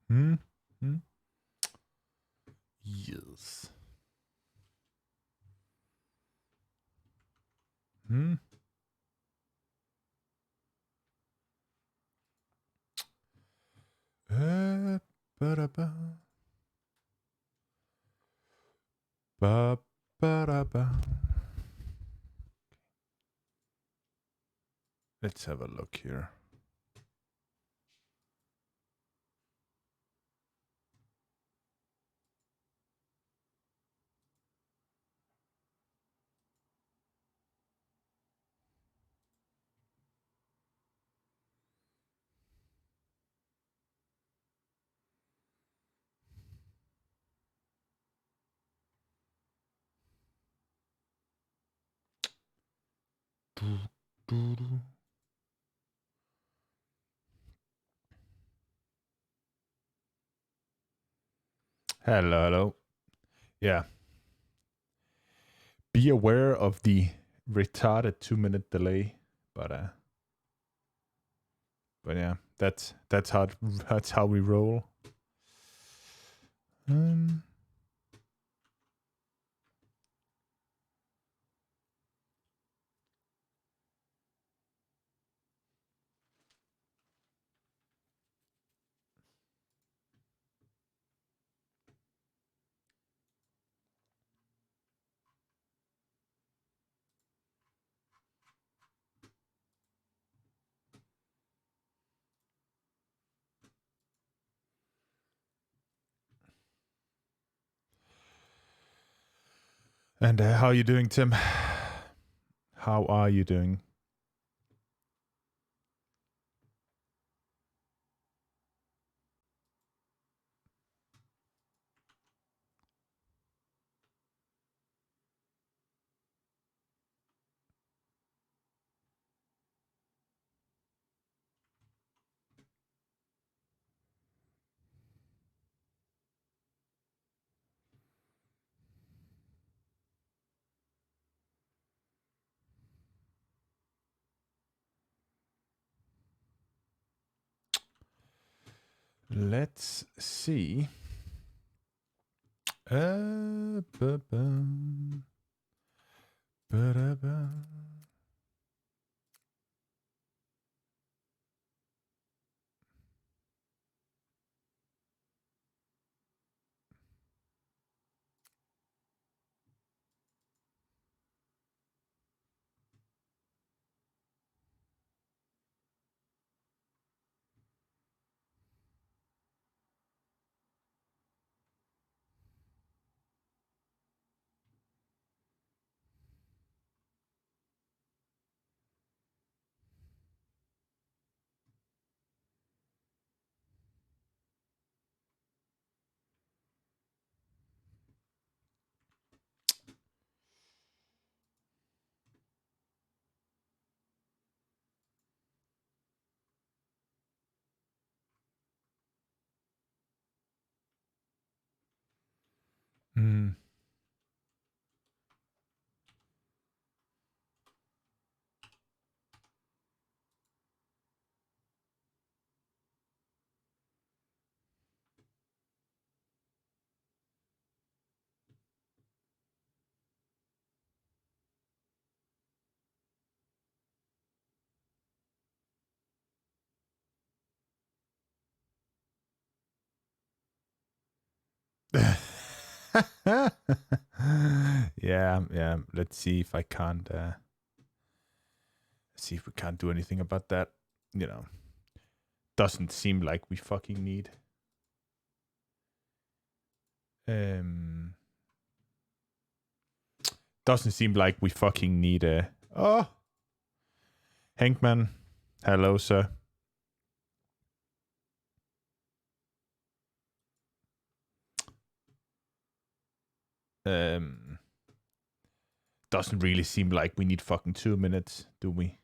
Hmm? Hmm? Yes. Hmm? Ba-da-ba. Ba-ba-da-ba. Let's have a look here. Hello, hello. Yeah. Be aware of the retarded 2-minute delay, but yeah, that's how we roll. Um, and how are you doing, Tim? How are you doing? Let's see. Ba-ba. Ba-da-ba. Mm. Yeah. Let's see if I can't. See if we can't do anything about that. You know, doesn't seem like we fucking need. Doesn't seem like we fucking need a. Oh, Hankman. Hello, sir. Doesn't really seem like we need fucking 2 minutes, do we?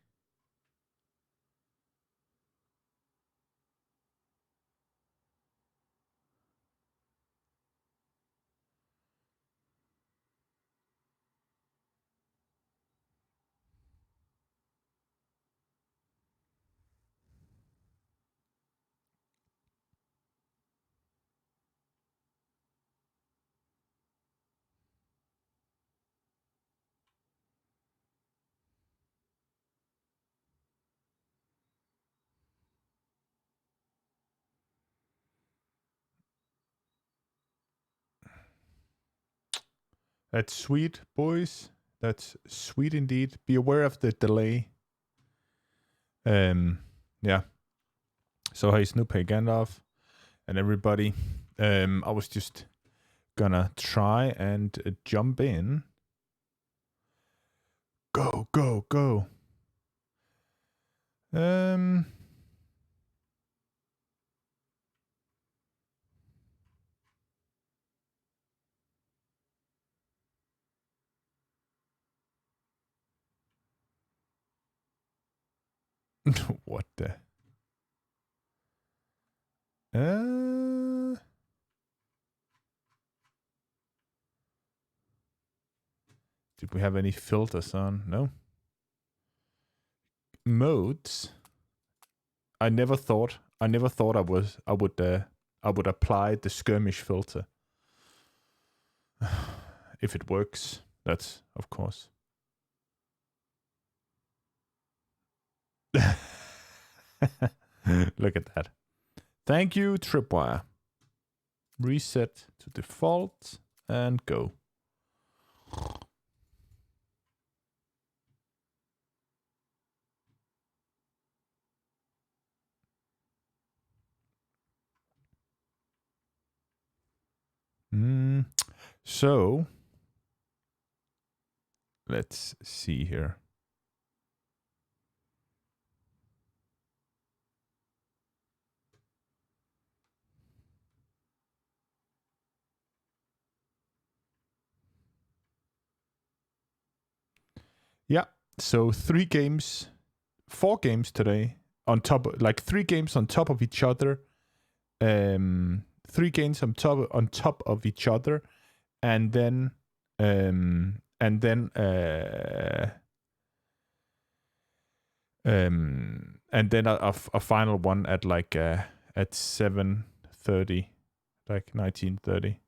That's sweet, boys. That's sweet indeed. Be aware of the delay. Yeah. So hey, Snoop, hey Gandalf, and everybody. I was just gonna try and jump in. Go, go, go. What the? Did we have any filters on? No. Modes. I never thought I would apply the skirmish filter. If it works, that's of course. Look at that. Thank you, Tripwire. Reset to default and go. So let's see here. Yeah, so 4 games today on top, like 3 games on top of each other. 3 games on top of each other, and then a final one at like at 7:30, like 19:30.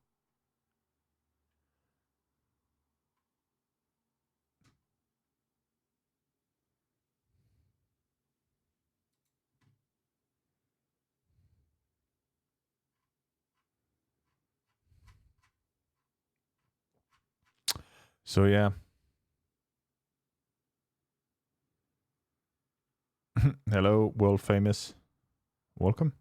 So yeah. Hello, world famous. Welcome.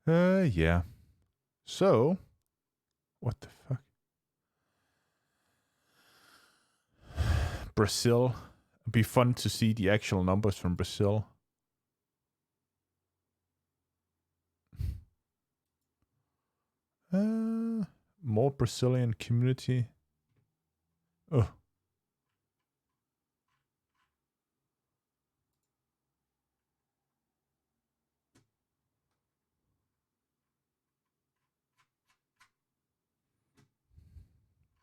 Yeah. So, what the fuck? Brazil. It'd be fun to see the actual numbers from Brazil. More Brazilian community. Oh.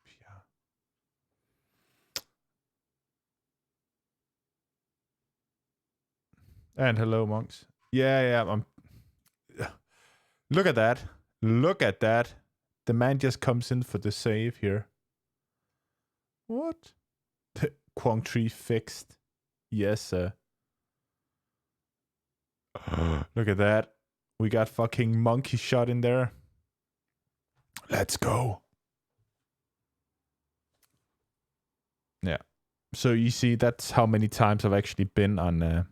Yeah. And hello, monks. Yeah. Look at that. Look at that. The man just comes in for the save here. What? Quang tree fixed. Yes, sir. Look at that. We got fucking monkey shot in there. Let's go. Yeah. So you see, that's how many times I've actually been on.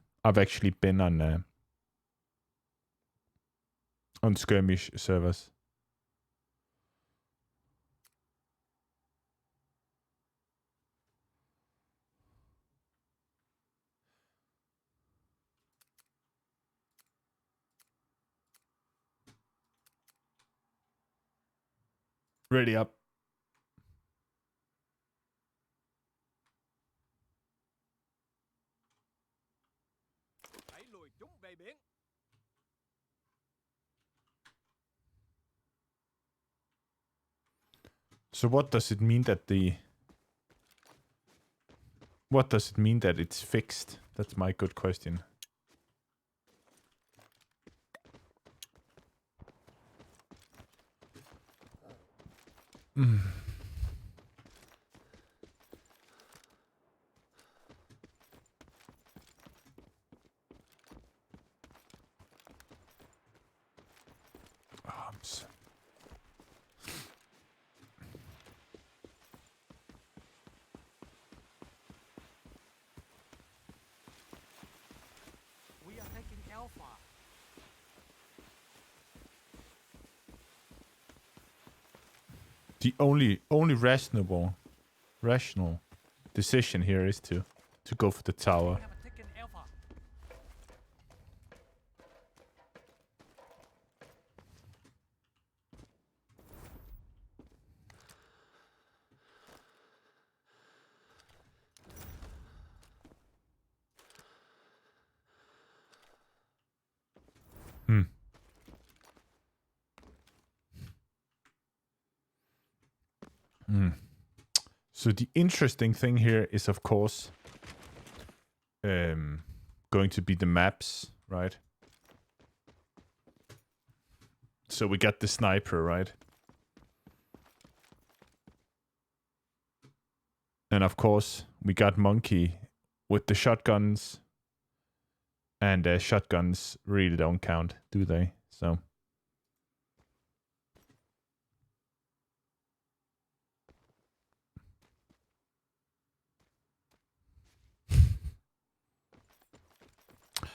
On skirmish servers. Ready up. So what does it mean that What does it mean that it's fixed? That's my good question. The only rational decision here is to go for the tower. So the interesting thing here is, of course, going to be the maps, right? So we got the sniper, right? And of course, we got Monkey with the shotguns. And shotguns really don't count, do they? So...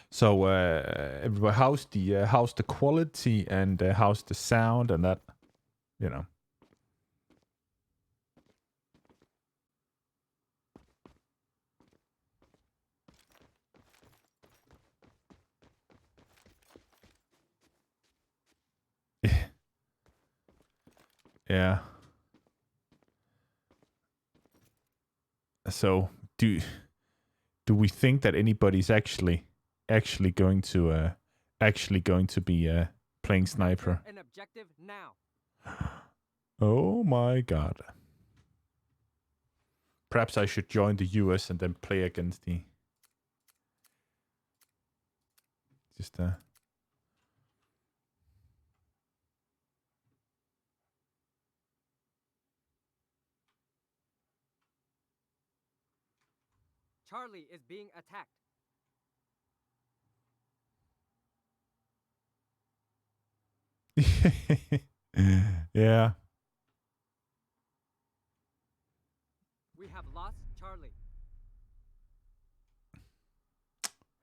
So, how's the quality and how's the sound and that, you know? Yeah. So, do we think that anybody's actually going to be playing sniper? An objective now. Oh my god. Perhaps I should join the US and then play against the... Just Charlie is being attacked. Yeah. We have lost Charlie.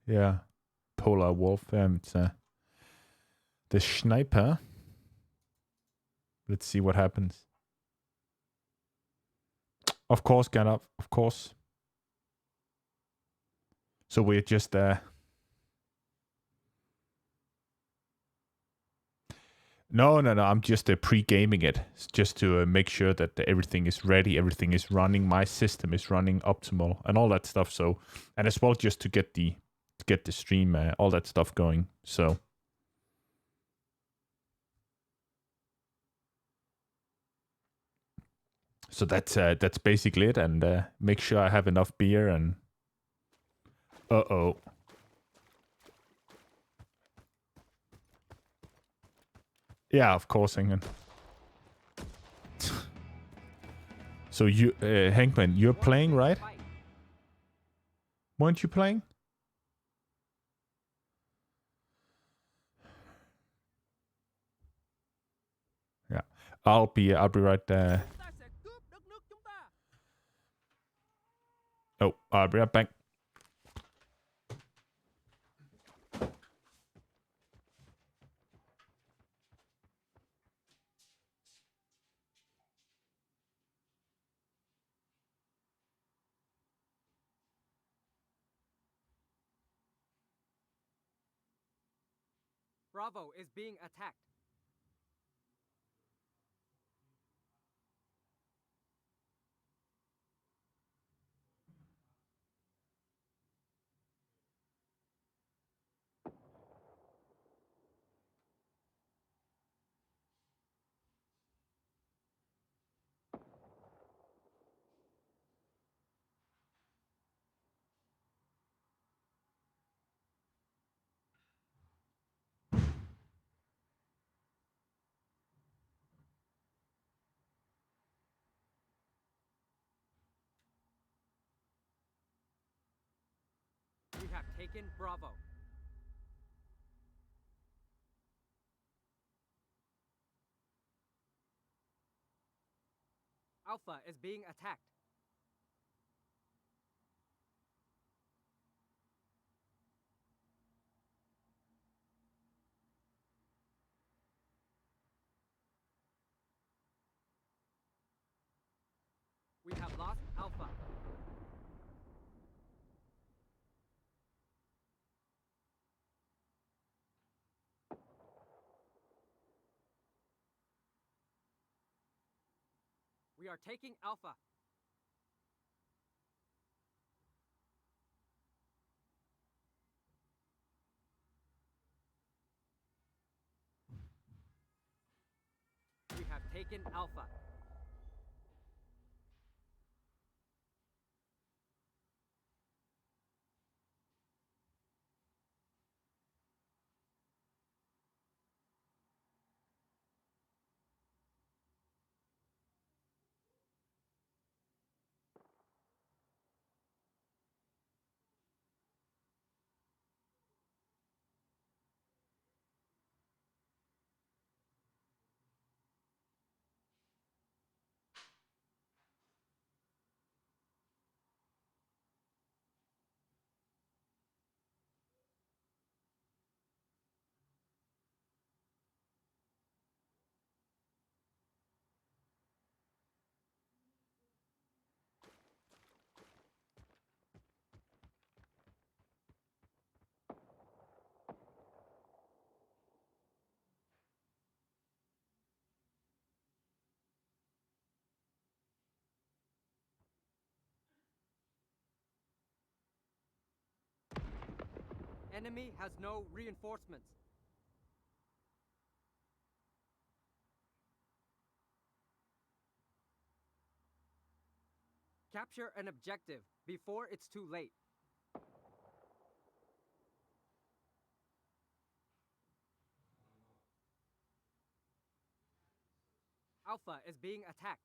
Yeah. Polar warfare. It's the sniper. Let's see what happens. Of course, get up. Of course. So we're just No. I'm just pre-gaming it, just to make sure that everything is ready, everything is running, my system is running optimal, and all that stuff. So, and as well, just to get the stream, all that stuff going. So that's basically it. And make sure I have enough beer. And yeah, of course, Hangman. So you, Hankman, you're playing, right? Weren't you playing? Yeah, I'll be right there. Oh, I'll be right back. Bravo is being attacked. We have taken Bravo. Alpha is being attacked. We have lost Alpha. We are taking Alpha. We have taken Alpha. Enemy has no reinforcements. Capture an objective before it's too late. Alpha is being attacked.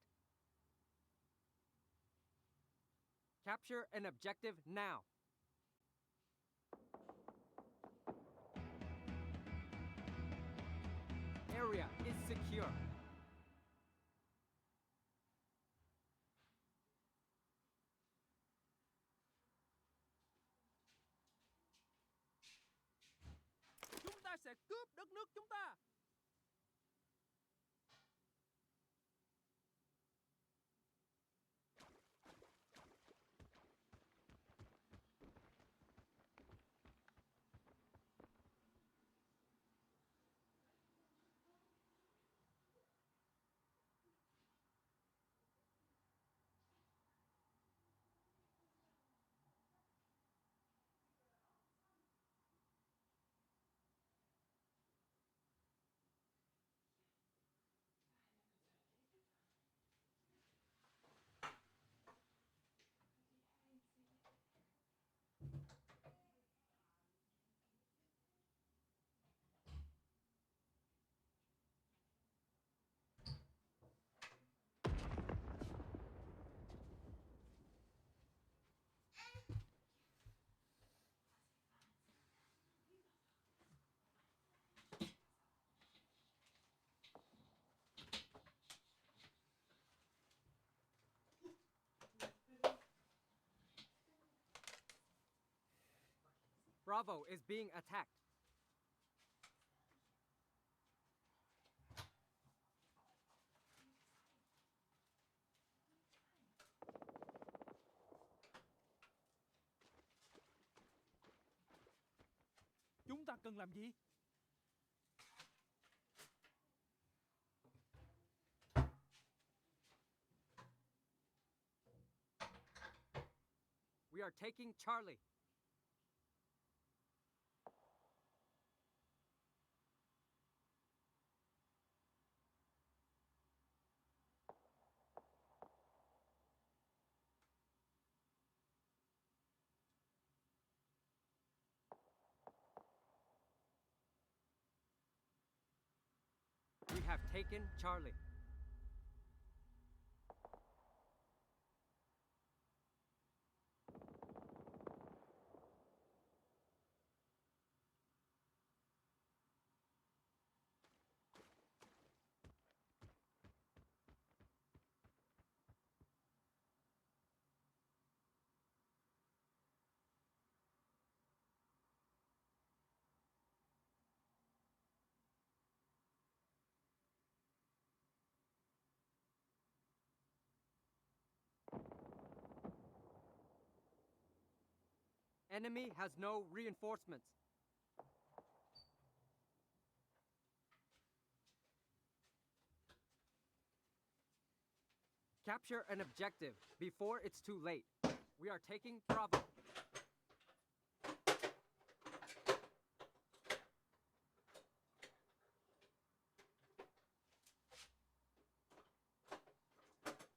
Capture an objective now. Area is secure. Chúng ta sẽ cướp đất nước chúng ta. Bravo is being attacked. Chúng ta cần làm gì? We are taking Charlie. We have taken Charlie. Enemy has no reinforcements. Capture an objective before it's too late. We are taking Bravo.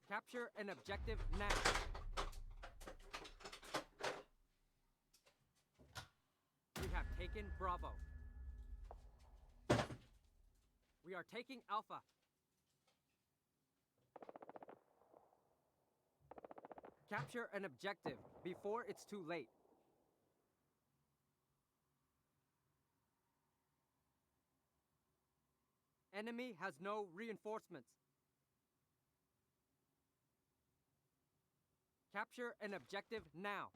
Capture an objective now. We have taken Bravo. We are taking Alpha. Capture an objective before it's too late. Enemy has no reinforcements. Capture an objective now.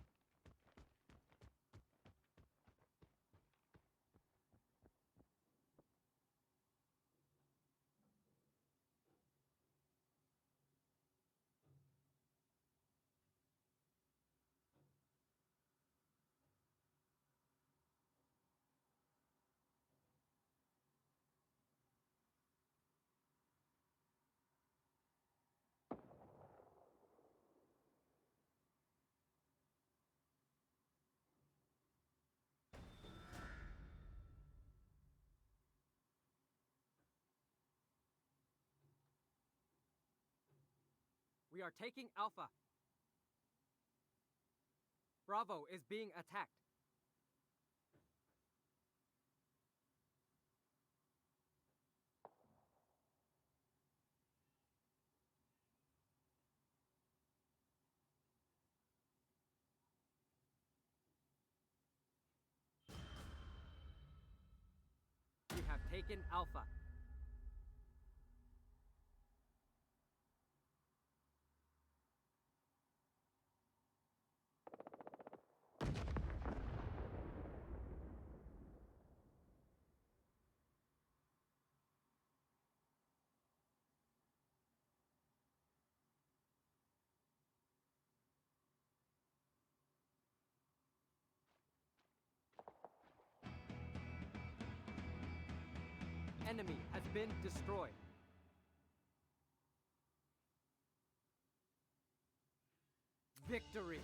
We are taking Alpha. Bravo is being attacked. We have taken Alpha. Enemy has been destroyed. Victory!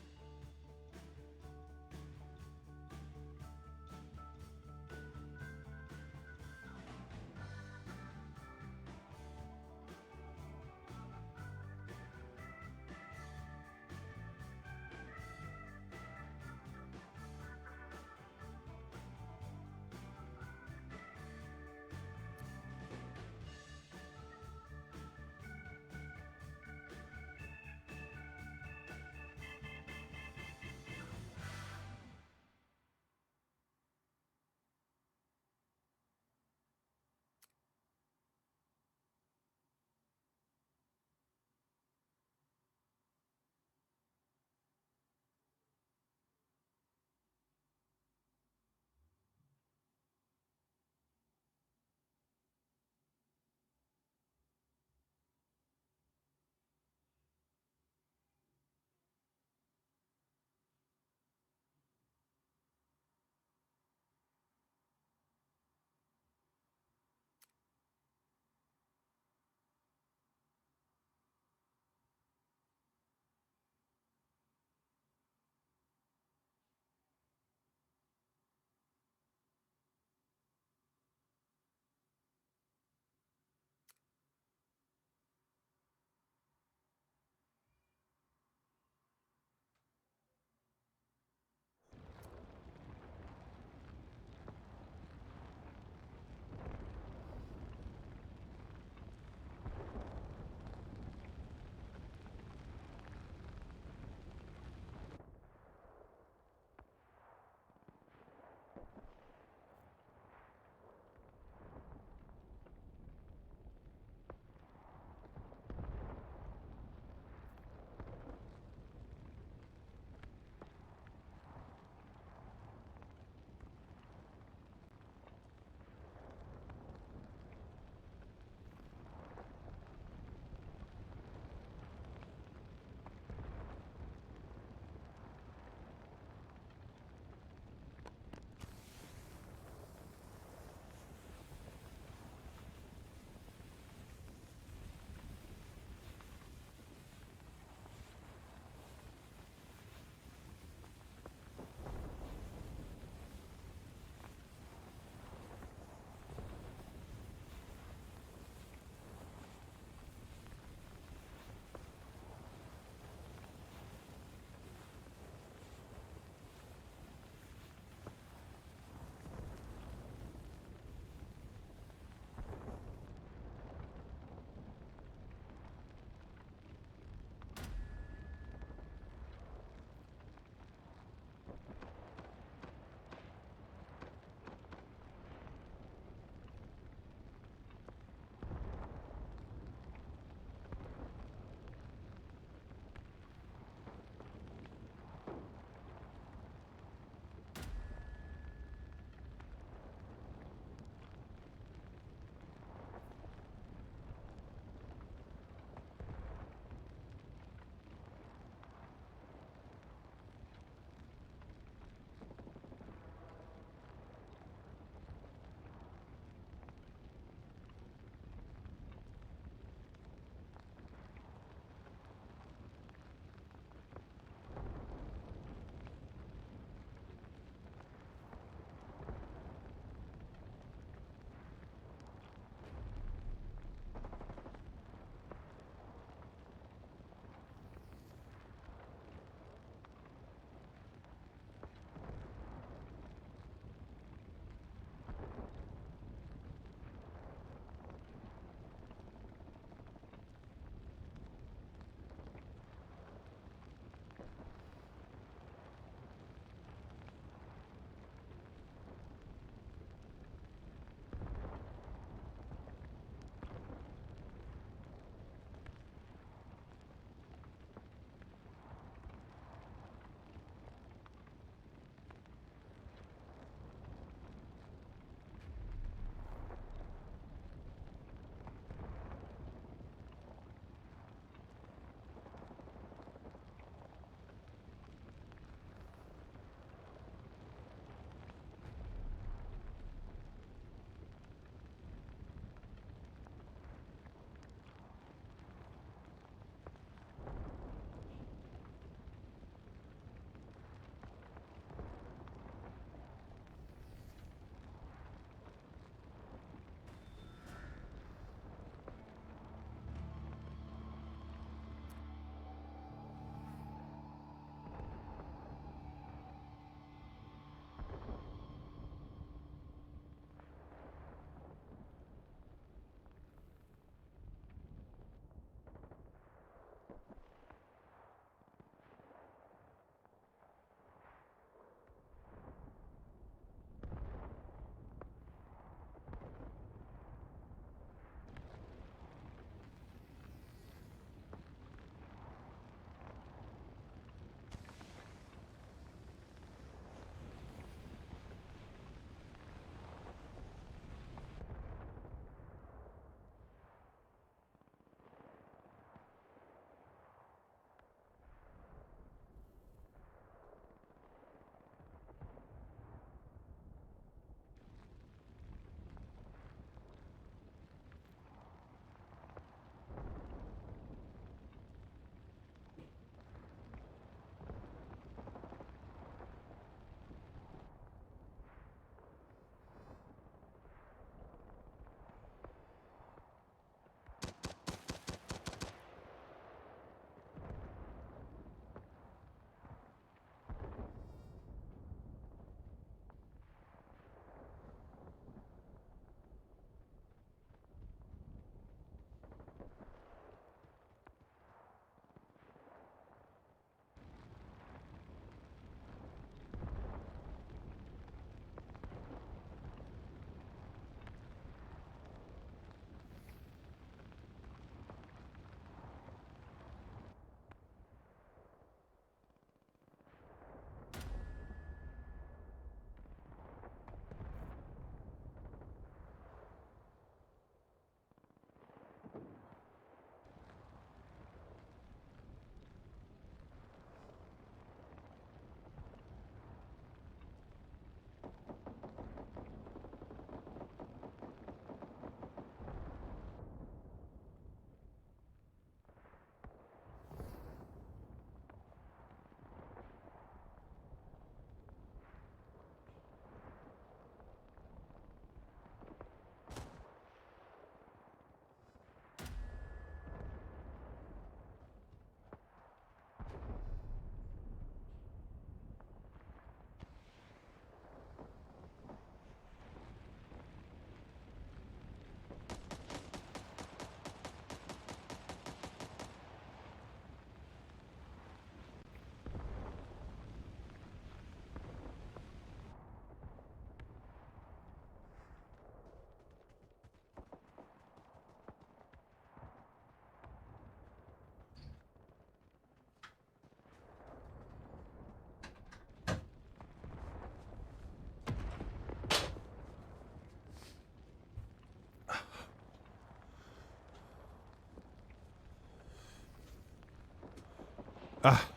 Ah.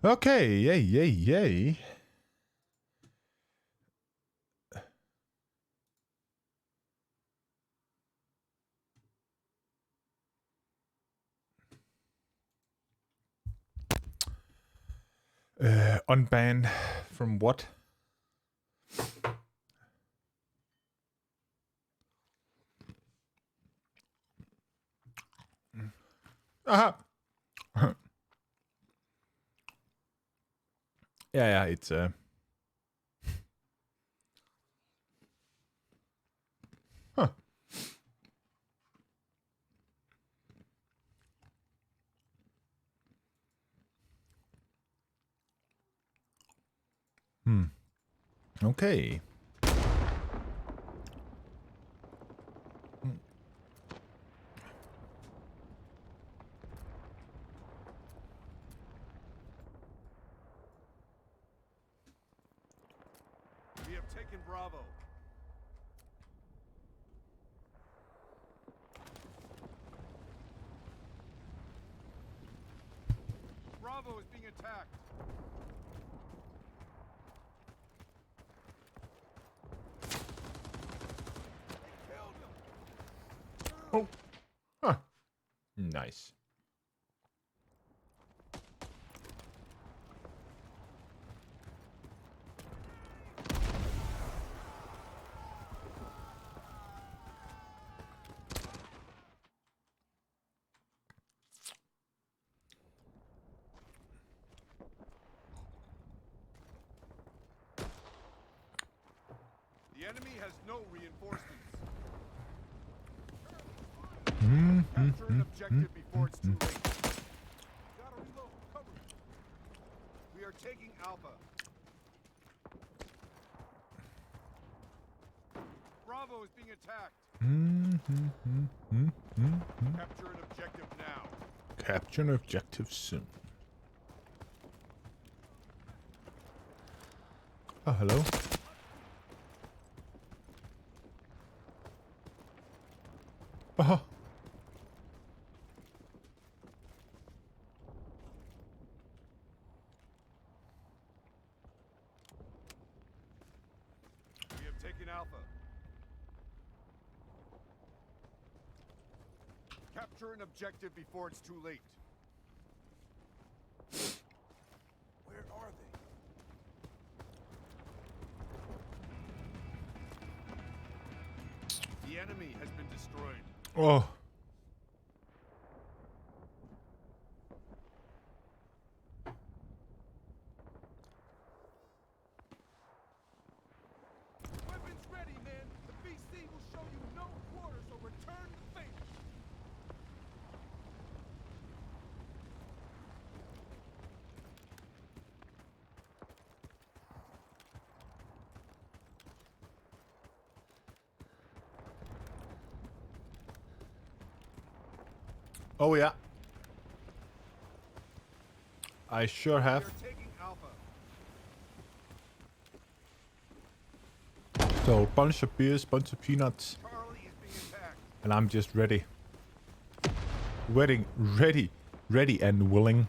Okay, yay. Unban from what? Aha. yeah, it's huh. Okay. We have taken Bravo. Bravo is being attacked. They killed him. Oh. Huh. Nice. The enemy has no reinforcements. Capture an objective before it's too late. Gotta reload. Cover me. We are taking Alpha. Bravo is being attacked. Capture an objective now. Capture an objective soon. Oh, hello. Oh. We have taken Alpha. Capture an objective before it's too late. Where are they? The enemy has been destroyed. Oh. Weapons ready, man. The BC will show you no quarter, so return the favor. Oh yeah. I sure We have. are taking Alpha. So bunch of beers, bunch of peanuts, Charlie is being attacked. and I'm just ready. Ready and willing.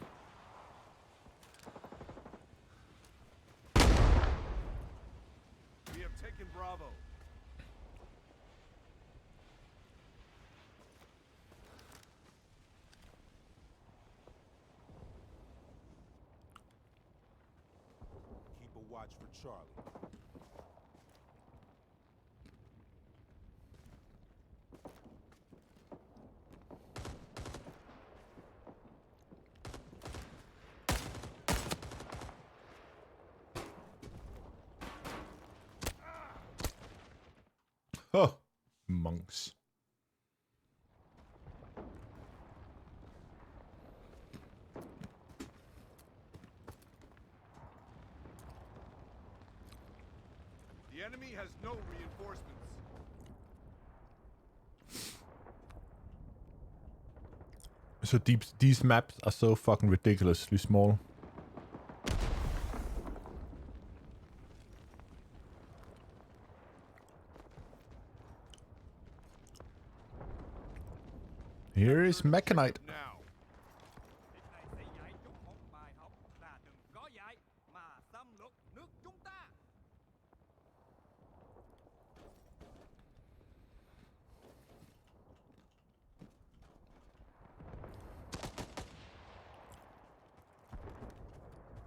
We have taken Bravo. Keep a watch for Charlie. Oh, monks. The enemy has no reinforcements. So these maps are so fucking ridiculously small. Here is Mechanite. Now. Việc này sẽ dạy chúng một bài học là đừng có dạy mà xâm lược nước chúng ta.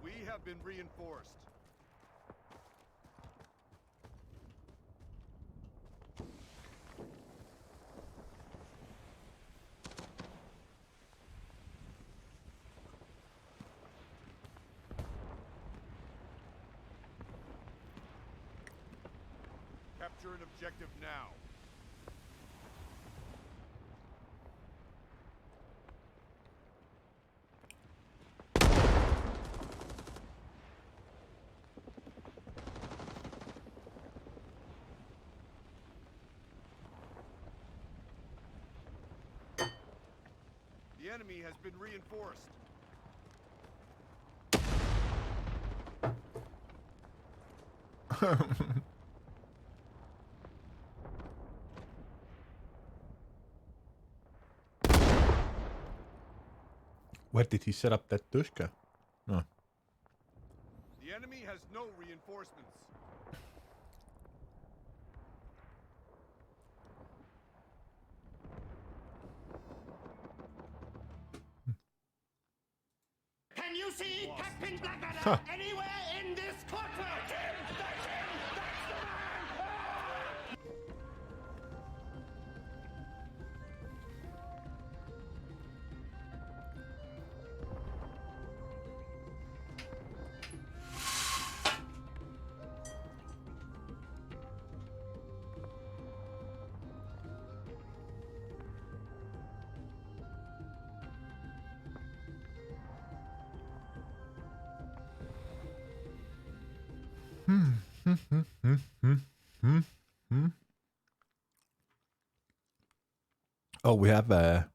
We have been reinforced. Capture an objective now. The enemy has been reinforced. Where did he set up that Dushka? No. The enemy has no reinforcements. Can you see Captain Blackadder anywhere in this courtroom? Oh, we have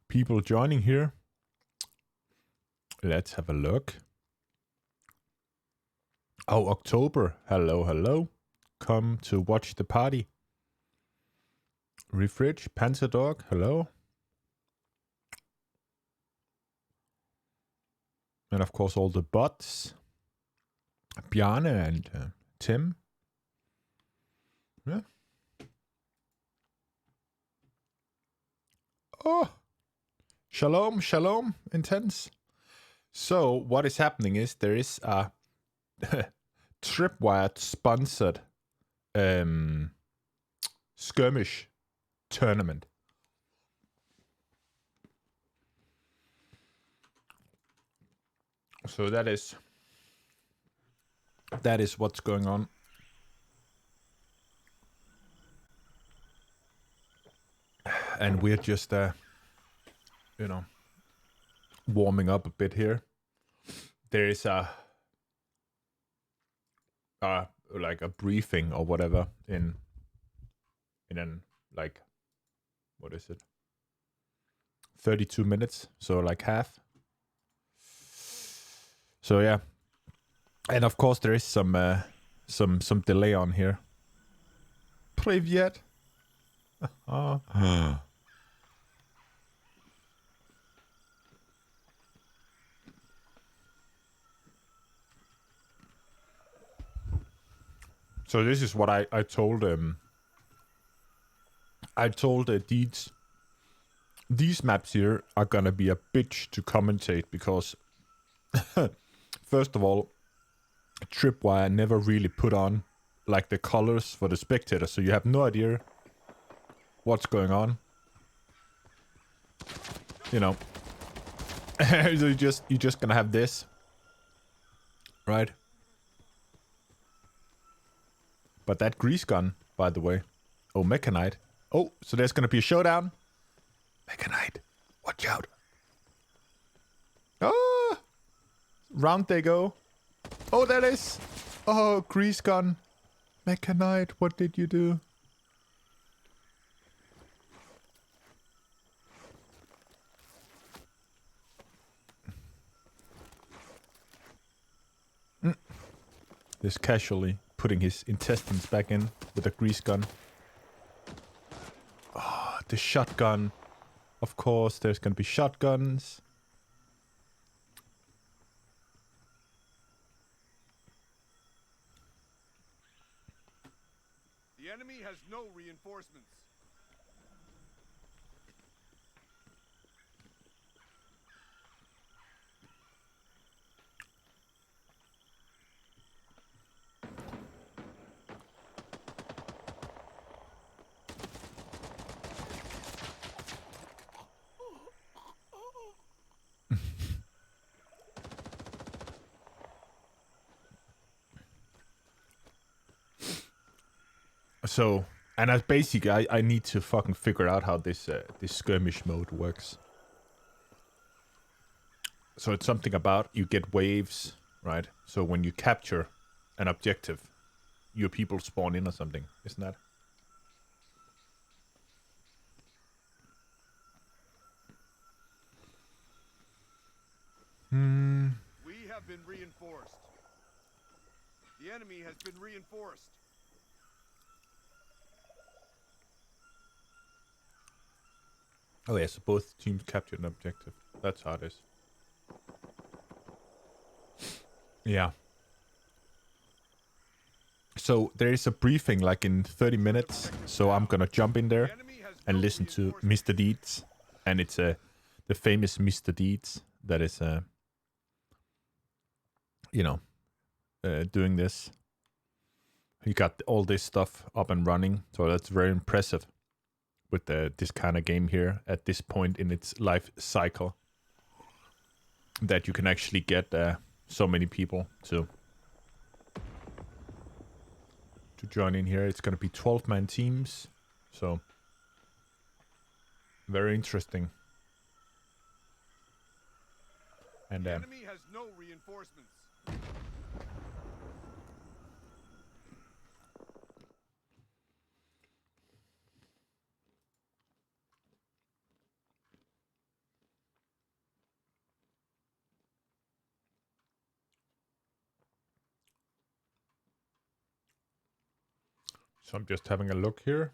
people joining here. Let's have a look. Oh, October. Hello, hello. Come to watch the party. Refridge, Panzer Dog. Hello. And of course, all the bots. Bjarne and Tim. Yeah. Oh, shalom, shalom, intense. So what is happening is there is a Tripwire sponsored skirmish tournament. So that is what's going on. And we're just, warming up a bit here. There is like a briefing or whatever in an, like, what is it? 32 minutes, so like half. So yeah. And of course there is some delay on here. Привет. So this is what I told Deeds. These maps here are gonna be a bitch to commentate because first of all, Tripwire never really put on like the colors for the spectator, so you have no idea what's going on. You know. So you're just gonna have this. Right? But that grease gun, by the way. Oh, Mechanite. Oh, so there's gonna be a showdown. Mechanite, watch out. Oh! Round they go. Oh, there it is. Oh, grease gun. Mechanite, what did you do? Just casually putting his intestines back in with a grease gun. Oh, the shotgun of course. There's gonna be shotguns. The enemy has no reinforcements. So, and as basically, I need to fucking figure out how this this skirmish mode works. So it's something about you get waves, right? So when you capture an objective, your people spawn in or something, isn't that? We have been reinforced. The enemy has been reinforced. Oh yeah, so both teams captured an objective. That's how it is. Yeah. So there is a briefing like in 30 minutes, so I'm gonna jump in there and listen to Mr.Deds, and it's the famous Mr.Deds that is you know, doing this. He got all this stuff up and running, so that's very impressive with this kind of game here at this point in its life cycle, that you can actually get so many people to join in here. It's going to be 12-man teams, so very interesting. And The enemy has no reinforcements. so I'm just having a look here.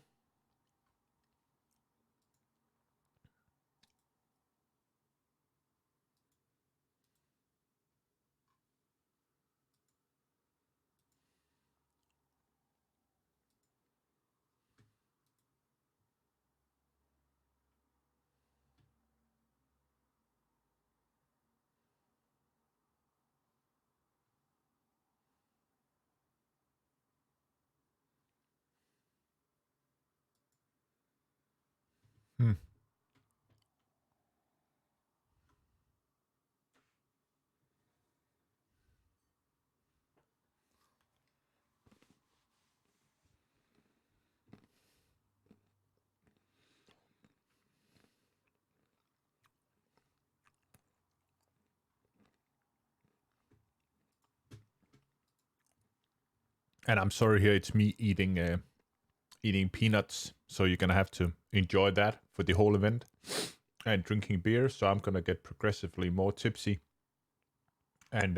Hmm. And I'm sorry here, it's me eating eating peanuts, so you're gonna have to enjoy that for the whole event, and drinking beer, so I'm gonna get progressively more tipsy. And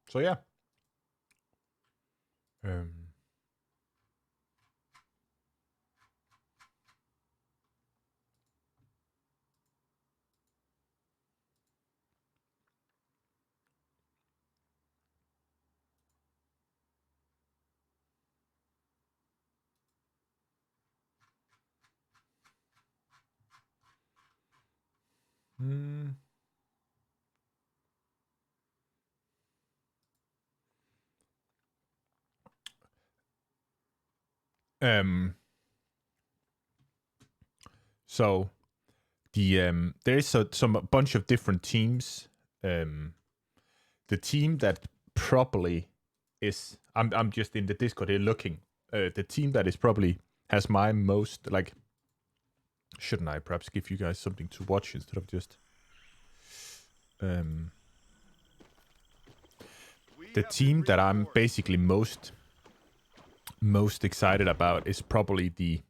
so yeah. Hmm. So the there is a bunch of different teams. The team that probably is, I'm just in the Discord here looking. The team that is probably has my most, like, shouldn't I perhaps give you guys something to watch instead of just the team that I'm basically most excited about is probably the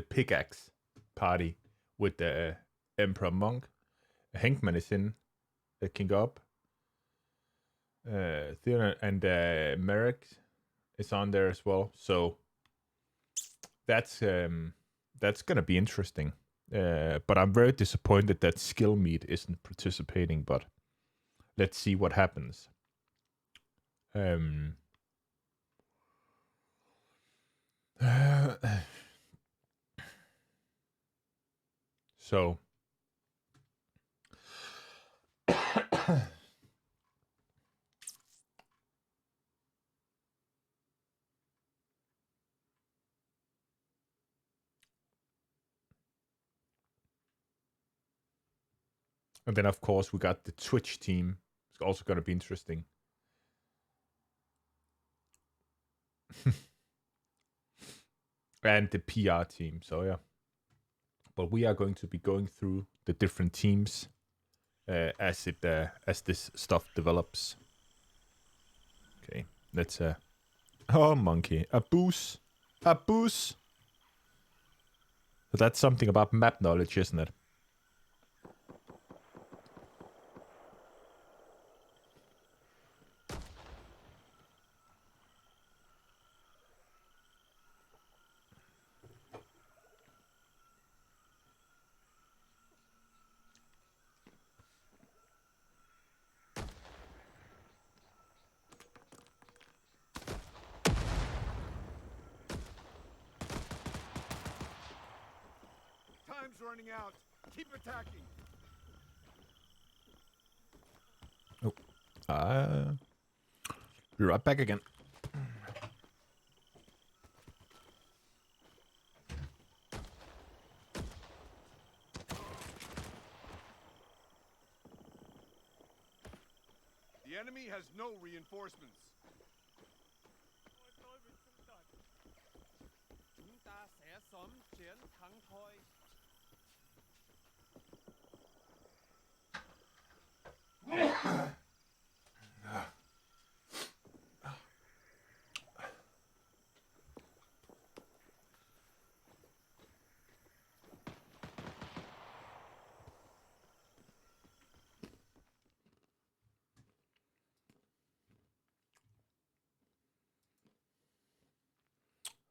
pickaxe party with the Emperor Monk. Henkman is in, King Up. Theodore and Merrick is on there as well. So that's gonna be interesting. But I'm very disappointed that Skill Meat isn't participating, but let's see what happens. So and then of course we got the Twitch team. It's also going to be interesting. And the PR team. So yeah. But we are going to be going through the different teams as this stuff develops. Okay, let's oh, monkey, a boost. So that's something about map knowledge, isn't it? Time's running out. Keep attacking. Be right back again. The enemy has no reinforcements. Chúng ta sẽ sớm chiến thắng thôi.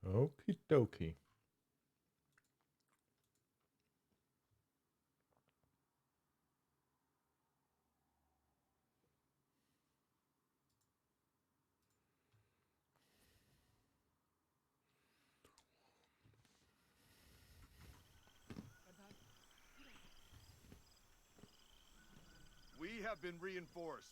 Okie dokie. We have been reinforced.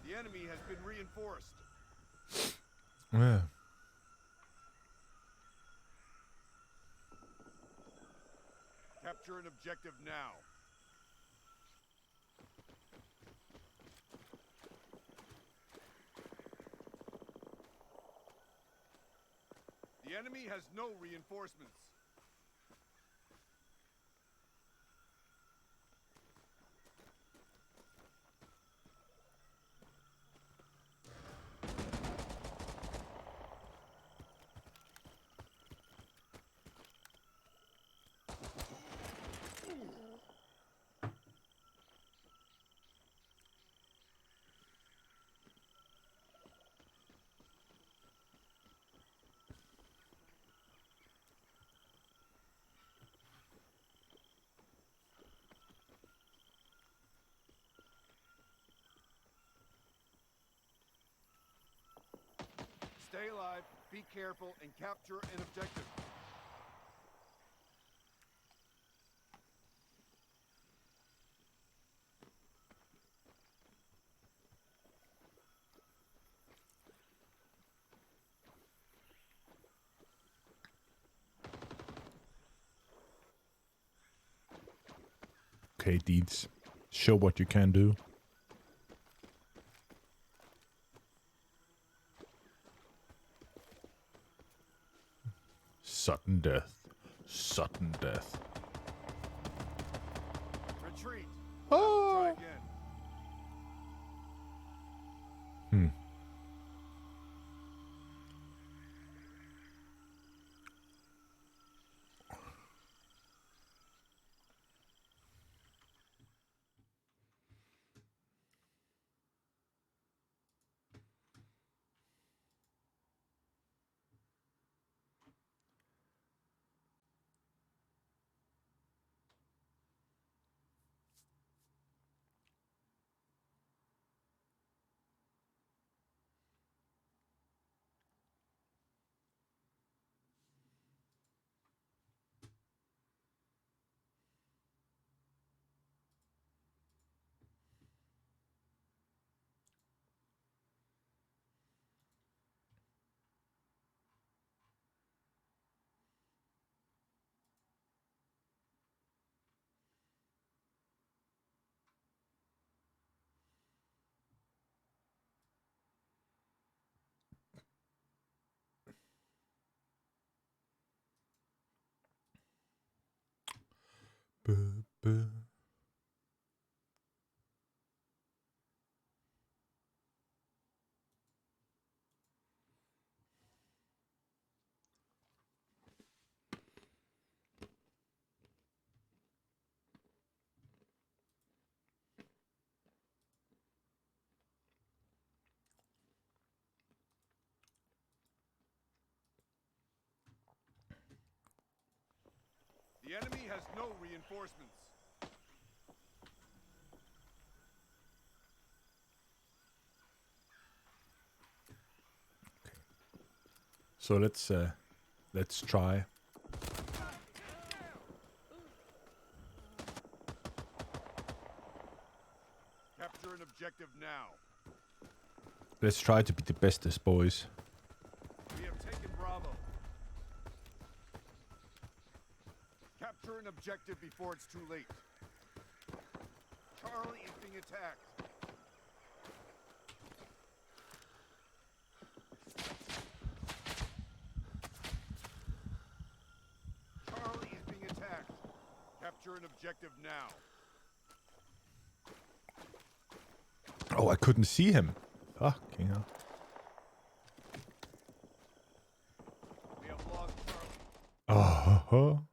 The enemy has been reinforced. Yeah. Capture an objective now. The enemy has no reinforcements. Stay alive, be careful, and capture an objective. Okay, Deeds. Show what you can do. Sudden death. Sudden death. Retreat. Oh. Try again. The enemy has no reinforcements. So let's try. Capture an objective now. Let's try to be the bestest, boys. We have taken Bravo. Capture an objective before it's too late. Charlie is being attacked. Charlie is being attacked. Capture an objective now. Oh, I couldn't see him. Fucking hell. We have lost Charlie. Oh.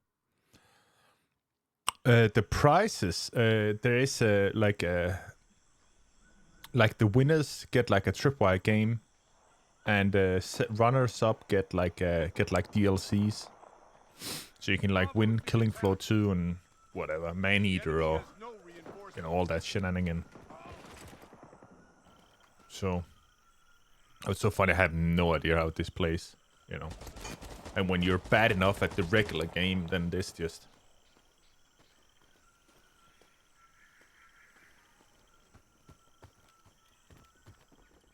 The prizes. There is like the winners get like a tripwire game, and runners up get like DLCs. So you can like win Killing Floor 2 and whatever, Man Eater or No reinforcements. you know all that shenanigan. So it's so funny. I have no idea how this plays, you know. And when you're bad enough at the regular game, then this just.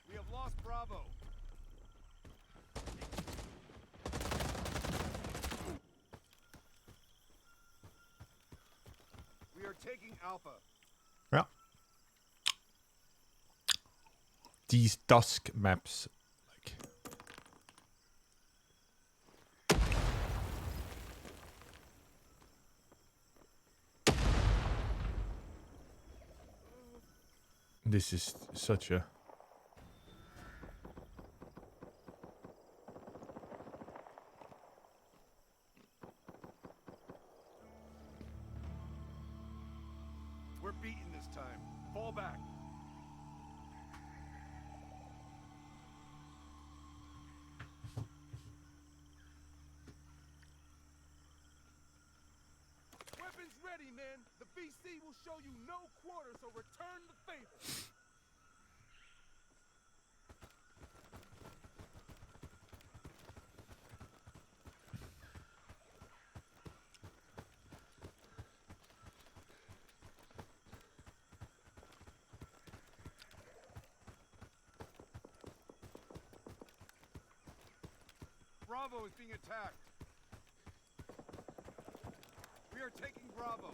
We have lost Bravo. We are taking Alpha. Yeah. These dusk maps, like. This is such a. We're beaten this time. Fall back. Weapons ready, men. The VC will show you no quarter, so return the favor. Bravo is being attacked. We are taking Bravo.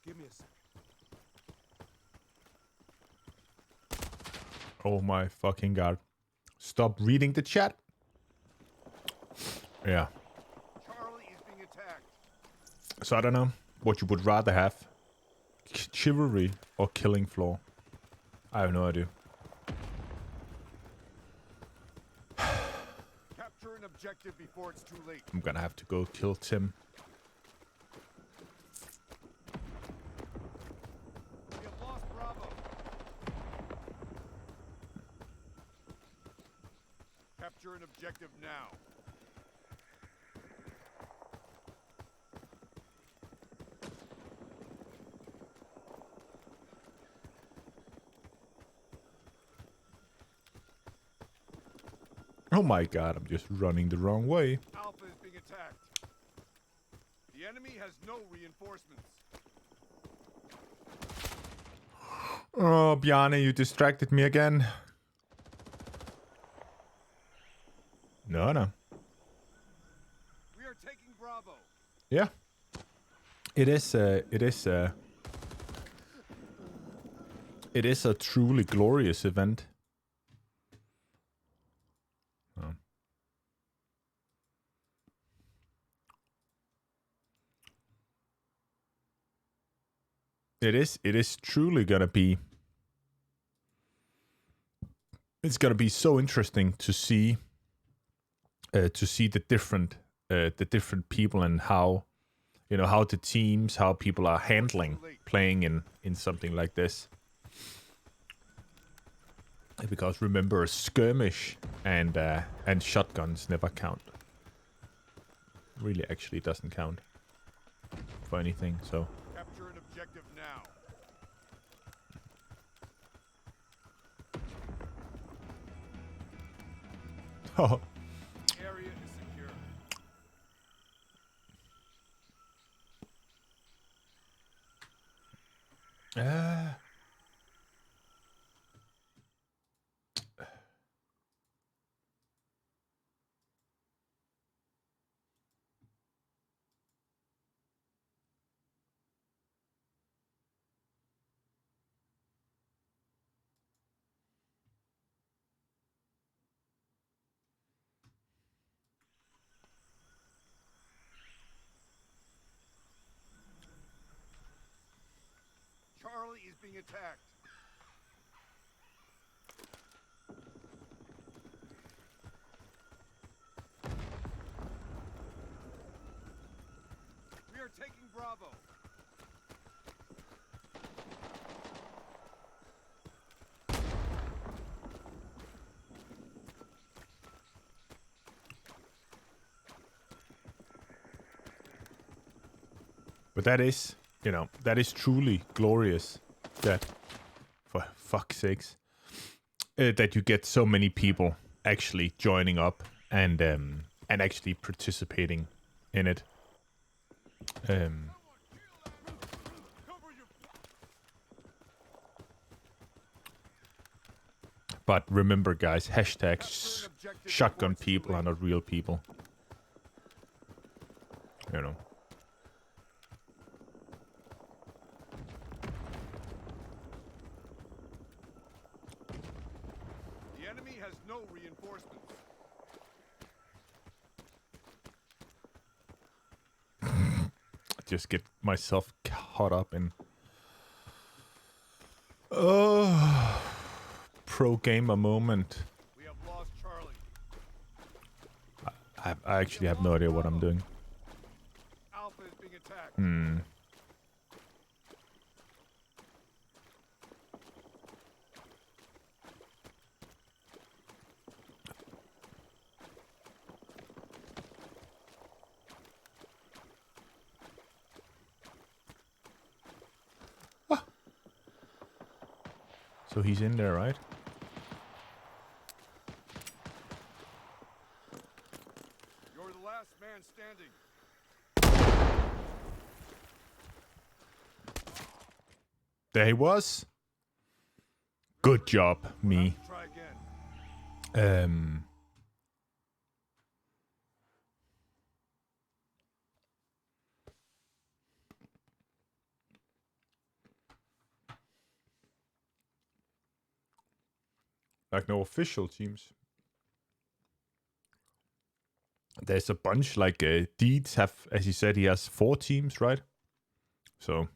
Give me a second. Oh my fucking god! Stop reading the chat. Yeah. Charlie is being attacked. So I don't know what you would rather have, chivalry or Killing Floor. I have no idea. Capture an objective before it's too late. I'm gonna have to go kill Tim. We have lost Bravo. Capture an objective now. Oh my god! I'm just running the wrong way. Alpha is being attacked. The enemy has no reinforcements. Oh, Bjarne, you distracted me again. No. No. We are taking Bravo. Yeah. It is a truly glorious event. Oh. It is truly gonna be. It's gonna be so interesting to see the different people and how, you know, how the teams, how people are handling playing in something like this. Because remember, skirmish and shotguns never count. Really, actually doesn't count for anything. So. Capture an objective now. Oh. The area is secure. Charlie is being attacked. We are taking Bravo. But that is, you know, that is truly glorious. That, for fuck's sakes, that you get so many people actually joining up and actually participating in it. But remember, guys, hashtags shotgun people are not real people. You know. The enemy has no reinforcements. Just get myself caught up in pro gamer moment. We have lost Charlie. I actually have no idea what I'm doing. Alpha is being attacked. So he's in there, right? You're the last man standing. There he was. Good job, me. Try again. Like no official teams. There's a bunch, like Deeds have, as he said, he has 4 teams, right? So.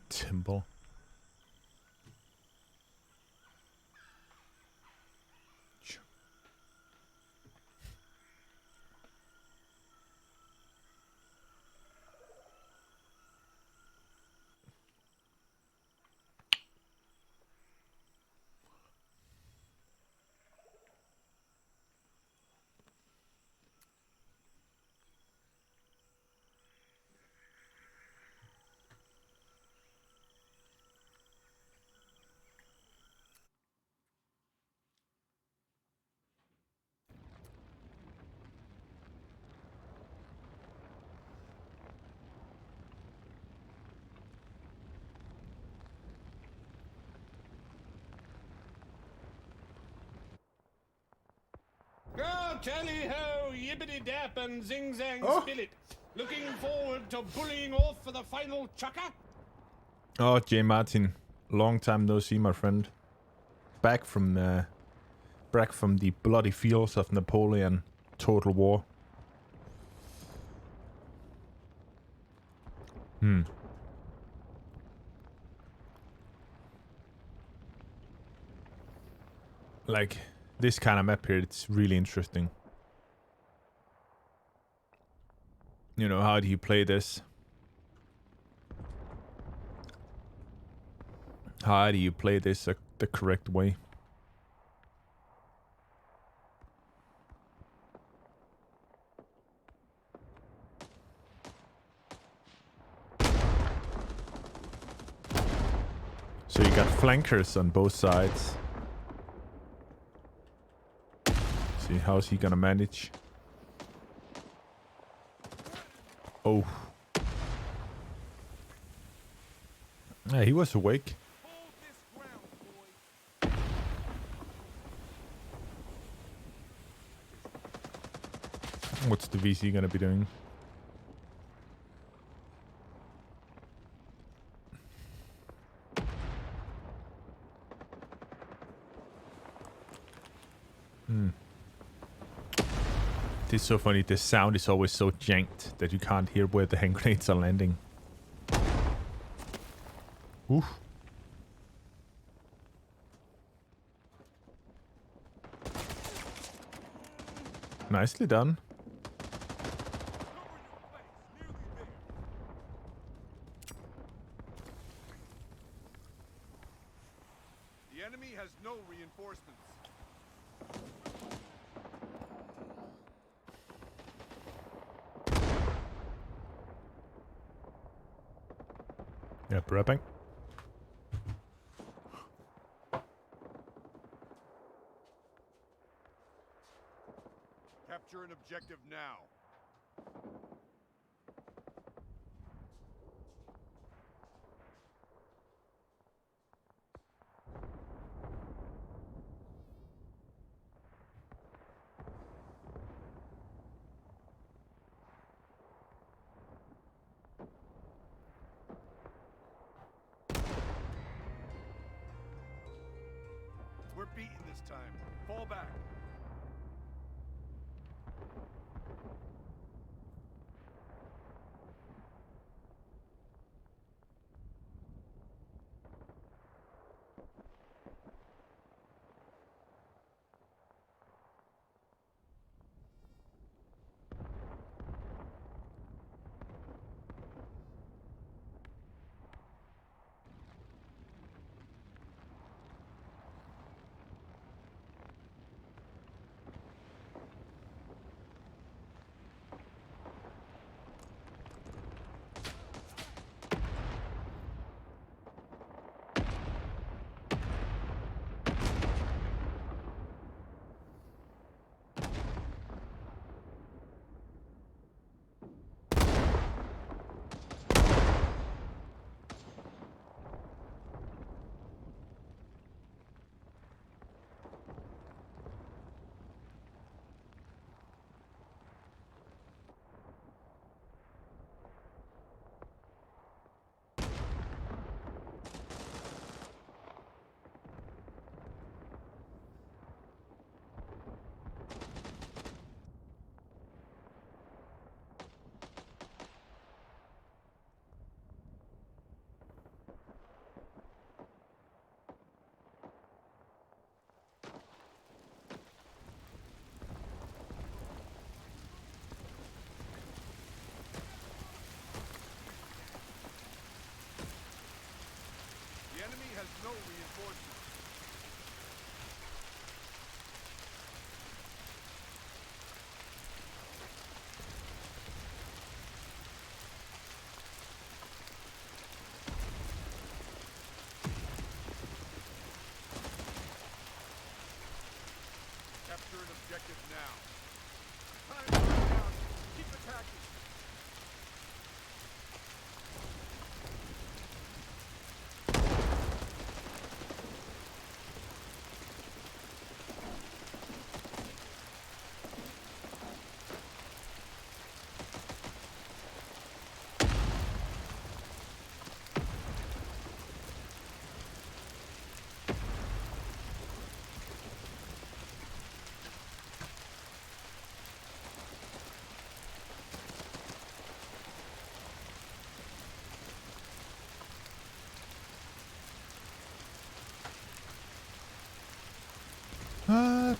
Temple. Oh, tally ho, yippity dap and zing zang Oh. spill it. Looking forward to bullying off for the final chucker? Oh, J. Martin. Long time no see, my friend. Back from the bloody fields of Napoleon. Total War. Like, this kind of map here, it's really interesting. You know, how do you play this? How do you play this the correct way? So you got flankers on both sides. See, how's he gonna manage? Oh. Yeah, he was awake. Hold this ground, boy. What's the VC gonna be doing? It's so funny, the sound is always so janked that you can't hear where the hand grenades are landing. Oof. Nicely done. The enemy has no reinforcements. Yeah, prepping. Capture an objective now. We're beaten this time. Fall back. The enemy has no reinforcements. Capture an objective now. Time to run down. Keep attacking. Bo.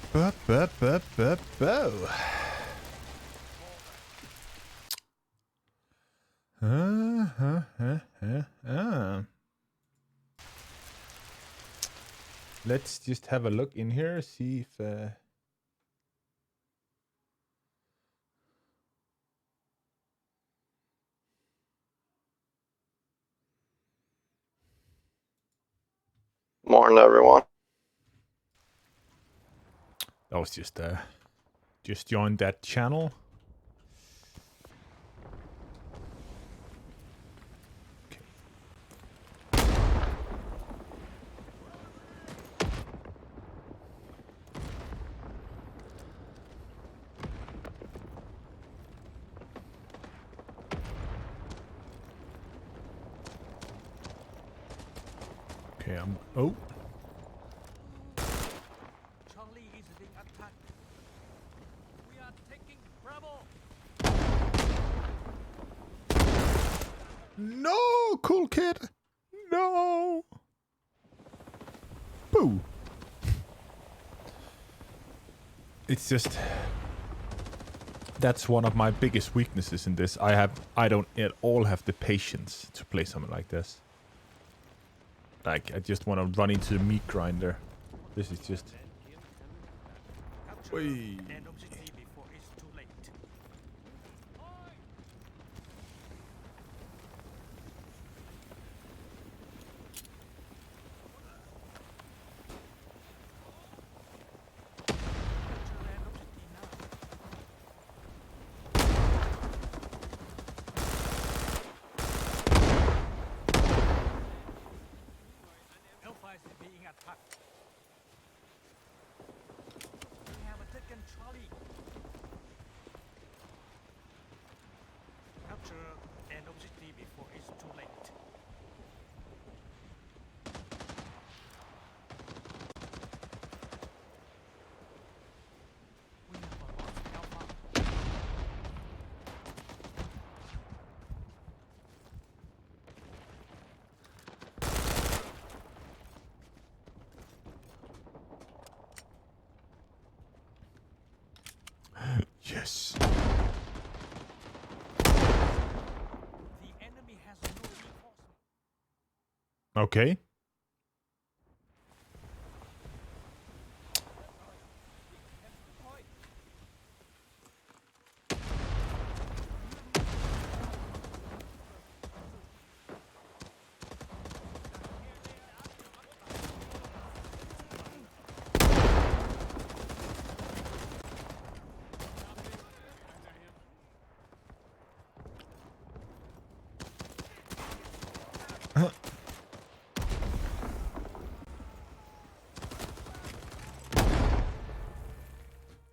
Let's just have a look in here, see if... Morning, everyone. That was just joined that channel. Okay, oh. Charlie is being attacked. We are taking Bravo. No, cool kid. No. Boo. It's just... That's one of my biggest weaknesses in this. I don't at all have the patience to play something like this. Like, I just want to run into the meat grinder. This is just... Capture an objective before it's too late. Capture an objective now. Hellfire is being attacked. We have taken Charlie. Capture an objective before it's too late. We have lost Alpha. Yes. The enemy has no reinforcement. Okay.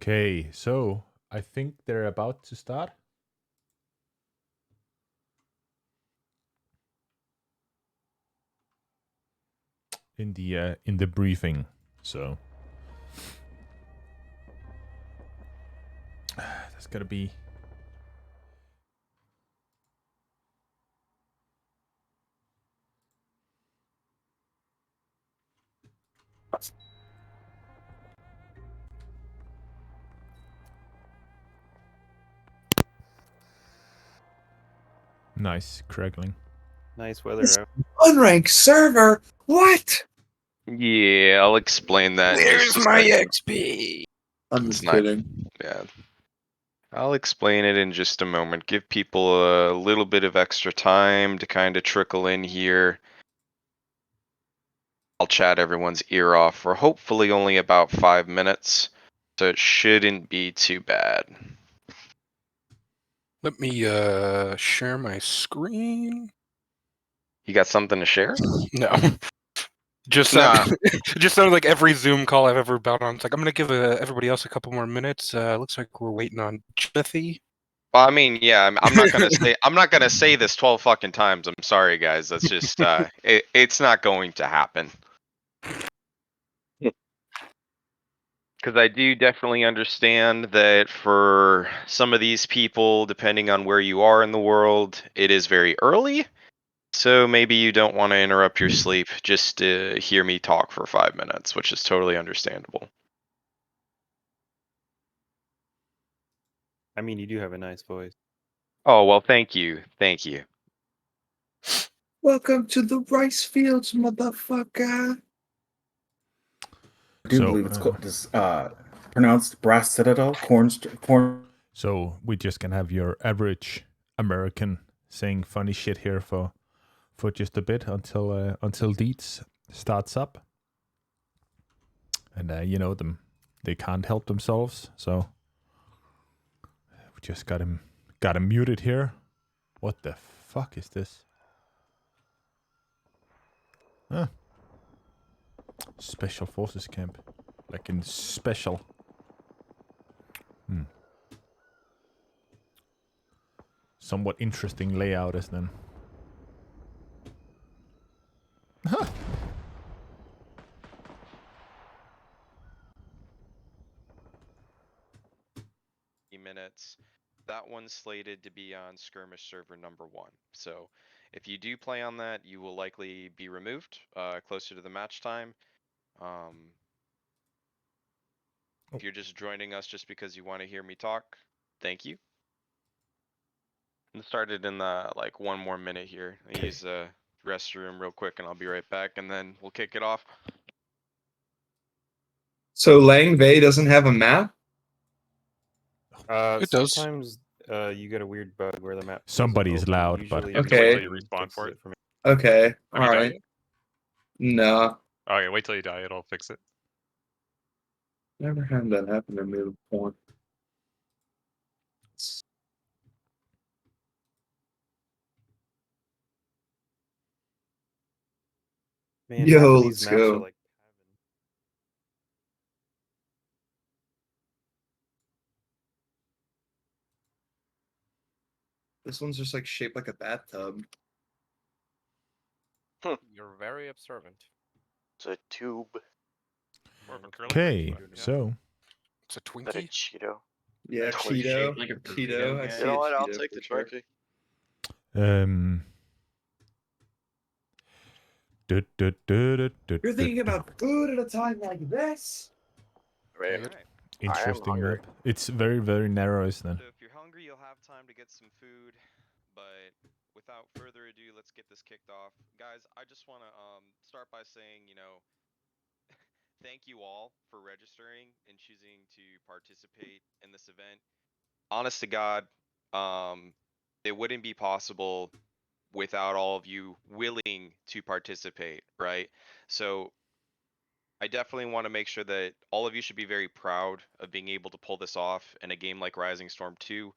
Okay, so I think they're about to start. In the briefing, so that's gotta be. Nice crackling. Nice weather It's out. unranked server. What? Yeah, I'll explain that in Where's just a my second. XP? I'm It's just not kidding. bad. I'll explain it in just a moment. Give people a little bit of extra time to kind of trickle in here. I'll chat everyone's ear off for hopefully only about 5 minutes, so it shouldn't be too bad. Let me share my screen. You got something to share? No. Just Nah. just sounded like every Zoom call I've ever been on. It's like I'm gonna give everybody else a couple more minutes. Looks like we're waiting on Timothy. Well, I mean, yeah, I'm not gonna say this 12 fucking times. I'm sorry, guys. That's just it's not going to happen. Because I do definitely understand that for some of these people, depending on where you are in the world, it is very early. So maybe you don't want to interrupt your sleep just to hear me talk for 5 minutes, which is totally understandable. I mean, you do have a nice voice. Oh, well, thank you. Thank you. Welcome to the rice fields, motherfucker. I do So, believe it's pronounced Brass Citadel. Corn. So we just can have your average American saying funny shit here for just a bit until Deeds starts up, and you know them, they can't help themselves, so we just got him muted here. What the fuck is this? Huh. Special forces camp, like in special. Somewhat interesting layout, as then. Huh. Minutes. That one's slated to be on Skirmish server number 1. So if you do play on that, you will likely be removed closer to the match time. If you're just joining us just because you want to hear me talk, thank you. And started in the like 1 more minute here. I use the restroom real quick and I'll be right back, and then we'll kick it off. So Lang Bay doesn't have a map? It does. Sometimes you get a weird bug where the map. Somebody's loud, but Usually Okay. Wait till you respawn for it. me. Okay, Have you died alright. yet? No, Okay, wait till you die. It'll fix it. never had that happen to me before. Man, Yo, half of these let's maps are go. like. This one's just like shaped like a bathtub. You're very observant. It's a tube. More of a curly okay. ring, but, yeah. So It's a That a Twinkie. Cheeto. Yeah, Totally Cheeto. shaped like a Cheeto. I see You know a what? I'll Cheeto take for the sure. Twinkie. You're thinking about food at a time like this? Right. Alright. interesting hungry. map. It's very, very narrow, isn't it? So if you're hungry, you'll have time to get some food. But without further ado, let's get this kicked off. Guys, I just want to start by saying, you know, thank you all for registering and choosing to participate in this event. Honest to God, it wouldn't be possible without all of you willing to participate, right? So I definitely want to make sure that all of you should be very proud of being able to pull this off in a game like Rising Storm 2.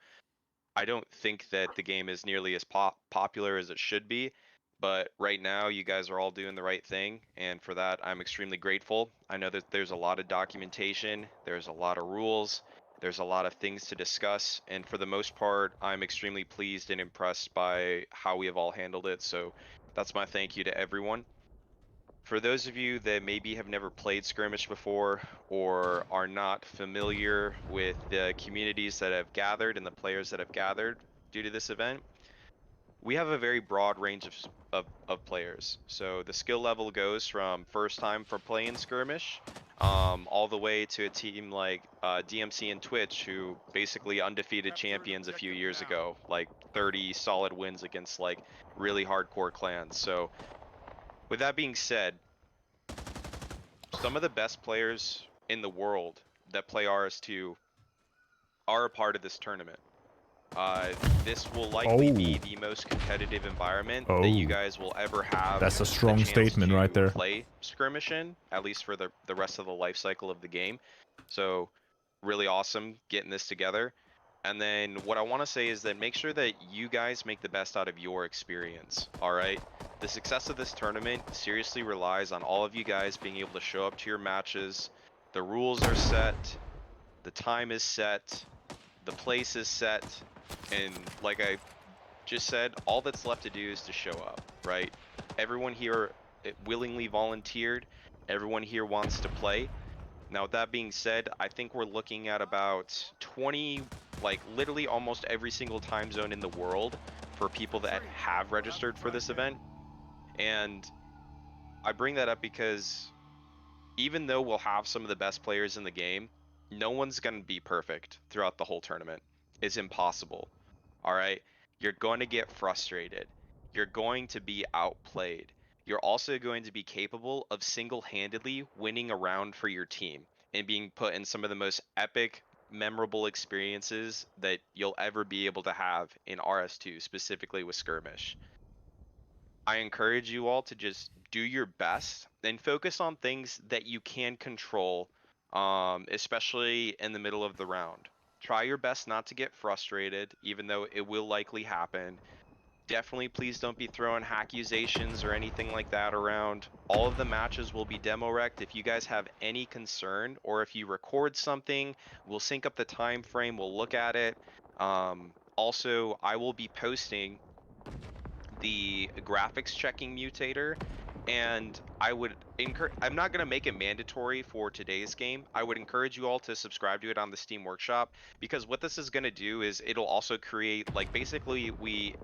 I don't think that the game is nearly as popular as it should be, but right now you guys are all doing the right thing, and for that I'm extremely grateful. I know that there's a lot of documentation, there's a lot of rules, there's a lot of things to discuss, and for the most part I'm extremely pleased and impressed by how we have all handled it, so that's my thank you to everyone. For those of you that maybe have never played Skirmish before or are not familiar with the communities that have gathered and the players that have gathered due to this event, we have a very broad range of players. So the skill level goes from first time for playing Skirmish all the way to a team like DMC and Twitch, who basically undefeated champions a few years ago, like 30 solid wins against like really hardcore clans. So with that being said, some of the best players in the world that play RS2 are a part of this tournament. This will likely be the most competitive environment that you guys will ever have. That's a strong the chance statement to right there. Play Skirmish in, at least for the rest of the life cycle of the game. So really awesome getting this together. And then what I want to say is that make sure that you guys make the best out of your experience, all right? The success of this tournament seriously relies on all of you guys being able to show up to your matches. The rules are set, the time is set, the place is set, and like I just said, all that's left to do is to show up, right? Everyone here willingly volunteered, everyone here wants to play. Now, with that being said, I think we're looking at about 20, like literally almost every single time zone in the world for people that have registered for this event. And I bring that up because even though we'll have some of the best players in the game, no one's going to be perfect throughout the whole tournament. is impossible. All right? You're going to get frustrated. You're going to be outplayed. You're also going to be capable of single-handedly winning a round for your team and being put in some of the most epic, memorable experiences that you'll ever be able to have in RS2, specifically with Skirmish. I encourage you all to just do your best and focus on things that you can control, especially in the middle of the round. Try your best not to get frustrated, even though it will likely happen. Definitely please don't be throwing accusations or anything like that around. All of the matches will be demo rect. If you guys have any concern, or if you record something, we'll sync up the time frame, we'll look at it. Also, I will be posting the graphics checking mutator, and I would encourage, I'm not going to make it mandatory for today's game. I would encourage you all to subscribe to it on the Steam Workshop, because what this is going to do is it'll also create, like, basically we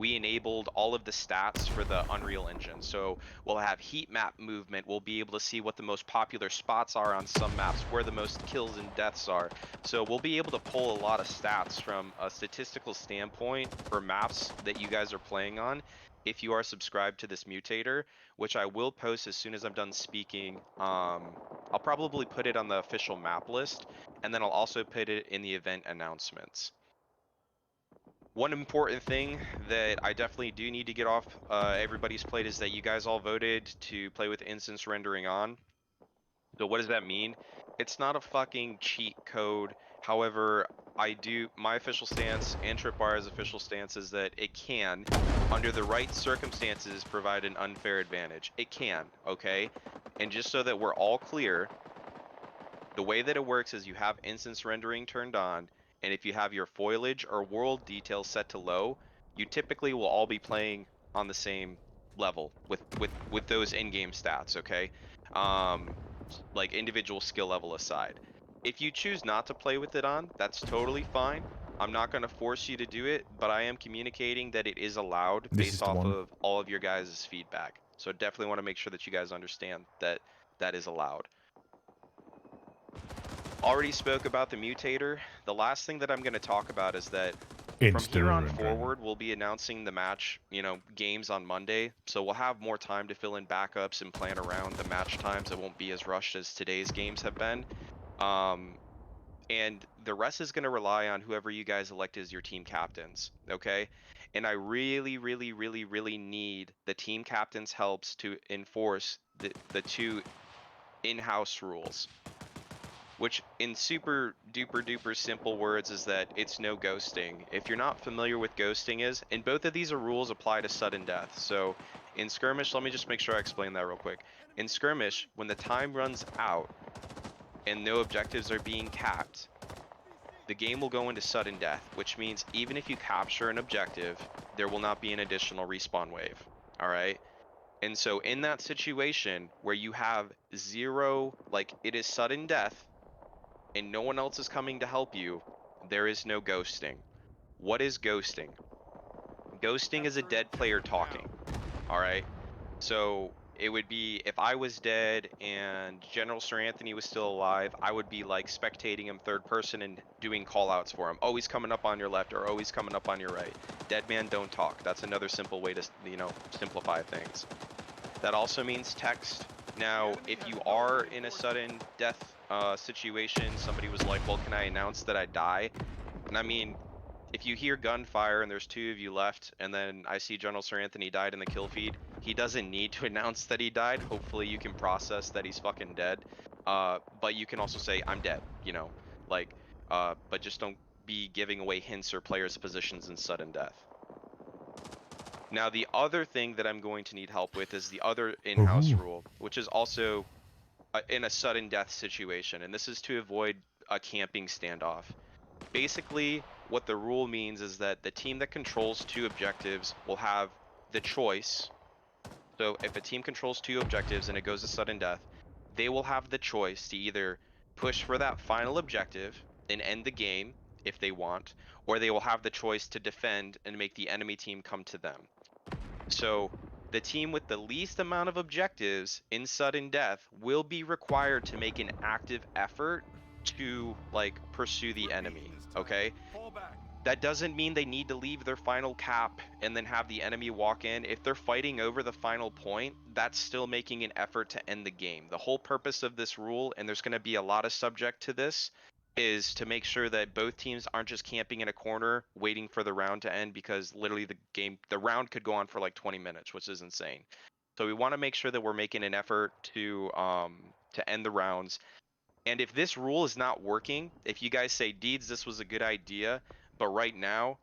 enabled all of the stats for the Unreal Engine. So we'll have heat map movement. We'll be able to see what the most popular spots are on some maps, where the most kills and deaths are. So we'll be able to pull a lot of stats from a statistical standpoint for maps that you guys are playing on if you are subscribed to this mutator, which I will post as soon as I'm done speaking. I'll probably put it on the official map list, and then I'll also put it in the event announcements. One important thing that I definitely do need to get off everybody's plate is that you guys all voted to play with instance rendering on. So what does that mean? It's not a fucking cheat code. However, my official stance and Tripwire's official stance is that it can, under the right circumstances, provide an unfair advantage. It can, okay? And just so that we're all clear, the way that it works is you have instance rendering turned on, and if you have your foliage or world details set to low, you typically will all be playing on the same level with those in-game stats, okay? Like individual skill level aside. If you choose not to play with it on, that's totally fine. I'm not going to force you to do it, but I am communicating that it is allowed based off of all of your guys' feedback. So definitely want to make sure that you guys understand that that is allowed. Already spoke about the mutator. The last thing that I'm going to talk about is that from here on forward, we'll be announcing the match, games on Monday. So we'll have more time to fill in backups and plan around the match times. It won't be as rushed as today's games have been. And the rest is going to rely on whoever you guys elect as your team captains, okay? And I really, really, really, really need the team captains' helps to enforce the two in-house rules. Which in super duper duper simple words is that it's no ghosting. If you're not familiar with ghosting is, and both of these rules apply to sudden death. So in Skirmish, let me just make sure I explain that real quick. In Skirmish, when the time runs out and no objectives are being capped, the game will go into sudden death, which means even if you capture an objective, there will not be an additional respawn wave. All right? And so in that situation where you have zero, like it is sudden death, and no one else is coming to help you, there is no ghosting. What is ghosting? Ghosting is a dead player talking. All right. So it would be if I was dead and General Sir Anthony was still alive, I would be like spectating him third person and doing call outs for him. Oh, he's coming up on your left, or oh, he's coming up on your right. Dead man don't talk. That's another simple way to, simplify things. That also means text. Now, if you are in a sudden death situation, somebody was like, well, can I announce that I die? And I mean, if you hear gunfire and there's two of you left, and then I see General Sir Anthony died in the kill feed, he doesn't need to announce that he died. Hopefully you can process that he's fucking dead. But you can also say, I'm dead, but just don't be giving away hints or players' positions in sudden death. Now, the other thing that I'm going to need help with is the other in-house rule, which is also in a sudden death situation, and this is to avoid a camping standoff. Basically, what the rule means is that the team that controls two objectives will have the choice. So if a team controls two objectives and it goes to sudden death, they will have the choice to either push for that final objective and end the game if they want, or they will have the choice to defend and make the enemy team come to them. So the team with the least amount of objectives in sudden death will be required to make an active effort to pursue the enemy, okay? That doesn't mean they need to leave their final cap and then have the enemy walk in. If they're fighting over the final point, that's still making an effort to end the game. The whole purpose of this rule, and there's going to be a lot of subject to this, is to make sure that both teams aren't just camping in a corner waiting for the round to end, because literally the round could go on for like 20 minutes, which is insane. So we want to make sure that we're making an effort to end the rounds. And if this rule is not working, if you guys say, Deeds, this was a good idea, but right now,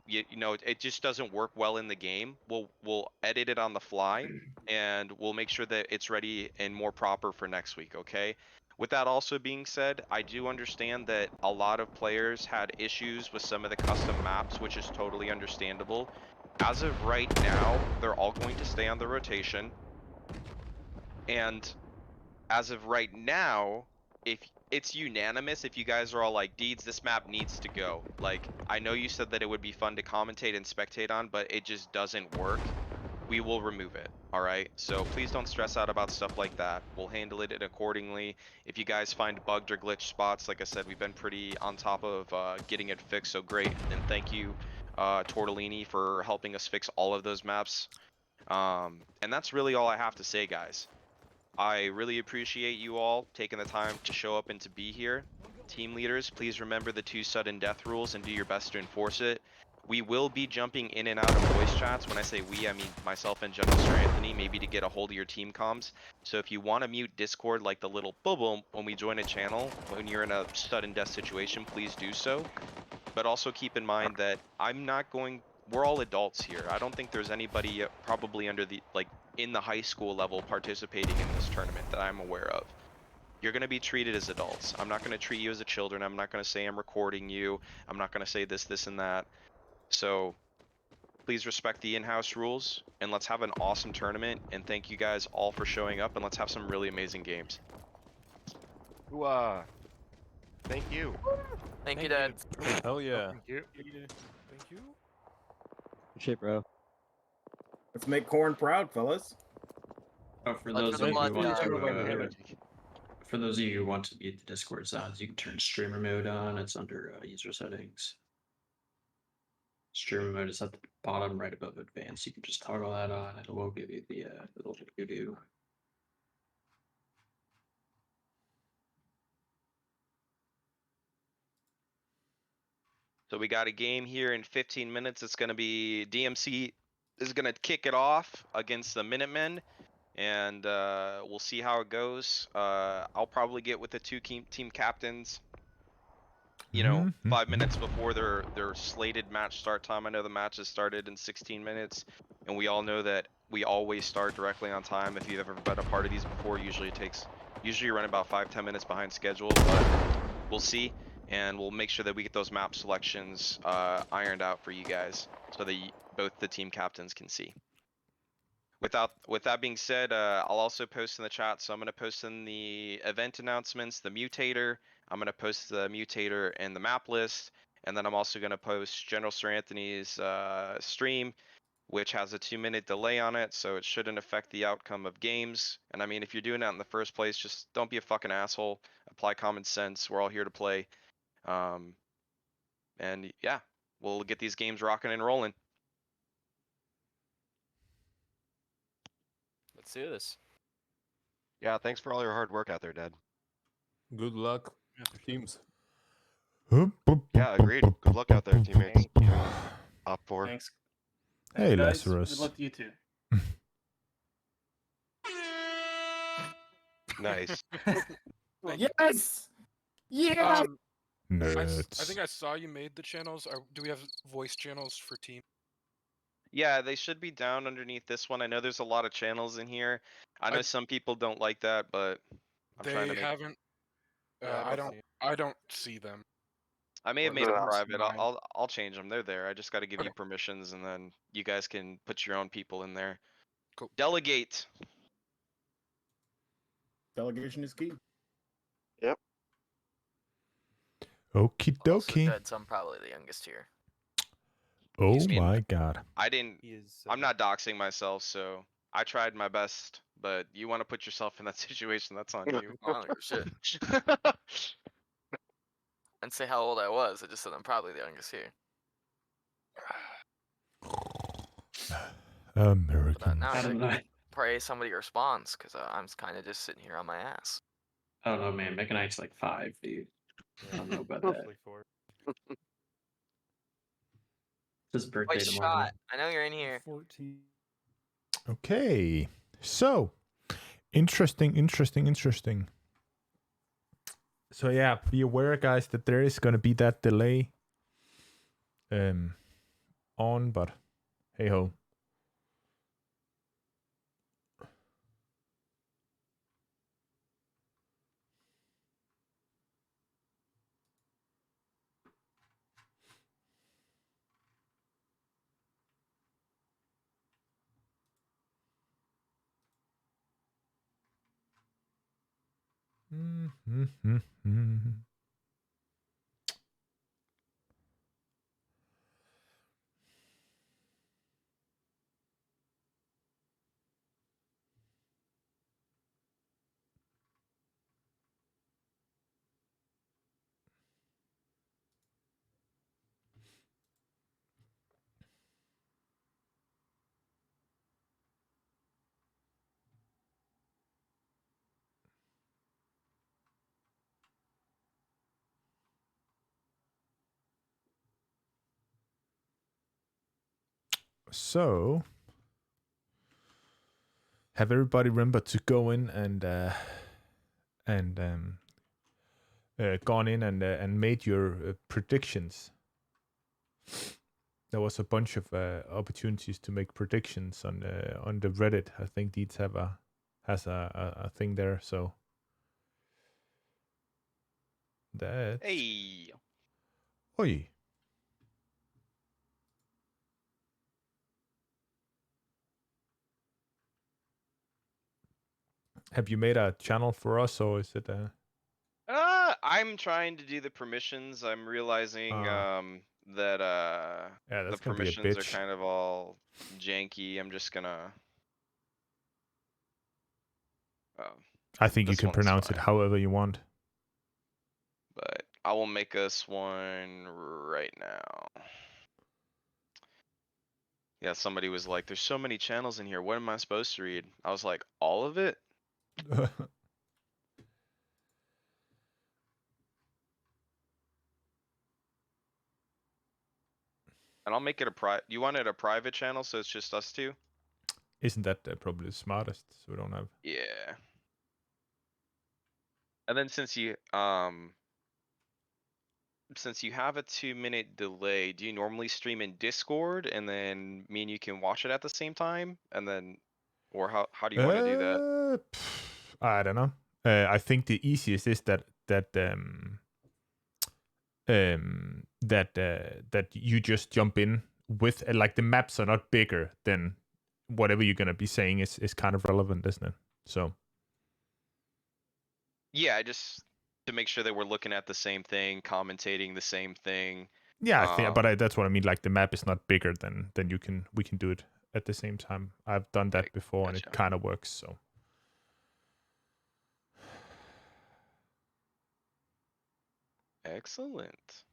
you know, it just doesn't work well in the game, we'll edit it on the fly, and we'll make sure that it's ready and more proper for next week, okay? With that also being said, I do understand that a lot of players had issues with some of the custom maps, which is totally understandable. As of right now, they're all going to stay on the rotation. And as of right now, if it's unanimous, if you guys are all like, Deeds, this map needs to go. Like, I know you said that it would be fun to commentate and spectate on, but it just doesn't work. We will remove it, alright? So please don't stress out about stuff like that. We'll handle it accordingly. If you guys find bugged or glitched spots, like I said, we've been pretty on top of getting it fixed, so great. And thank you, Tortellini, for helping us fix all of those maps. And that's really all I have to say, guys. I really appreciate you all taking the time to show up and to be here. Team leaders, please remember the 2 sudden death rules and do your best to enforce it. We will be jumping in and out of voice chats. When I say we, I mean myself and General Sir Anthony, maybe to get a hold of your team comms. So if you want to mute Discord like the little bubble when we join a channel, when you're in a sudden death situation, please do so. But also keep in mind that we're all adults here. I don't think there's anybody probably under the, like, in the high school level participating in this tournament that I'm aware of. You're going to be treated as adults. I'm not going to treat you as a children. I'm not going to say I'm recording you. I'm not going to say this, this, and that. So please respect the in-house rules, and let's have an awesome tournament. And thank you guys all for showing up, and let's have some really amazing games. Thank you. Thank you, Dads. Hell yeah. Thank you. Thank you. Shit, bro. Let's make Corn proud, fellas. Oh, for Let's those go of you who blood want dog. to, for those of you who want to be at the Discord sounds, you can turn streamer mode on. It's under user settings. Streamer mode is at the bottom right above advanced. You can just toggle that on. It will give you the little doo-doo. So we got a game here in 15 minutes. It's going to be DMC is going to kick it off against the Minutemen, and we'll see how it goes. I'll probably get with the 2 team captains, you know, 5 minutes before their slated match start time. I know the match has started in 16 minutes, and we all know that we always start directly on time. If you've ever been a part of these before, usually you run about 5-10 minutes behind schedule, but we'll see. And we'll make sure that we get those map selections ironed out for you guys, so that both the team captains can see. With that being said, I'll also post in the chat. So I'm going to post in the event announcements, the mutator. I'm going to post the mutator and the map list. And then I'm also going to post General Sir Anthony's stream, which has a 2-minute delay on it. So it shouldn't affect the outcome of games. And I mean, if you're doing that in the first place, just don't be a fucking asshole. Apply common sense. We're all here to play. And yeah, we'll get these games rocking and rolling. Let's do this. Yeah, thanks for all your hard work out there, Dad. Good luck, teams. Yeah, agreed. Good luck out there, teammates. Top 4. Thanks. Hey, guys. Lazarus. Good luck to you too. Nice. Yes! Yeah! Nerds. I think I saw you made the channels. Do we have voice channels for team? Yeah, they should be down underneath this one. I know there's a lot of channels in here. I know some people don't like that, but I'm trying to They make. haven't. I don't see them. I may have Or made them else private. mine. I'll change them. They're there. I just got to give you permissions, and then you guys can put your own people in there. Cool. Delegate. Delegation is key. Yep. Okie dokie. Dead, so I'm probably the youngest here. Oh Excuse me. my god. I'm not doxing myself, so I tried my best. But you want to put yourself in that situation, that's on you. I don't give a shit. I didn't say how old I was. I just said I'm probably the youngest here. But now I I don't know. pray somebody responds, because I'm kind of just sitting here on my ass. I don't know, man. Mech Knight's like 5, dude. I don't know about that. Hopefully 4. It's his birthday White tomorrow. shot. I know you're in here. 14. Okay. So, interesting. So yeah, be aware, guys, that there is gonna be that delay. On, but hey ho. So, have everybody remembered to go in and gone in and made your predictions? There was a bunch of opportunities to make predictions on the Reddit. I think Deeds has a thing there. So that. Hey. Oi. Have you made a channel for us, or is it? I'm trying to do the permissions. I'm realizing that Yeah, the that's gonna be a permissions are bitch. kind of all janky. I'm just gonna. I think you this can one's pronounce it fine. however you want. But I will make us one right now. Yeah, somebody was like, "There's so many channels in here. What am I supposed to read?" I was like, "All of it." And I'll make it a private. You want it a private channel, so it's just us two? Isn't that probably the smartest? So we don't have. Yeah. And then since you have a 2-minute delay, do you normally stream in Discord and then me and you can watch it at the same time? And then, or how do you want to do that? I don't know. I think the easiest is that you just jump in with like the maps are not bigger than whatever you're gonna be saying is kind of relevant, isn't it? So Yeah, just to make sure that we're looking at the same thing, commentating the same thing. yeah, I think, but that's what I mean. Like the map is not bigger than we can do it at the same time. I've done that before and it kind of works. So excellent.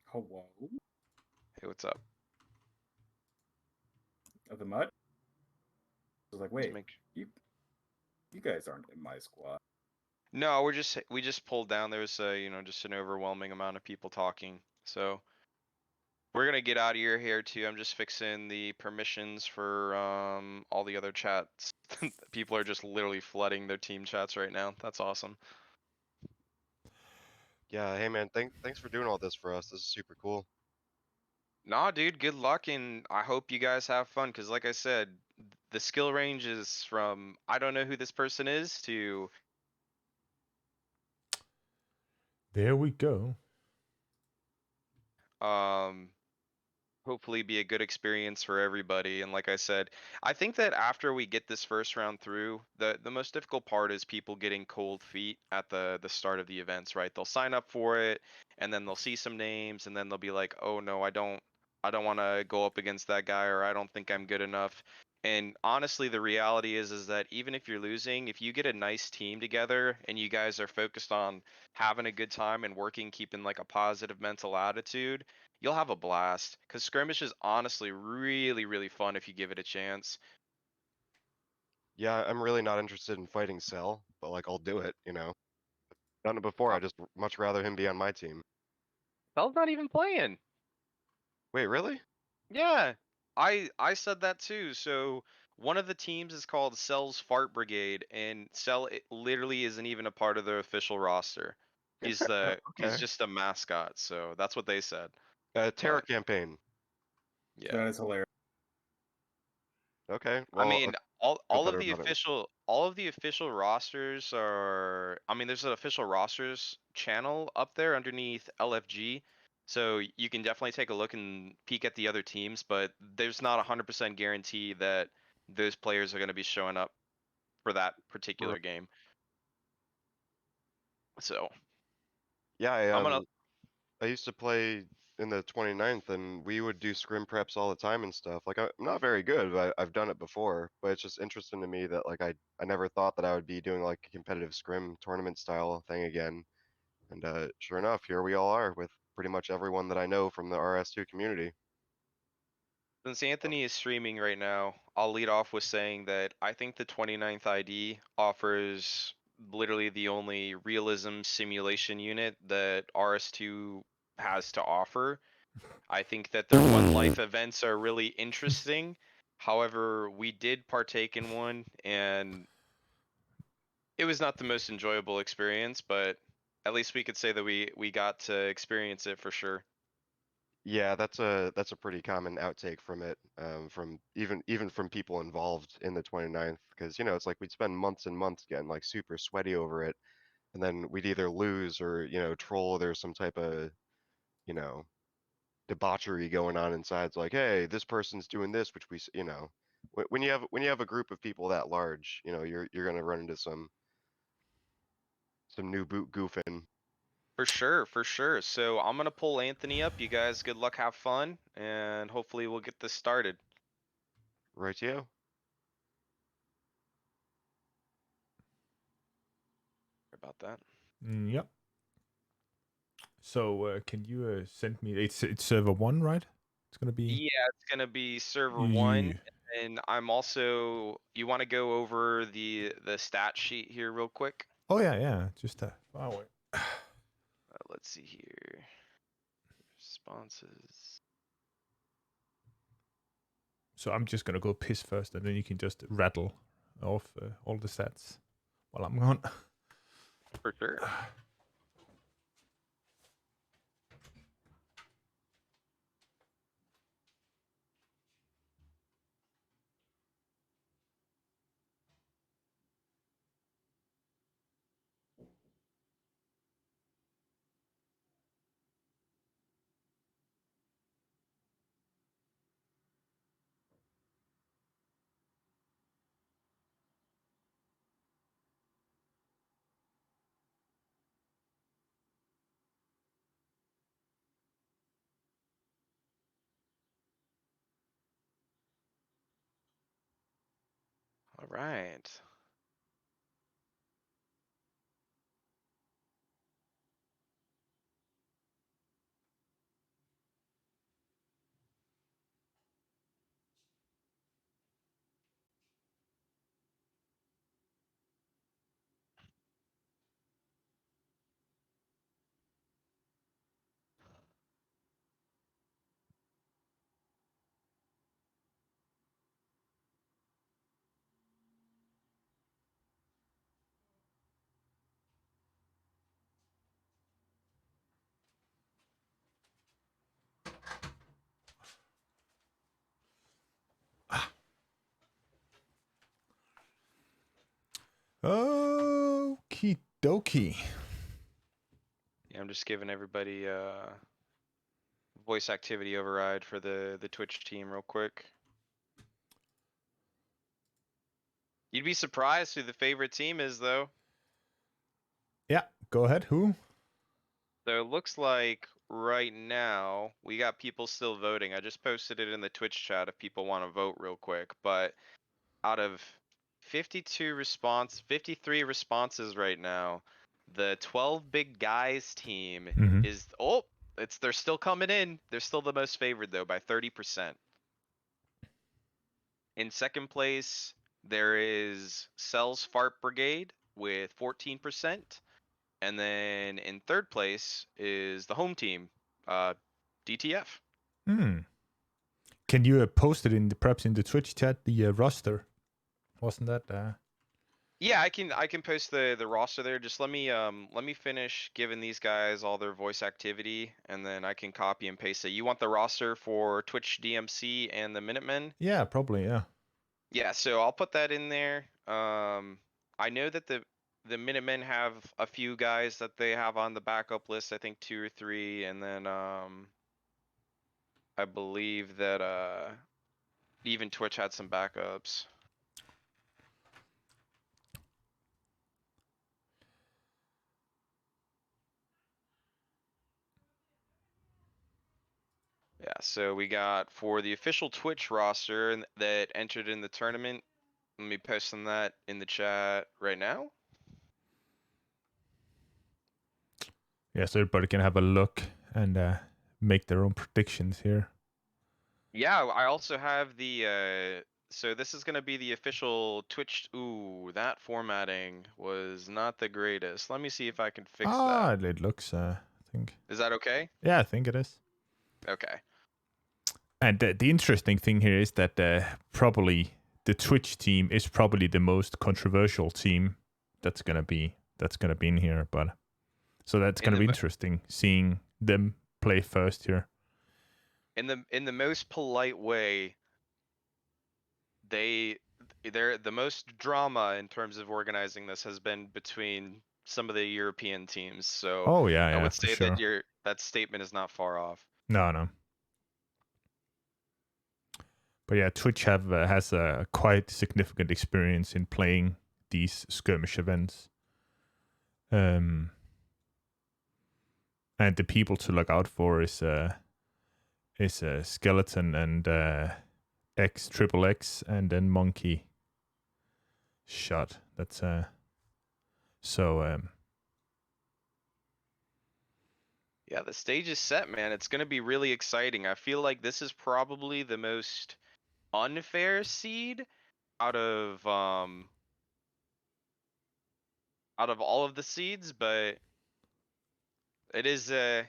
Hello? Hey, what's up? Of the mud? I was like, wait, make... you guys aren't in my squad. No, we just pulled down. There's just an overwhelming amount of people talking. So we're gonna get out of here too. I'm just fixing the permissions for all the other chats. People are just literally flooding their team chats right now. That's awesome. Yeah, hey man, thanks for doing all this for us. This is super cool. Nah, dude, good luck, and I hope you guys have fun. Cause like I said, the skill range is from I don't know who this person is to. there we go. hopefully be a good experience for everybody. And like I said, I think that after we get this first round through, the most difficult part is people getting cold feet at the start of the events, right? They'll sign up for it and then they'll see some names and then they'll be like, "Oh no, I don't want to go up against that guy, or I don't think I'm good enough." And honestly, the reality is that even if you're losing, if you get a nice team together and you guys are focused on having a good time and working, keeping like a positive mental attitude, you'll have a blast. Because Skirmish is honestly really, really fun if you give it a chance. Yeah, I'm really not interested in fighting Cell, but like I'll do it, you know. Done it before, I just much rather him be on my team. Cell's not even playing. Wait, really? Yeah, I said that too. So one of the teams is called Cell's Fart Brigade, and Cell literally isn't even a part of the official roster. He's Okay. just a mascot. So that's what they said. Terror But campaign. yeah. That is hilarious. Okay, I well, mean, I'll feel better about it. all of the official rosters are. I mean, there's an official rosters channel up there underneath LFG, so you can definitely take a look and peek at the other teams. But there's not 100% guarantee that those players are going to be showing up for that particular game. So Yeah, I'm gonna. I used to play in the 29th, and we would do scrim preps all the time and stuff. Like I'm not very good, but I've done it before. But it's just interesting to me that like I never thought that I would be doing like a competitive scrim tournament style thing again. And sure enough, here we all are with pretty much everyone that I know from the RS2 community. Since Anthony is streaming right now, I'll lead off with saying that I think the 29th ID offers literally the only realism simulation unit that RS2 has to offer. I think that their one life events are really interesting. However, we did partake in one and it was not the most enjoyable experience, but at least we could say that we got to experience it for sure. Yeah, that's a pretty common outtake from it, from even from people involved in the 29th, because you know it's like we'd spend months and months getting like super sweaty over it, and then we'd either lose or you know troll. There's some type of you know debauchery going on inside. It's like, hey, this person's doing this, which you know, when you have a group of people that large, you know, you're gonna run into some new boot goofing. For sure, for sure. So I'm gonna pull Anthony up. You guys, good luck, have fun, and hopefully we'll get this started. Right, you. About that. Yep. So can you send me? It's server 1, right? It's gonna be. Yeah, it's gonna be server 1, You. and I'm also. You want to go over the stat sheet here real quick? Oh yeah. Just far away. Let's see here. Responses. So I'm just gonna go piss first, and then you can just rattle off all the stats while I'm gone. For sure. All right. Okie dokie. Yeah, I'm just giving everybody voice activity override for the Twitch team real quick. You'd be surprised who the favorite team is, though. Yeah, go ahead. Who? So it looks like right now we got people still voting. I just posted it in the Twitch chat if people want to vote real quick. But out of 53 responses right now, the 12 Big Guys team Mhm. is they're still coming in. They're still the most favored though by 30%. In second place, there is Cell's Fart Brigade with 14%. And then in third place is the home team, DTF. Hmm. Can you post it perhaps in the Twitch chat, the roster? Wasn't that? Yeah, I can post the roster there. Just let me finish giving these guys all their voice activity, and then I can copy and paste it. You want the roster for Twitch DMC and the Minutemen? Yeah, probably. Yeah. Yeah, so I'll put that in there. I know that the Minutemen have a few guys that they have on the backup list. I think 2 or 3, and then I believe that even Twitch had some backups. Yeah, so we got for the official Twitch roster that entered in the tournament. Let me post that in the chat right now. Yeah, so everybody can have a look and make their own predictions here. Yeah, I also have the so this is gonna be the official Twitch. Ooh, that formatting was not the greatest. Let me see if I can fix that. It looks. I think. Is that okay? Yeah, I think it is. Okay. And the interesting thing here is that probably the Twitch team is probably the most controversial team that's gonna be in here. But so that's gonna be interesting seeing them play first here. In the most polite way, they're the most drama in terms of organizing this has been between some of the European teams. So Oh yeah, I would for say sure. that that statement is not far off. No. But yeah, Twitch has a quite significant experience in playing these skirmish events. And the people to look out for is Skeleton and XXX and then Monkey Shot. That's so Yeah, the stage is set, man. It's gonna be really exciting. I feel like this is probably the most unfair seed out of all of the seeds, but it is that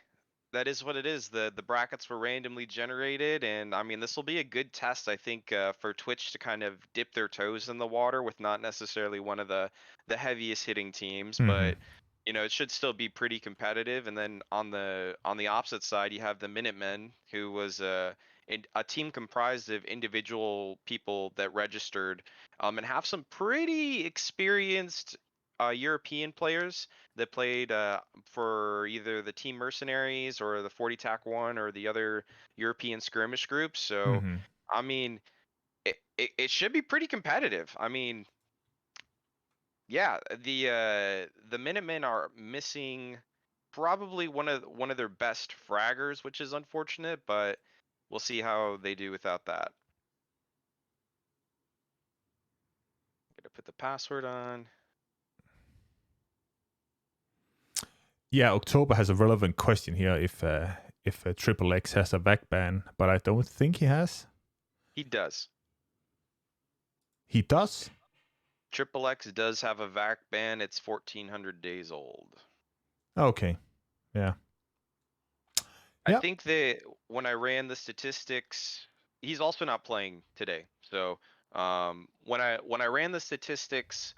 is what it is. The brackets were randomly generated, and I mean this will be a good test, I think, for Twitch to kind of dip their toes in the water with not necessarily one of the heaviest hitting teams, but you know it should still be pretty competitive. And then on the opposite side, you have the Minutemen, who was a team comprised of individual people that registered, and have some pretty experienced European players that played for either the Team Mercenaries or the 40 TAC 1 or the other European skirmish groups. So, I mean, it should be pretty competitive. I mean, yeah, the Minutemen are missing probably one of their best fraggers, which is unfortunate, but we'll see how they do without that. Gonna put the password on. yeah, October has a relevant question here if Triple X has a VAC ban, but I don't think he has. He does. He does? Triple X does have a VAC ban. It's 1,400 days old. Okay. Yeah. I think that when I ran the statistics, he's also not playing today. So when I ran the statistics,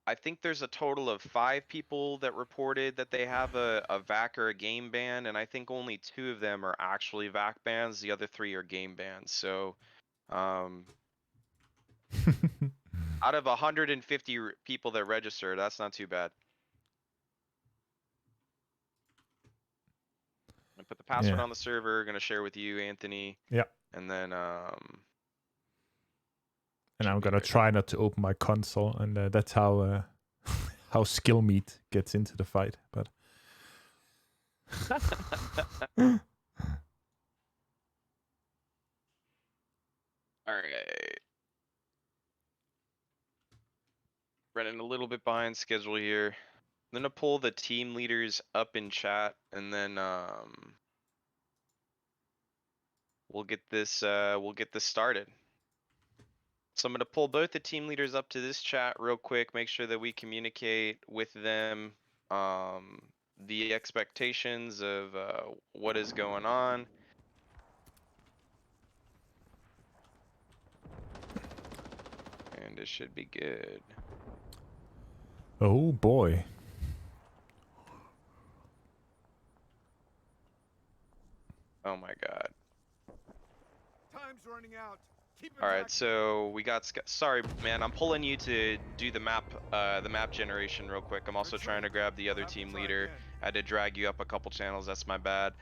I think there's a total of 5 people that reported that they have a VAC or a game ban, and I think only 2 of them are actually VAC bans. The other 3 are game bans. So out of 150 people that registered, that's not too bad. Gonna put the password Yeah. on the server. Gonna share with you, Anthony. Yeah. And then And I'm should be gonna good. try not to open my console, and that's how how skill meat gets into the fight. But All right. Running a little bit behind schedule here. I'm gonna pull the team leaders up in chat, and then we'll get this started. So I'm gonna pull both the team leaders up to this chat real quick, make sure that we communicate with them the expectations of what is going on. And it should be good. oh boy. Oh my god. Time's running out. Keep All right, attacking. so we got. Sorry, man. I'm pulling you to do the map generation real quick. I'm also trying to grab the other Have to team try leader. again. I had to drag you up a couple channels. That's my bad.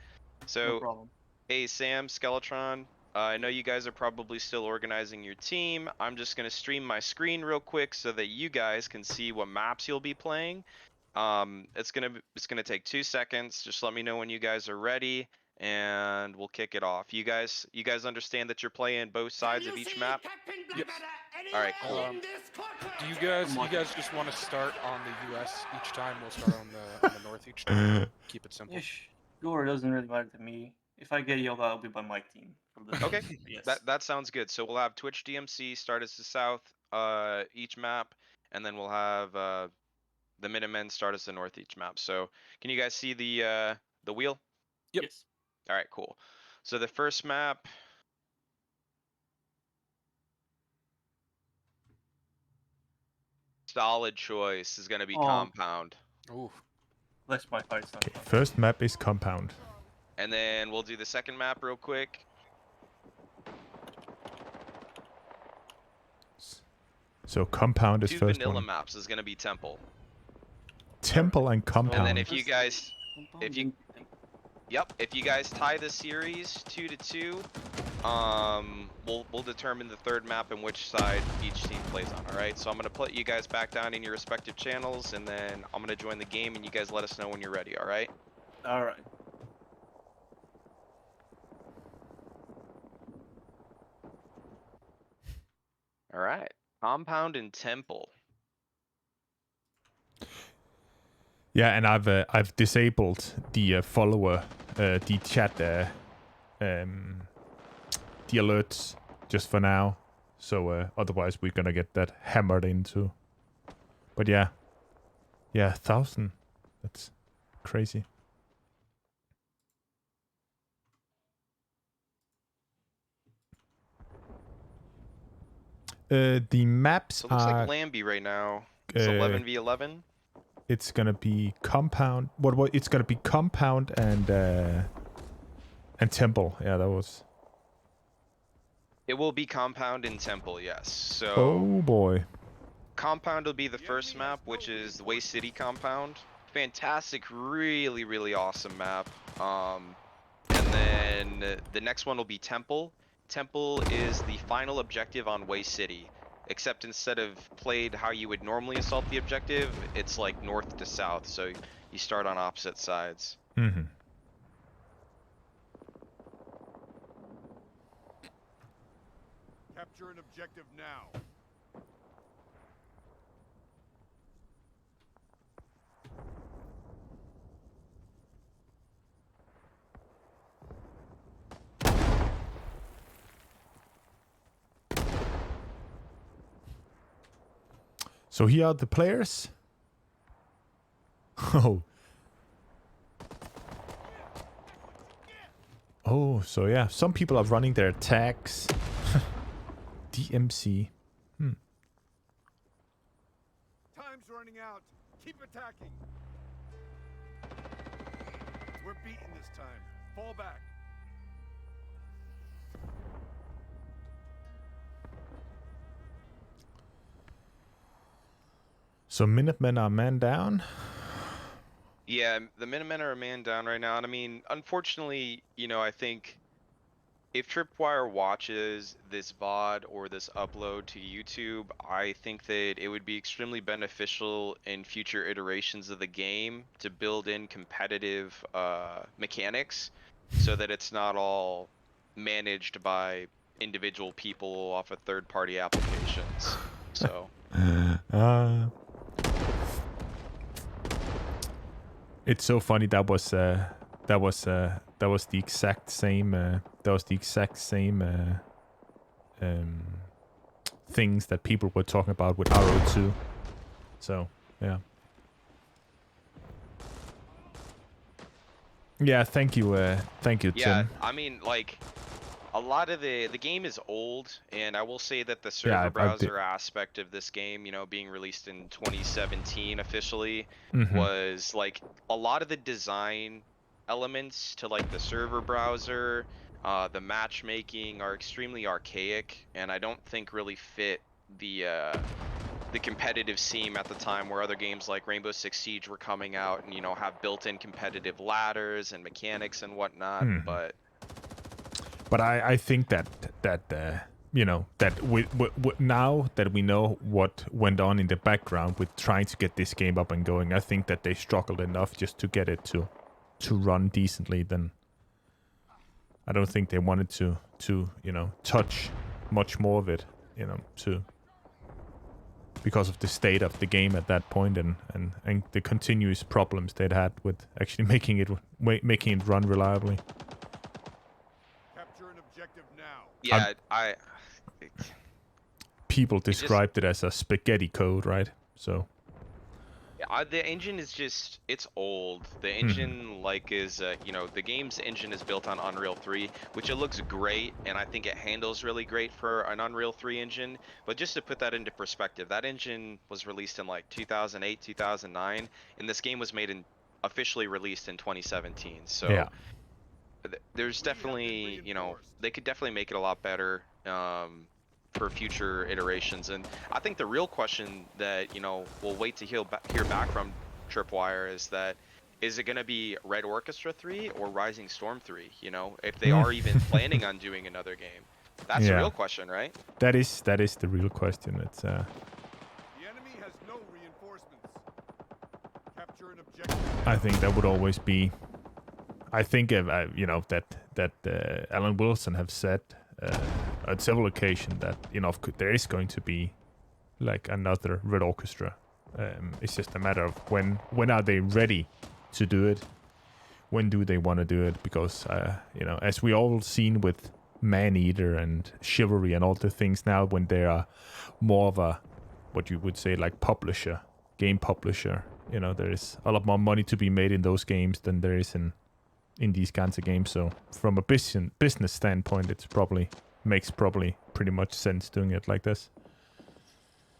No So, problem. hey Sam, Skeletron. I know you guys are probably still organizing your team. I'm just gonna stream my screen real quick so that you guys can see what maps you'll be playing. It's gonna take 2 seconds. Just let me know when you guys are ready, and we'll kick it off. You guys understand that you're playing both sides of each map? Yes. All right, cool. Do you guys just want to start on the US each time? We'll start on the North each time. Keep it simple. Sure, it doesn't really matter to me. If I get yelled at, I'll be by my team. Okay, Yes. that sounds good. So we'll have Twitch DMC start as the south, each map, and then we'll have the Minutemen start as the north each map. So can you guys see the wheel? Yep. Yes. All right, cool. So the first map. Solid choice is gonna be Compound. Ooh. Let's my fight son. Okay, first map is Compound. And then we'll do the second map real quick. So Compound is Two first vanilla one. maps is gonna be Temple. Temple and Compound. And then if you guys, if you guys tie the series 2-2, we'll determine the third map and which side each team plays on. All right, so I'm gonna put you guys back down in your respective channels, and then I'm gonna join the game, and you guys let us know when you're ready. All right. All right. All right. Compound and Temple. Yeah, and I've disabled the follower, the chat, the alerts just for now. So otherwise we're gonna get that hammered into. But yeah, 1,000. That's crazy. The maps So it looks are. like Lambie right now. It's 11v11. It's gonna be Compound. What? It's gonna be Compound and Temple. Yeah, that was. It will be Compound and Temple, yes. So Oh boy. Compound will be the first map, which is the Waste City Compound. Fantastic, really, really awesome map. And then the next one will be Temple. Temple is the final objective on Waste City, except instead of played how you would normally assault the objective, it's like north to south, so you start on opposite sides. Mm-hmm. Capture an objective now. So here are the players. Oh. Oh, so yeah, some people are running their attacks. DMC. Time's running out. Keep attacking. We're beaten this time. Fall back. So Minutemen are man down. Yeah, the Minutemen are a man down right now, and I mean, unfortunately, I think if Tripwire watches this VOD or this upload to YouTube, I think that it would be extremely beneficial in future iterations of the game to build in competitive mechanics so that it's not all managed by individual people off of third-party applications. So. It's so funny. That was the exact same. Things that people were talking about with RO2. So yeah. Yeah. Thank you. Thank you, Yeah, Tim. I mean, like, a lot of the game is old, and I will say that the server Yeah, browser aspect of this game, being released in 2017 officially, Mhm. was like a lot of the design elements to like the server browser, the matchmaking are extremely archaic, and I don't think really fit the competitive scene at the time where other games like Rainbow Six Siege were coming out and have built-in competitive ladders and mechanics and whatnot, but But I think that now that we know what went on in the background with trying to get this game up and going, I think that they struggled enough just to get it to run decently. Then I don't think they wanted to touch much more of it, because of the state of the game at that point and the continuous problems they'd had with actually making it run reliably. Capture an objective now. yeah, People described it as a spaghetti code, right? So the engine is just, it's old. The Mm-hmm. engine is the game's engine is built on Unreal 3, which it looks great, and I think it handles really great for an Unreal 3 engine. But just to put that into perspective, that engine was released in like 2008, 2009, and this game was made in officially released in 2017. So yeah. there's definitely, they could definitely make it a lot better for future iterations. And I think the real question that, we'll wait to hear back from Tripwire is it going to be Red Orchestra 3 or Rising Storm 3, if they are even planning on doing another game? That's the Yeah. real question, right? That is the real question. It's The enemy has no reinforcements. Capture an objective. I think that would always be. I think that Alan Wilson have said on several occasions that there is going to be like another Red Orchestra. It's just a matter of when are they ready to do it? When do they want to do it? Because as we all seen with Maneater and Chivalry and all the things now, when they are more of a what you would say like publisher, game publisher, there is a lot more money to be made in those games than there is in these kinds of games. So from a business standpoint, it's makes pretty much sense doing it like this.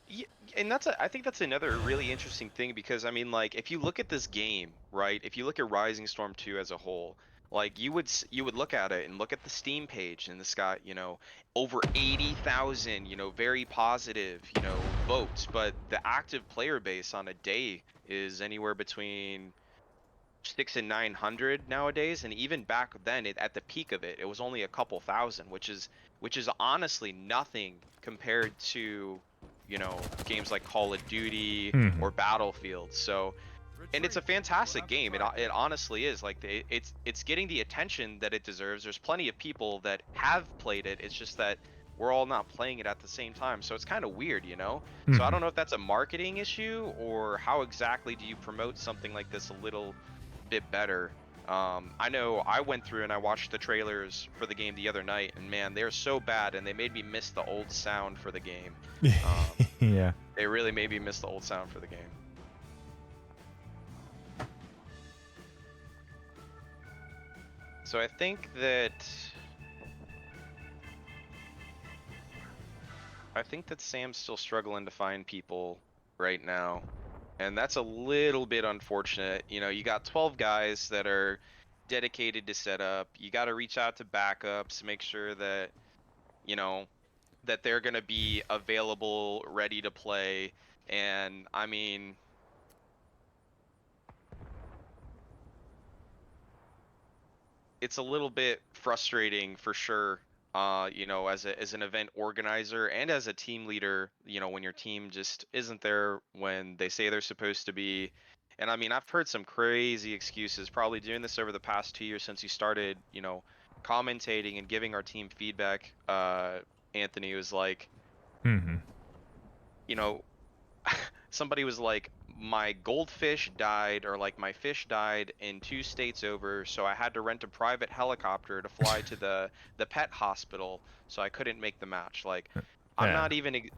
Yeah, and I think that's another really interesting thing, because I mean, like, if you look at this game, right? If you look at Rising Storm 2 as a whole, like you would look at it and look at the Steam page, and it's got, over 80,000, very positive, votes, but the active player base on a day is anywhere between 600 and 900 nowadays, and even back then, at the peak of it, it was only a couple thousand, which is honestly nothing compared to games like Call of Duty Mhm. or Battlefield. So, and it's a fantastic game. It honestly is. Like, it's getting the attention that it deserves. There's plenty of people that have played it. It's just that we're all not playing it at the same time. So it's kind of weird, So I Mhm. don't know if that's a marketing issue, or how exactly do you promote something like this a little bit better. I know I went through and I watched the trailers for the game the other night, and man, they're so bad, and they made me miss the old sound for the game. Yeah. They really made me miss the old sound for the game. So I think that Sam's still struggling to find people right now, and that's a little bit unfortunate. You got 12 guys that are dedicated to setup. You got to reach out to backups, make sure that that they're going to be available, ready to play. And I mean, it's a little bit frustrating for sure. You know, as an event organizer and as a team leader, you know, when your team just isn't there when they say they're supposed to be. And I mean, I've heard some crazy excuses, probably doing this over the past 2 years since you started, you know, commentating and giving our team feedback. Anthony was like, Mm-hmm. you know, somebody was like, my goldfish died, or like my fish died in 2 states over, so I had to rent a private helicopter to fly to the pet hospital, so I couldn't make the match. Like, Yeah.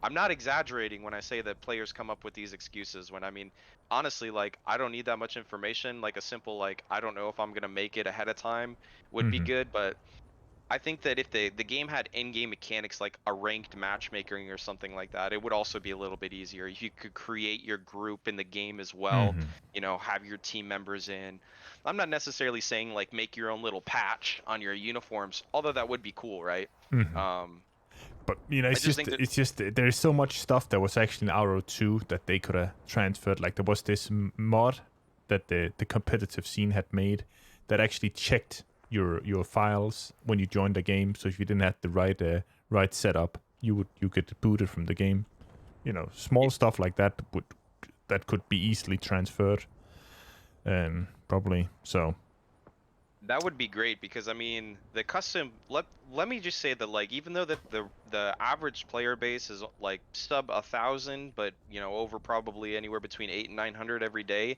I'm not exaggerating when I say that players come up with these excuses, when I mean, honestly, like, I don't need that much information. Like a simple, like, I don't know if I'm gonna make it ahead of time would be Mm-hmm. good. But I think that if the game had in-game mechanics like a ranked matchmaking or something like that, it would also be a little bit easier. If you could create your group in the game as well, Mm-hmm. you know, have your team members in. I'm not necessarily saying like make your own little patch on your uniforms, although that would be cool, right? Mm-hmm. But you know, I just think that it's just there's so much stuff that was actually in RO2 that they could have transferred. Like there was this mod that the competitive scene had made that actually checked your files when you joined the game. So if you didn't have the right setup, you get booted from the game. You know, small stuff like that could be easily transferred. Probably so. that would be great, because I mean the custom, let me just say that, like, even though that the average player base is like sub 1,000, but you know, over probably anywhere between 800 and 900 every day,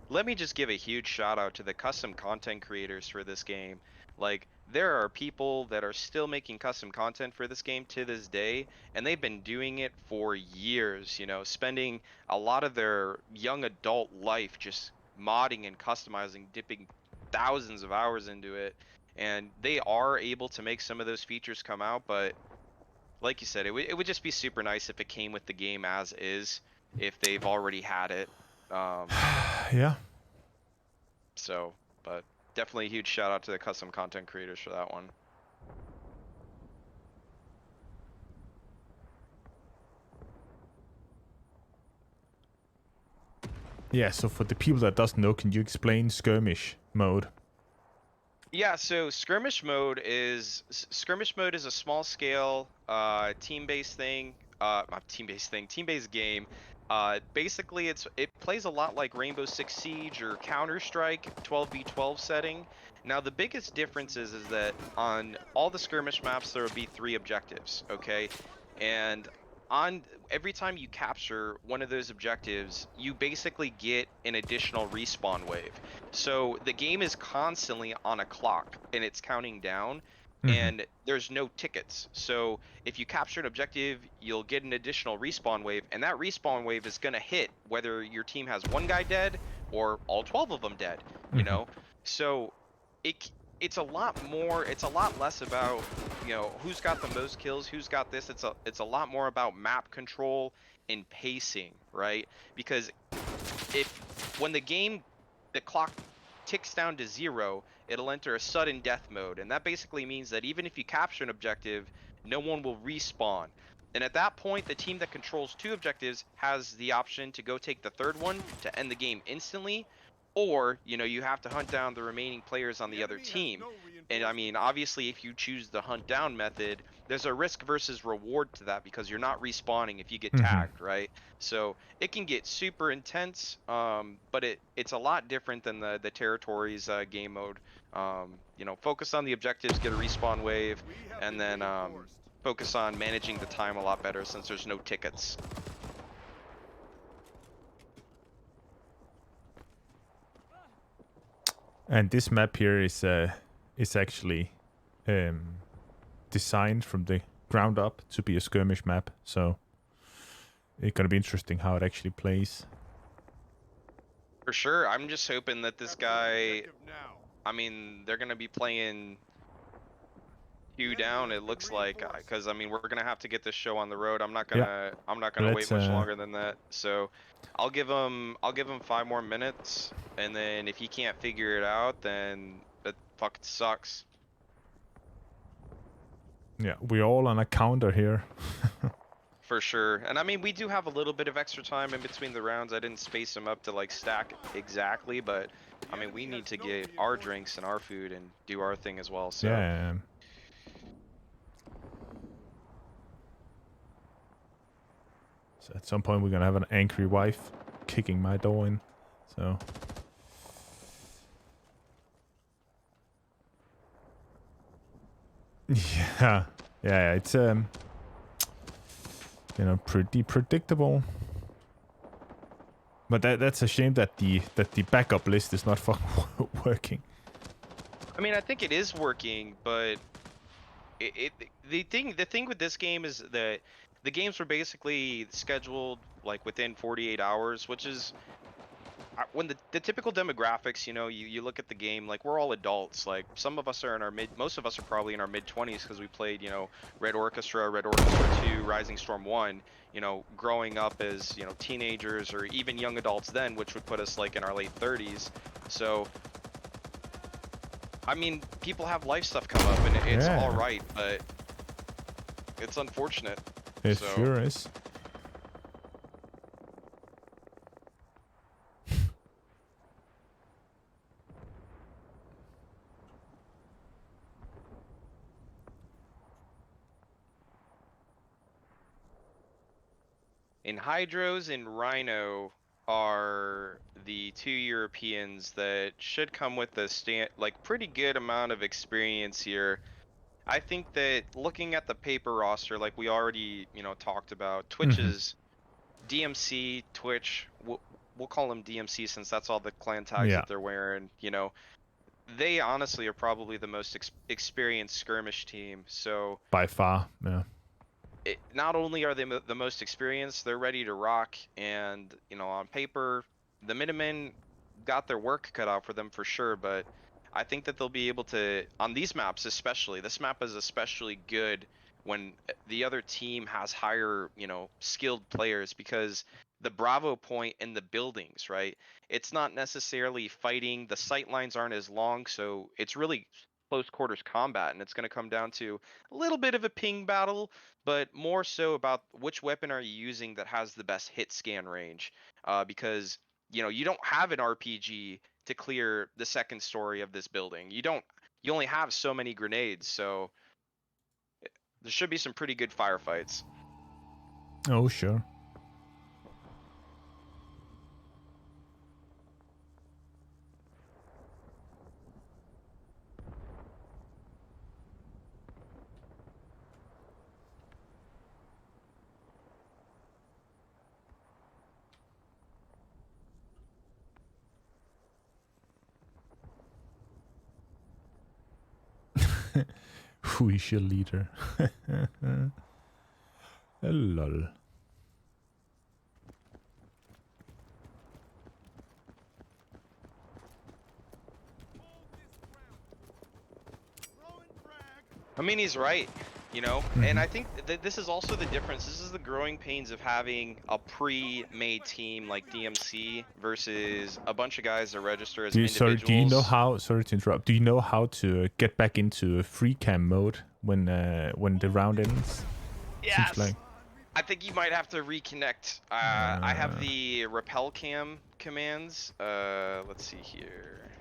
let me just give a huge shout out to the custom content creators for this game. Like, there are people that are still making custom content for this game to this day, and they've been doing it for years, you know, spending a lot of their young adult life just modding and customizing, dipping thousands of hours into it. And they are able to make some of those features come out, but like you said, it would just be super nice if it came with the game as is, if they've already had it. Yeah. So, but definitely a huge shout out to the custom content creators for that one. Yeah, so for the people that doesn't know, can you explain skirmish mode? Yeah, so skirmish mode is a small scale team-based thing, not team-based thing, team-based game. Basically it plays a lot like Rainbow Six Siege or Counter-Strike 12v12 setting. Now the biggest difference is that on all the skirmish maps there will be 3 objectives, okay? And on every time you capture one of those objectives, you basically get an additional respawn wave. So the game is constantly on a clock and it's counting down, and there's no tickets. So if you capture an objective, you'll get an additional respawn wave, and that respawn wave is going to hit whether your team has 1 guy dead or all 12 of them dead, you know? So it's a lot more, it's a lot less about, you know, who's got the most kills, who's got this. It's a lot more about map control and pacing, right? Because when the clock ticks down to 0, it'll enter a sudden death mode, and that basically means that even if you capture an objective, no one will respawn. And at that point, the team that controls 2 objectives has the option to go take the 3rd one to end the game instantly, or, you know, you have to hunt down the remaining players on the other team. And I mean, obviously, if you choose the hunt down method, there's a risk versus reward to that, because you're not respawning if you get tagged, right? So it can get super intense, but it's a lot different than the territories game mode. You know, focus on the objectives, get a respawn wave, and then focus on managing the time a lot better since there's no tickets. And this map here is actually designed from the ground up to be a skirmish map. So it's gonna be interesting how it actually plays. For sure. I'm just hoping that this guy, I mean, they're gonna be playing 2 down, it looks like, because I mean, we're gonna have to get this show on the road. I'm not gonna wait much longer than that. So I'll give him 5 more minutes, and then if he can't figure it out, then it fucking sucks. Yeah, we're all on a counter here. For sure. And I mean, we do have a little bit of extra time in between the rounds. I didn't space them up to like stack exactly, but I mean, we need to get our drinks and our food and do our thing as well. So Yeah. So at some point we're gonna have an angry wife kicking my door in. So yeah, it's you know, pretty predictable. But that's a shame that the backup list is not fucking working. I mean, I think it is working, but the thing with this game is that the games were basically scheduled like within 48 hours, which is when the typical demographics, you know, you look at the game, like we're all adults. Like some of us are in our most of us are probably in our mid-20s because we played, you know, Red Orchestra 2, Rising Storm 1, you know, growing up as, you know, teenagers or even young adults then, which would put us like in our late 30s. So I mean, people have life stuff come up and it's all right, but it's unfortunate. It so. sure is. In Hydros and Rhino are the 2 Europeans that should come with a pretty good amount of experience here. I think that looking at the paper roster, like we already, you know, talked about, Twitch's DMC, Twitch, we'll call them DMC since that's all the clan tags that they're wearing, you know, they honestly are probably the most experienced skirmish team. So by far, yeah. Not only are they the most experienced, they're ready to rock. And, you know, on paper, the Minutemen got their work cut out for them for sure. But I think that they'll be able to, on these maps especially, this map is especially good when the other team has higher, you know, skilled players because the Bravo point in the buildings, right? It's not necessarily fighting. The sight lines aren't as long. So it's really close quarters combat. And it's going to come down to a little bit of a ping battle, but more so about which weapon are you using that has the best hit scan range, because you know you don't have an RPG to clear the second story of this building. You only have so many grenades, so there should be some pretty good firefights. Oh sure. Who is your leader? Lol. I mean, he's right, you know, and I think that this is also the difference. This is the growing pains of having a pre-made team like DMC versus a bunch of guys that register as individuals. Do you know how? Sorry to interrupt. Do you know how to get back into free cam mode when the round ends? Yes. Like... I think you might have to reconnect. I have the repel cam commands. Let's see here.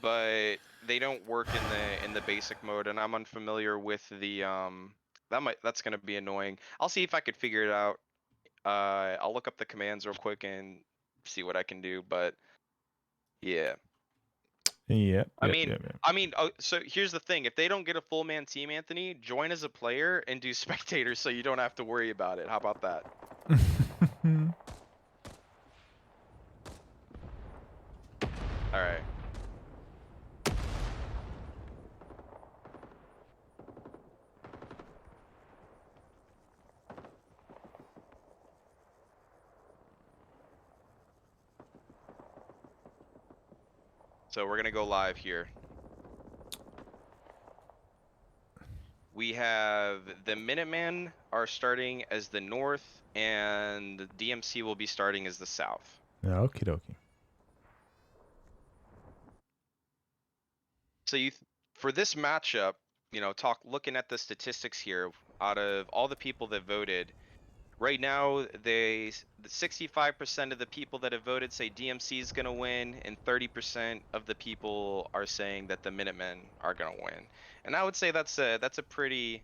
But they don't work in the basic mode, and I'm unfamiliar with the that's gonna be annoying. I'll see if I could figure it out. I'll look up the commands real quick and see what I can do. But yeah. Yeah. I mean, so here's the thing: if they don't get a full man team, Anthony, join as a player and do spectators, so you don't have to worry about it. How about that? All right. So we're gonna go live here. We have the Minutemen are starting as the north, and the DMC will be starting as the south. Okie dokie. So for this matchup, looking at the statistics here, out of all the people that voted, right now, the 65% of the people that have voted say DMC is going to win, and 30% of the people are saying that the Minutemen are going to win. And I would say that's a pretty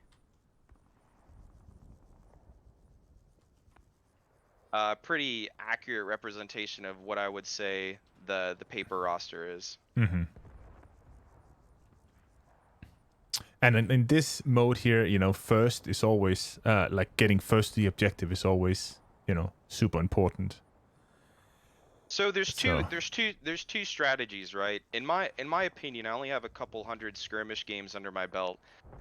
pretty accurate representation of what I would say the paper roster is. Mm-hmm. And in this mode here, first is always like getting first to the objective is always super important. So there's two strategies, right? In my opinion, I only have a couple hundred skirmish games under my belt.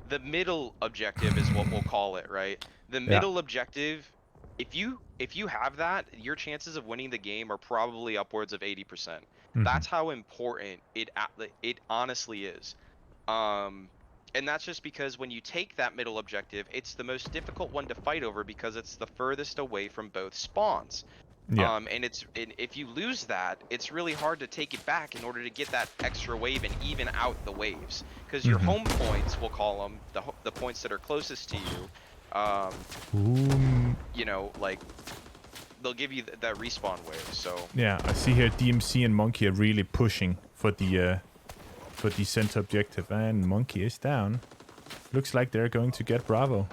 The middle objective is what we'll call it, right? The middle objective, if you have that, your chances of winning the game are probably upwards of 80%. That's how important it honestly is. And that's just because when you take that middle objective, it's the most difficult one to fight over because it's the furthest away from both spawns. Yeah. And if you lose that, it's really hard to take it back in order to get that extra wave and even out the waves, because your home points, we'll call them, the points that are closest to you, like they'll give you that respawn wave. So yeah, I see here DMC and Monkey are really pushing for the center objective, and Monkey is down. Looks like they're going to get Bravo.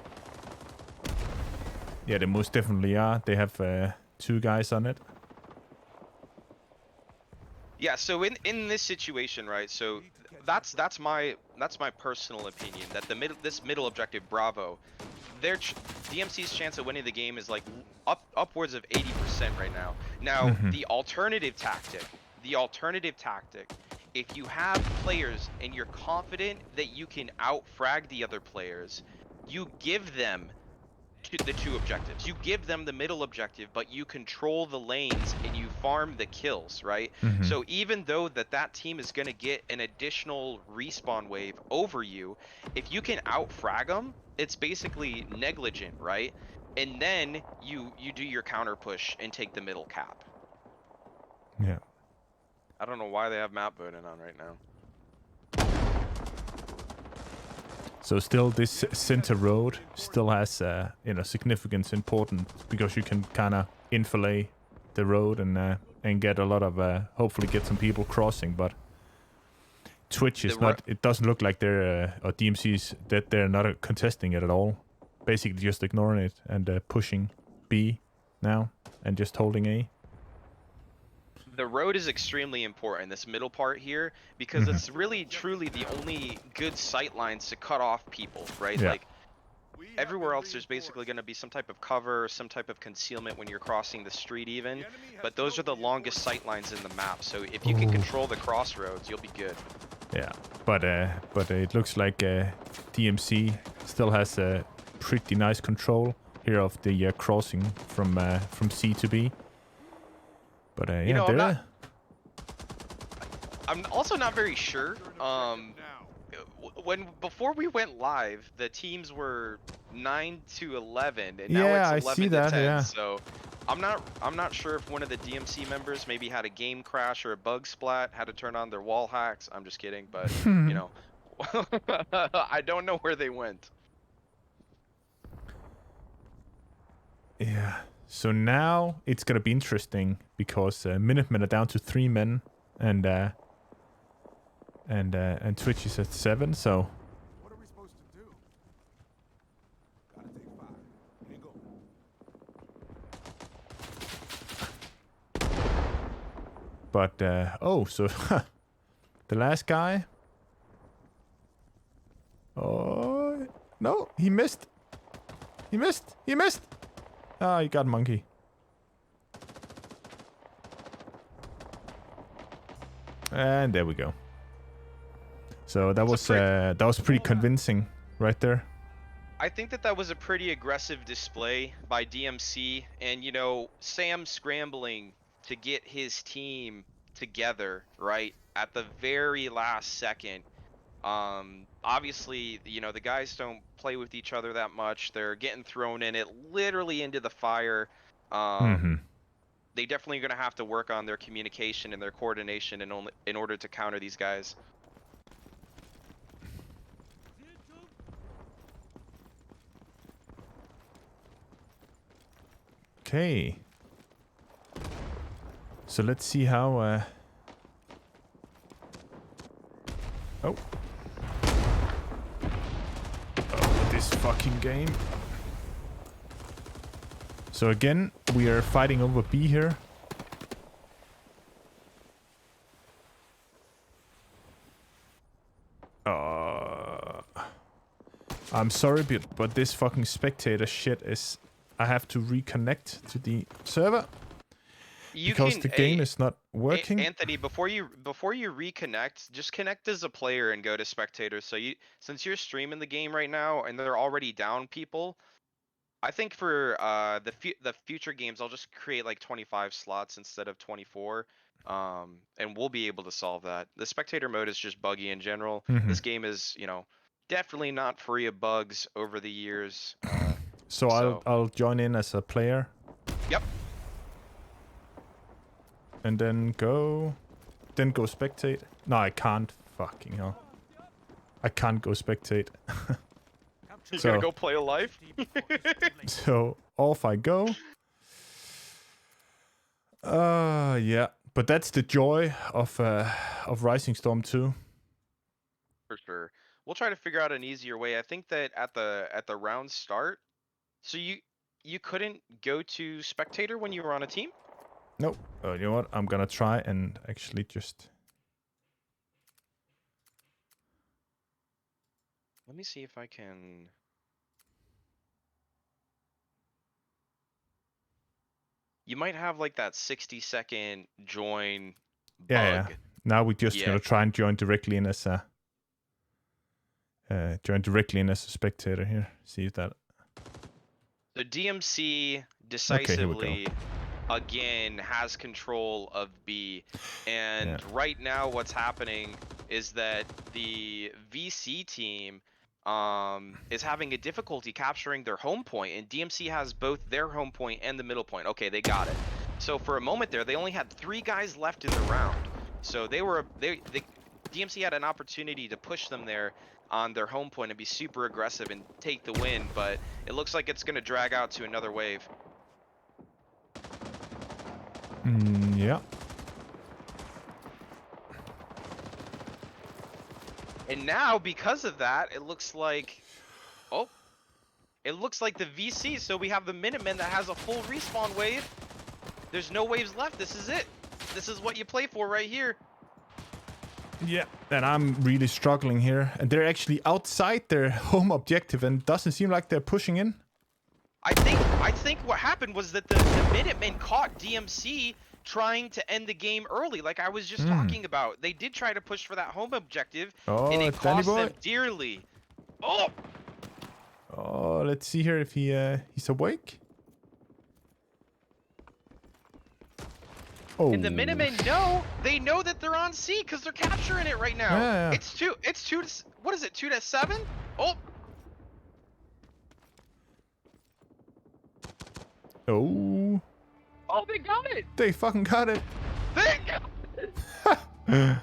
Yeah, they most definitely are. They have 2 guys on it. Yeah, so in this situation, right? So that's my personal opinion that this middle objective, Bravo, DMC's chance of winning the game is like upwards of 80% right now. Now, the alternative tactic, if you have players and you're confident that you can out-frag the other players, you give them the 2 objectives. You give them the middle objective, but you control the lanes and you farm the kills, right? So even though that team is going to get an additional respawn wave over you, if you can out-frag them, it's basically negligent, right? And then you do your counter push and take the middle cap. Yeah. I don't know why they have map voting on right now. So still this center road still has significance important because you can kind of infilade the road and get a lot of hopefully get some people crossing, but Twitch is not, it doesn't look like they're or DMC's that they're not contesting it at all. Basically just ignoring it and pushing B now and just holding A. The road is extremely important, this middle part here, because it's really truly the only good sight lines to cut off people, right? Yeah. Like everywhere else there's basically going to be some type of cover, some type of concealment when you're crossing the street even, but those are the longest sight lines in the map. So if you can control the crossroads, you'll be good. Yeah, but it looks like DMC still has a pretty nice control here of the crossing from C to B. But yeah, I'm also not very sure. Before we went live, the teams were 9-11, and now it's 11-10. Yeah. So I'm not sure if one of the DMC members maybe had a game crash or a bug splat, had to turn on their wall hacks. I'm just kidding, but I don't know where they went. Yeah. So now it's gonna be interesting because Minutemen are down to 3 men, and Twitch is at 7. So. What are we supposed to do? Gotta take 5. Here you go. But so the last guy. Oh no, he missed. He missed. Ah, he got Monkey. And there we go. So that was pretty convincing right there. I think that was a pretty aggressive display by DMC, and Sam scrambling to get his team together right at the very last second. Obviously, the guys don't play with each other that much. They're getting thrown literally into the fire. They definitely going to have to work on their communication and their coordination in order to counter these guys. Okay. So let's see how... Oh, this fucking game. So again, we are fighting over B here. I'm sorry, but this fucking spectator shit is... I have to reconnect to the server. Because the game is not working. Anthony, before you reconnect, just connect as a player and go to spectator. So since you're streaming the game right now and they're already down people, I think for the future games I'll just create like 25 slots instead of 24. And we'll be able to solve that. The spectator mode is just buggy in general. This game is, definitely not free of bugs over the years. So I'll join in as a player. Yep. And then go spectate. No, I can't. Fucking hell. I can't go spectate. You gotta go play a life? So off I go. Yeah. But that's the joy of Rising Storm 2. For sure. We'll try to figure out an easier way. I think that at the round start, so you couldn't go to spectator when you were on a team? Nope. You know what? I'm gonna try and actually just... Let me see if I can... You might have like that 60-second join bug. Yeah. Now we're just gonna try and join directly in as a... spectator here. See if that... The DMC decisively... again has control of B, and right now what's happening is that the VC team is having a difficulty capturing their home point, and DMC has both their home point and the middle point. Okay, they got it. So for a moment there, they only had 3 guys left in the round, so DMC had an opportunity to push them there on their home point and be super aggressive and take the win, but it looks like it's going to drag out to another wave. Yeah. And now, because of that, it looks like... Oh. It looks like the VC, so we have the Minutemen that has a full respawn wave. There's no waves left. This is it. This is what you play for right here. Yeah, and I'm really struggling here. And they're actually outside their home objective, and it doesn't seem like they're pushing in. I think what happened was that the Minutemen caught DMC trying to end the game early, like I was just talking about. They did try to push for that home objective, and it cost them dearly. Oh! Oh, let's see here if he's awake. Oh. And the Minutemen know, they know that they're on C because they're capturing it right now. Yeah. It's 2 to, what is it, 2 to 7? Oh! Oh. Oh, they got it! They fucking got it. They got it!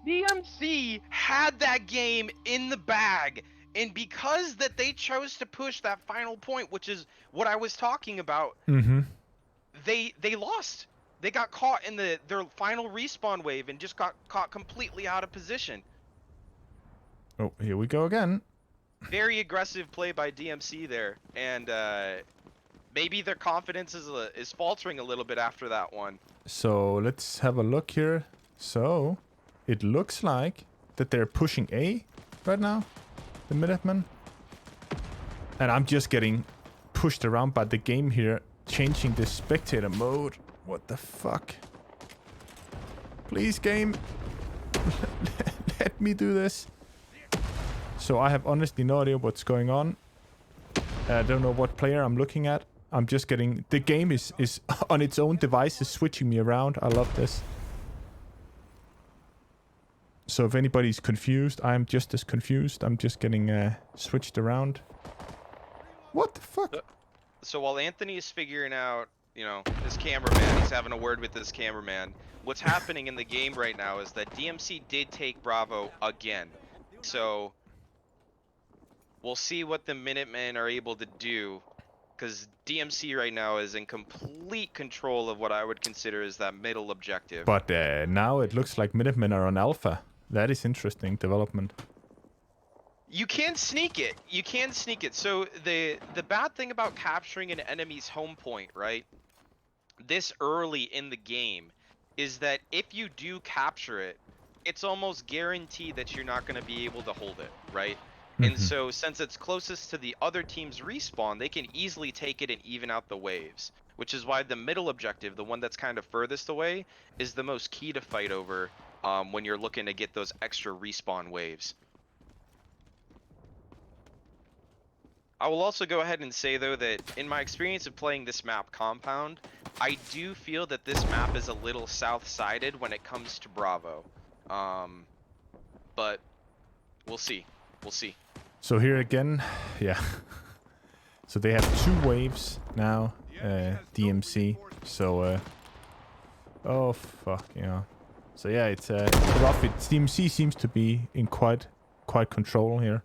DMC had that game in the bag, and because that they chose to push that final point, which is what I was talking about, they lost. They got caught in their final respawn wave and just got caught completely out of position. Oh, here we go again. Very aggressive play by DMC there, and maybe their confidence is faltering a little bit after that one. So let's have a look here. So it looks like that they're pushing A right now, the Minutemen. And I'm just getting pushed around by the game here, changing the spectator mode. What the fuck? Please, game. Let me do this. So I have honestly no idea what's going on. I don't know what player I'm looking at. I'm just getting... The game is on its own device, is switching me around. I love this. So if anybody's confused, I'm just as confused. I'm just getting switched around. What the fuck? So while Anthony is figuring out, his cameraman, he's having a word with his cameraman. What's happening in the game right now is that DMC did take Bravo again. So we'll see what the Minutemen are able to do. because DMC right now is in complete control of what I would consider as that middle objective. But now it looks like Minutemen are on Alpha. That is interesting development. You can sneak it. You can sneak it. So the bad thing about capturing an enemy's home point, right? This early in the game is that if you do capture it, it's almost guaranteed that you're not going to be able to hold it, right? And so since it's closest to the other team's respawn, they can easily take it and even out the waves, which is why the middle objective, the one that's kind of furthest away, is the most key to fight over when you're looking to get those extra respawn waves. I will also go ahead and say, though, that in my experience of playing this map, Compound, I do feel that this map is a little south-sided when it comes to Bravo. But we'll see. We'll see. So here again, yeah. So they have 2 waves now, DMC. So, oh fuck, yeah. So yeah, it's rough. DMC seems to be in quite control here.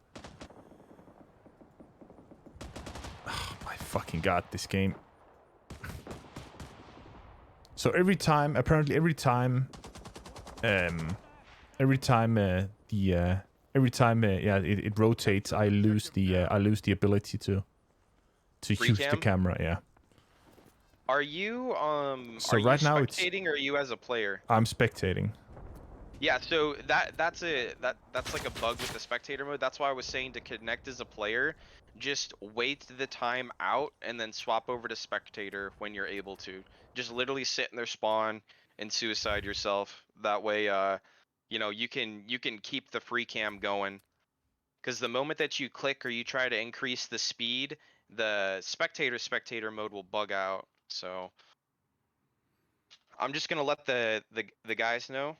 Oh my fucking god, this game. So every time, apparently every time it rotates, I lose the ability to use the camera. Yeah. Are you So are right you now spectating or are you as a player? I'm spectating. Yeah, so that's like a bug with the spectator mode. That's why I was saying to connect as a player, just wait the time out and then swap over to spectator when you're able to. Just literally sit in their spawn and suicide yourself. That way, you know, you can keep the free cam going. Because the moment that you click or you try to increase the speed, the spectator mode will bug out. So I'm just gonna let the guys know.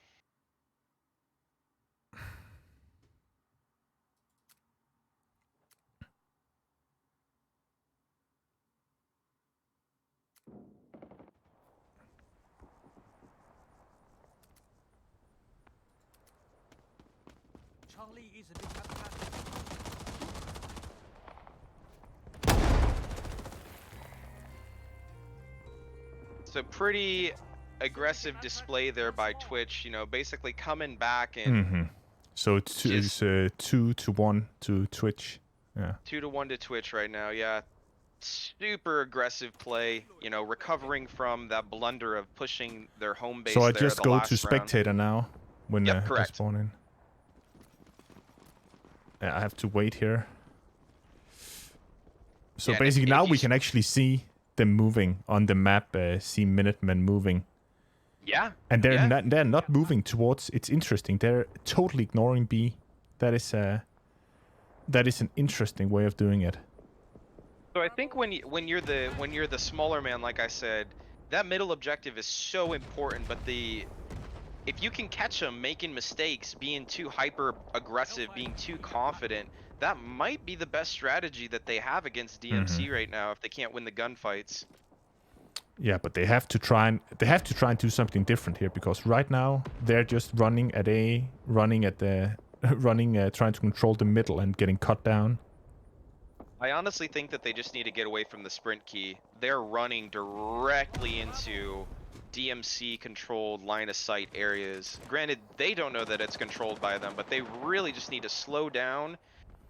Charlie is a big So pretty aggressive display there by Twitch, you know, basically coming back and So it's 2 to 1 to Twitch. Yeah. 2 to 1 to Twitch right now. Yeah, super aggressive play. You know, recovering from that blunder of pushing their home base. So I there just the go last to round. spectator now when I correct. spawn in. I have to wait here. So Yeah, basically if now you we can actually see them moving on the map. See Minutemen moving. Yeah. And they're not moving towards. It's interesting. They're totally ignoring B. That is an interesting way of doing it. So I think when you're the smaller man, like I said, that middle objective is so important. But if you can catch them making mistakes, being too hyper aggressive, being too confident, that might be the best strategy that they have against DMC right now if they can't win the gunfights. Yeah, but they have to try and do something different here, because right now they're just running at A, trying to control the middle and getting cut down. I honestly think that they just need to get away from the sprint key. They're running directly into DMC controlled line of sight areas. Granted, they don't know that it's controlled by them, but they really just need to slow down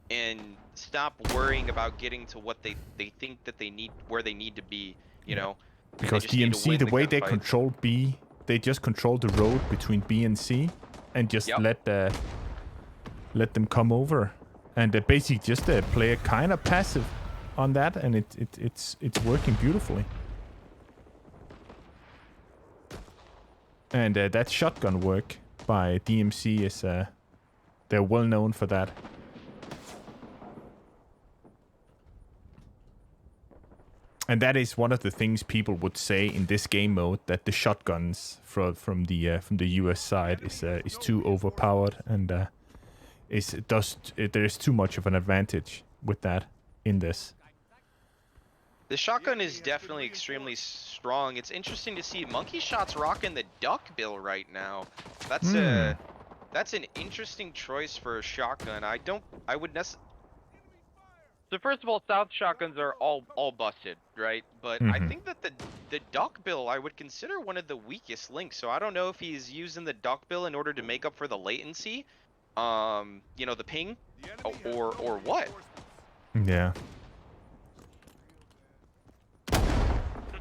and stop worrying about getting to what they think that they need, where they need to be, you know. Because DMC, the way they control B, they just control the road between B and C, and just let them come over, and they basically just play a kind of passive on that, and it's working beautifully. And that shotgun work by DMC is they're well known for that. And that is one of the things people would say in this game mode, that the shotguns from the US side is too overpowered, and there is too much of an advantage with that in this. The shotgun is definitely extremely strong. It's interesting to see Monkey Shot's rocking the duck bill right now. That's an interesting choice for a shotgun. I would necessarily. So first of all, South shotguns are all busted, right? But I think that the duckbill I would consider one of the weakest links. So I don't know if he's using the duckbill in order to make up for the latency, you know, the ping, or what. Yeah.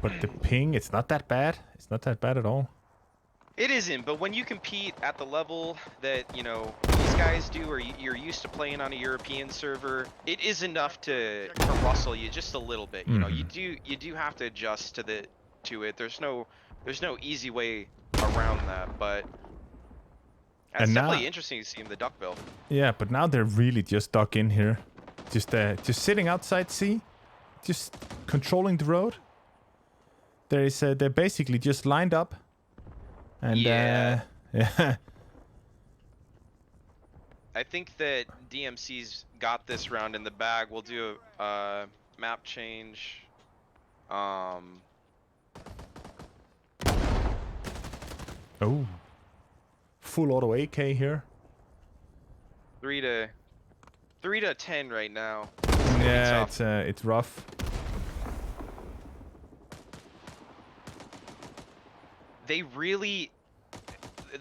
But the ping, it's not that bad. It's not that bad at all. It isn't, but when you compete at the level that, you know, these guys do, or you're used to playing on a European server, it is enough to rustle you just a little bit. You know, you do have to adjust to it. There's no easy way around that, but it's definitely interesting to see him the duckbill. Yeah, but now they're really just stuck in here. Just sitting outside C, just controlling the road. They're basically just lined up. And yeah. I think that DMC's got this round in the bag. We'll do a map change. Oh. Full auto AK here. 3 to 10 right now. Yeah, it's rough.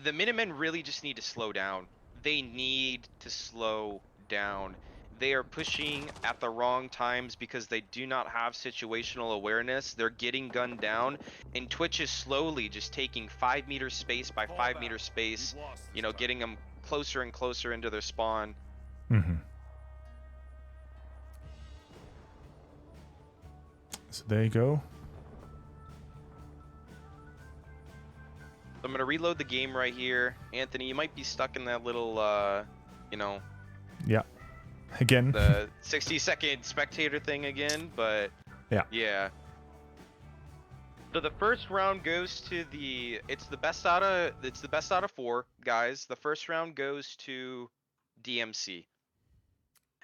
The Minutemen really just need to slow down. They need to slow down. They are pushing at the wrong times because they do not have situational awareness. They're getting gunned down, and Twitch is slowly just taking 5 meter space by 5 meter space, you know, getting them closer and closer into their spawn. So there you go. I'm gonna reload the game right here. Anthony, you might be stuck in that little, you know. Yeah. Again. The 60-second spectator thing again, but yeah. So the first round goes to it's the best out of 4 guys. The first round goes to DMC.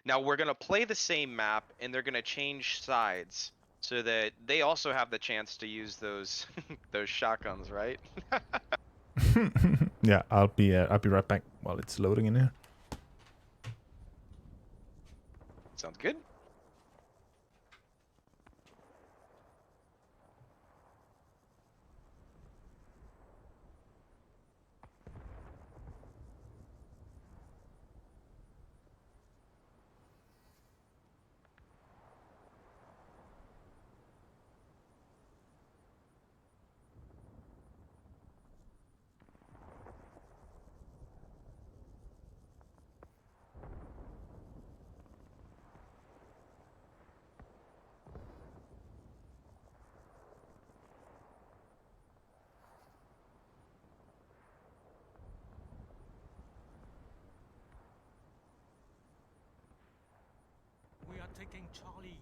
Now we're gonna play the same map, and they're gonna change sides so that they also have the chance to use those those shotguns, right? Yeah, I'll be right back while it's loading in here. Sounds good. We are taking Charlie.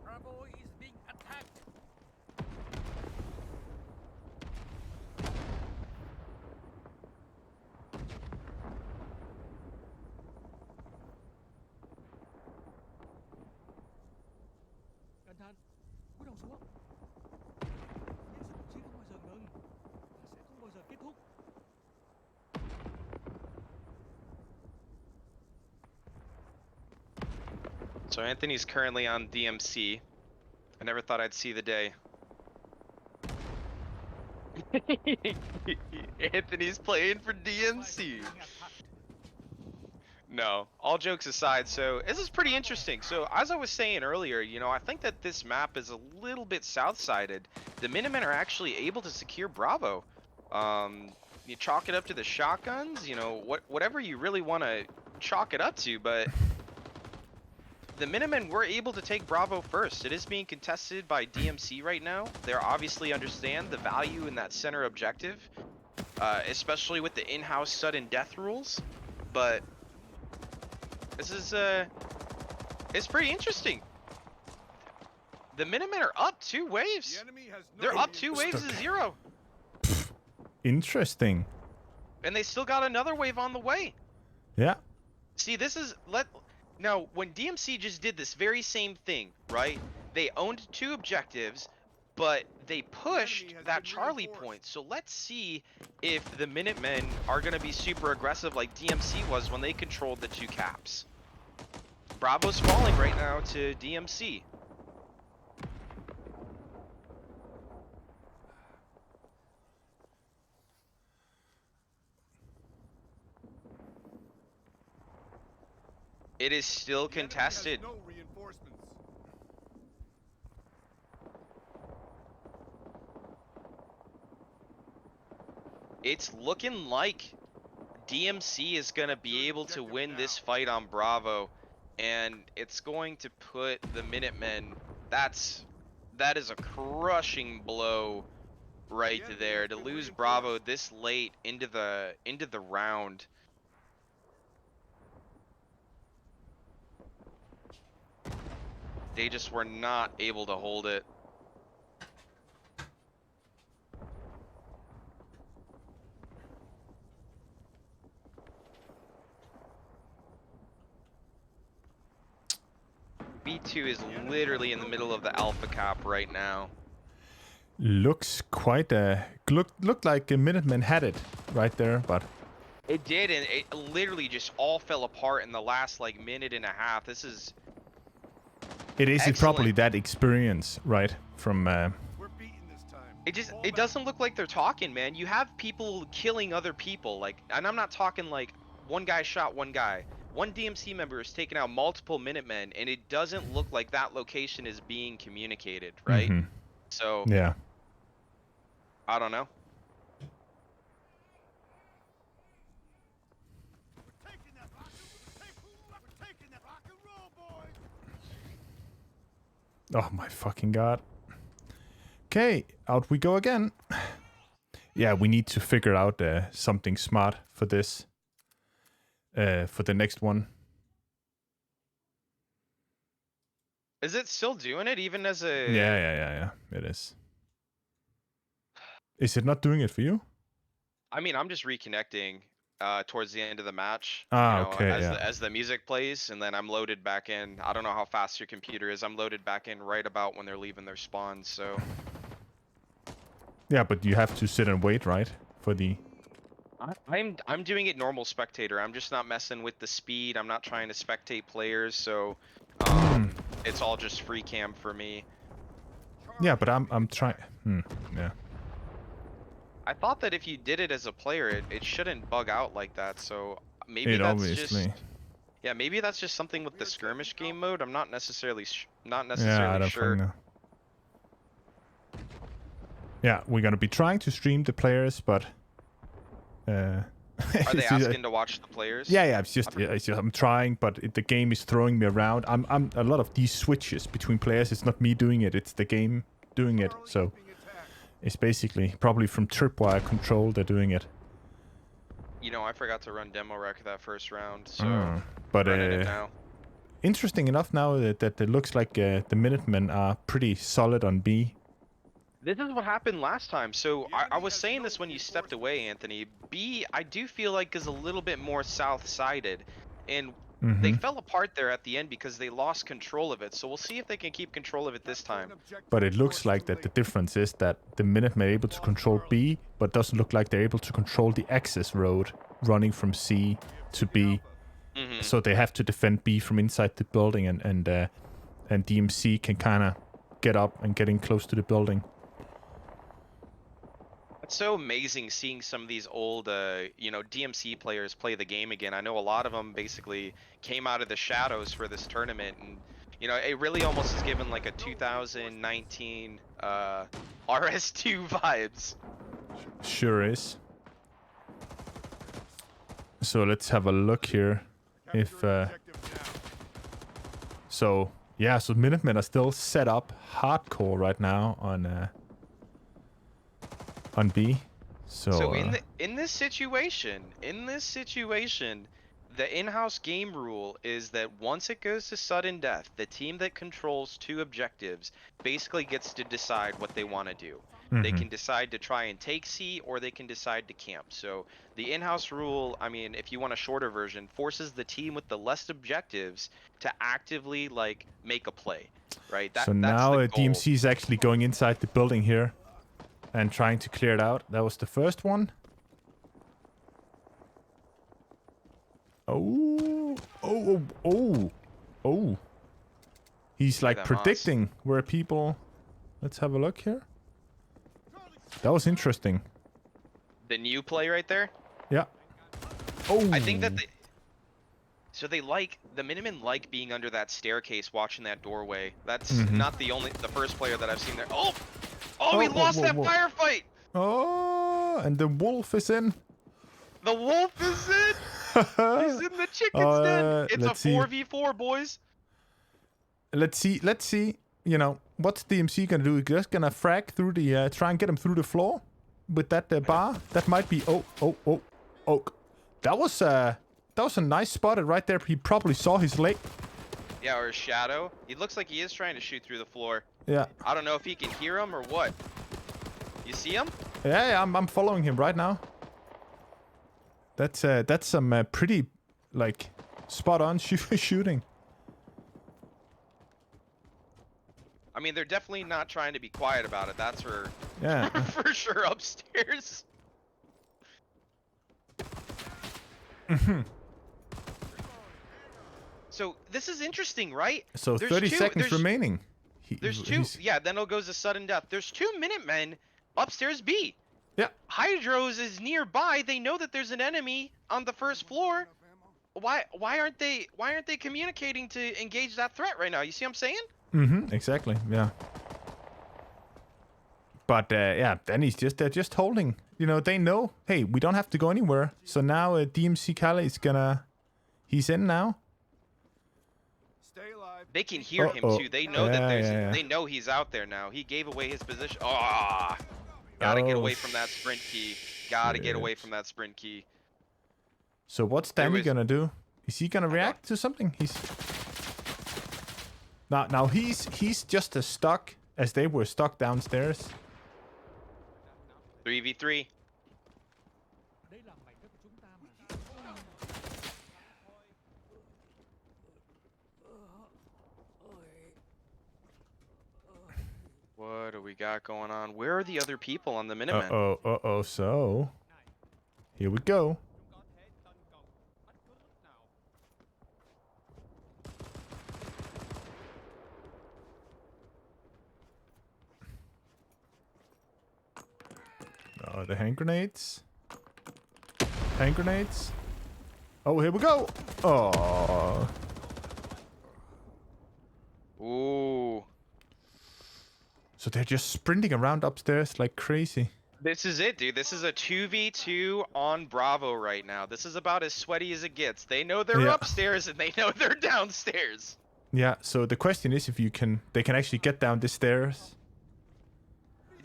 Bravo is being attacked. Cẩn thận, cúi đầu xuống. Những sự chiến không bao giờ ngừng và sẽ không bao giờ kết thúc. So Anthony's currently on DMC. I never thought I'd see the day. Anthony's playing for DMC. No, all jokes aside, so this is pretty interesting. So as I was saying earlier, you know, I think that this map is a little bit south-sided. The Minutemen are actually able to secure Bravo. You chalk it up to the shotguns, you know, whatever you really want to chalk it up to, but the Minutemen were able to take Bravo first. It is being contested by DMC right now. They obviously understand the value in that center objective, especially with the in-house sudden death rules, but this is, it's pretty interesting. The Minutemen are up 2 waves. They're up 2 waves to 0. Interesting. And they still got another wave on the way. Yeah. See, this is, now, when DMC just did this very same thing, right? They owned 2 objectives, but they pushed enemy has that been Charlie reinforced. point. So let's see if the Minutemen are going to be super aggressive like DMC was when they controlled the 2 caps. Bravo's falling right now to DMC. It is still The enemy has contested. no reinforcements. It's looking like DMC is going to be able to win this fight on Bravo, and it's going to put the Minutemen, that is a crushing blow right there to lose Bravo this late into the round. They just were not able to hold it. B2 is literally in the middle of the alpha cap right now. Looks quite looked like Minutemen had it right there, but It did, and it literally just all fell apart in the last like minute and a half. This is it is excellent. probably that experience, right? From We're beaten this time. It doesn't look like they're talking, man. You have people killing other people, like, and I'm not talking like one guy shot one guy. One DMC member is taking out multiple Minutemen, and it doesn't look like that location is being communicated, right? So yeah. I don't know. We're taking that rock. We're taking that rock and roll, boys. Oh my fucking god. Okay, out we go again. Yeah, we need to figure out something smart for this. For the next one. Is it still doing it even as a... Yeah. It is. Is it not doing it for you? I mean, I'm just reconnecting towards the end of the match. Ah, you know, okay, as the music plays, and then I'm loaded back in. I don't know how fast your computer is. I'm loaded back in right about when they're leaving their spawns, so... Yeah, but you have to sit and wait, right? For the... I'm doing it normal spectator. I'm just not messing with the speed. I'm not trying to spectate players, so it's all just free cam for me. Yeah, but I'm trying... yeah. I thought that if you did it as a player, it shouldn't bug out like that, so maybe It that's obviously... just... Yeah, maybe that's just something with the skirmish game mode. I'm not necessarily Yeah, I don't sure. know. Yeah, we're gonna be trying to stream the players, but... Are they asking to watch the players? Yeah, it's just I'm trying, but the game is throwing me around. I'm a lot of these switches between players. It's not me doing it; it's the game doing it. So it's basically probably from tripwire control they're doing it. You know, I forgot to run demo rec that first round, so But running it now. interesting enough now that it looks like the Minutemen are pretty solid on B. This is what happened last time. So I was saying this when you stepped away, Anthony. B, I do feel like is a little bit more south-sided, and they fell apart there at the end because they lost control of it. So we'll see if they can keep control of it this time. But it looks like that the difference is that the Minutemen are able to control B, but doesn't look like they're able to control the access road running from C to B. So they have to defend B from inside the building, and DMC can kind of get up and get in close to the building. It's so amazing seeing some of these old, DMC players play the game again. I know a lot of them basically came out of the shadows for this tournament, and it really almost is given like a 2019 RS2 vibes. Sure is. So let's have a look here. If so Minutemen are still set up hardcore right now on B. So in this situation, the in-house game rule is that once it goes to sudden death, the team that controls 2 objectives basically gets to decide what they want to do. They can decide to try and take C, or they can decide to camp. So the in-house rule, I mean, if you want a shorter version, forces the team with the less objectives to actively like make a play, right? So That's now the goal. DMC is actually going inside the building here and trying to clear it out. That was the first one. Oh, oh, oh, oh, oh. He's like that predicting where people... Let's have a look here. That was interesting. The new play right there. Yeah. Oh. I think that so they like the Minutemen like being under that staircase, watching that doorway. That's not the first player that I've seen there. Oh, we lost that firefight. Oh, and the wolf is in. The wolf is in. He's in the chicken's den. It's a 4v4, boys. Let's see. You know, what's DMC gonna do? Just gonna frag through the try and get him through the floor with that bar. That might be. Oh. That was a nice spotted right there. He probably saw his leg. Yeah, or his shadow. He looks like he is trying to shoot through the floor. Yeah. I don't know if he can hear him or what. You see him? Yeah, I'm following him right now. That's some pretty like spot on shooting. I mean, they're definitely not trying to be quiet about it. That's for for sure upstairs. So this is interesting, right? So 30 seconds remaining. There's two. Yeah, then it goes to sudden death. There's 2 Minutemen upstairs B. Yeah. Hydros is nearby. They know that there's an enemy on the first floor. Why aren't they communicating to engage that threat right now? You see what I'm saying? Exactly. Yeah. But yeah, then they're just holding. You know, they know, hey, we don't have to go anywhere. So now DMC Kali is he's in now. Stay alive. They can hear him too. They know that they know he's out there now. He gave away his position. Gotta get away from that sprint key. Gotta get away from that sprint key. So what's Danny gonna do? Is he gonna react to something? Now he's just as stuck as they were stuck downstairs. 3v3. What do we got going on? Where are the other people on the Minutemen? So here we go. The hand grenades. Hand grenades. Oh, here we go. Oh. Ooh. So they're just sprinting around upstairs like crazy. This is it, dude. This is a 2v2 on Bravo right now. This is about as sweaty as it gets. They know they're upstairs and they know they're downstairs. Yeah, so the question is if they can actually get down the stairs.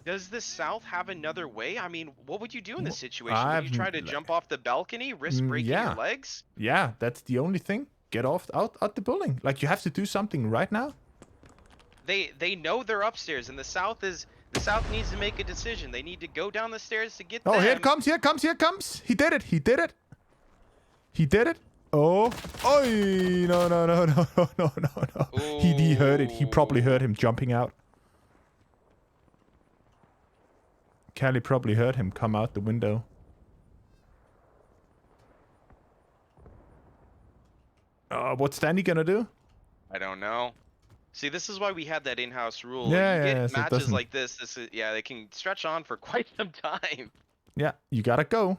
Does the South have another way? I mean, what would you do in this situation? Would you try to jump off the balcony, risk breaking your legs? Yeah, that's the only thing. Get out the building. Like, you have to do something right now. They know they're upstairs, and the South needs to make a decision. They need to go down the stairs to get them. Oh, here it comes, here it comes. He did it. Oh, no. Ooh. He heard it. He probably heard him jumping out. Callie probably heard him come out the window. What's Danny gonna do? I don't know. See, this is why we had that in-house rule. Yeah, you get so matches like this. They can stretch on for quite some time. Yeah, you gotta go.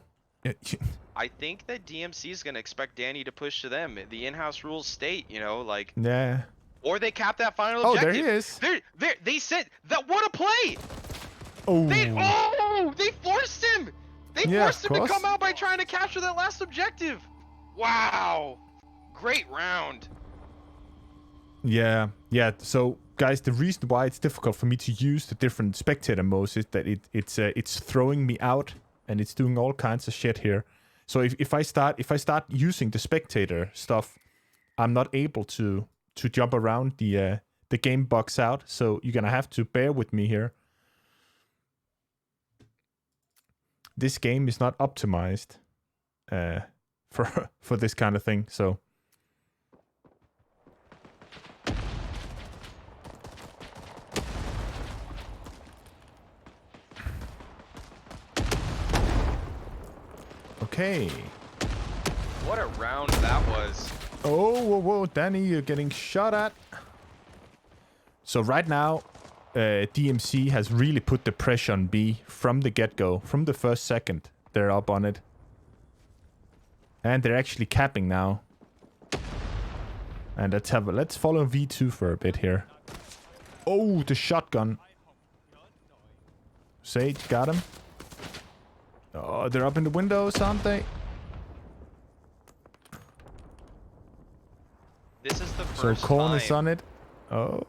I think that DMC is gonna expect Danny to push to them. The in-house rules state, like. Yeah. Or they cap that final Oh, objective. there he is. They said that. What a play! Oh. They forced him. They forced him to come out by trying to capture that last objective. Wow, great round. Yeah. So, guys, the reason why it's difficult for me to use the different spectator modes is that it's throwing me out and it's doing all kinds of shit here. So if I start using the spectator stuff, I'm not able to jump around the game box out. So you're gonna have to bear with me here. this game is not optimized for this kind of thing. So okay. What a round that was. Oh, whoa, whoa, Danny, you're getting shot at. So right now, DMC has really put the pressure on B from the get-go. From the first second, they're up on it. And they're actually capping now. And let's follow V2 for a bit here. Oh, the shotgun. Sage, got him. Oh, they're up in the windows, aren't they? This is the So first Korn time. is on it. Oh.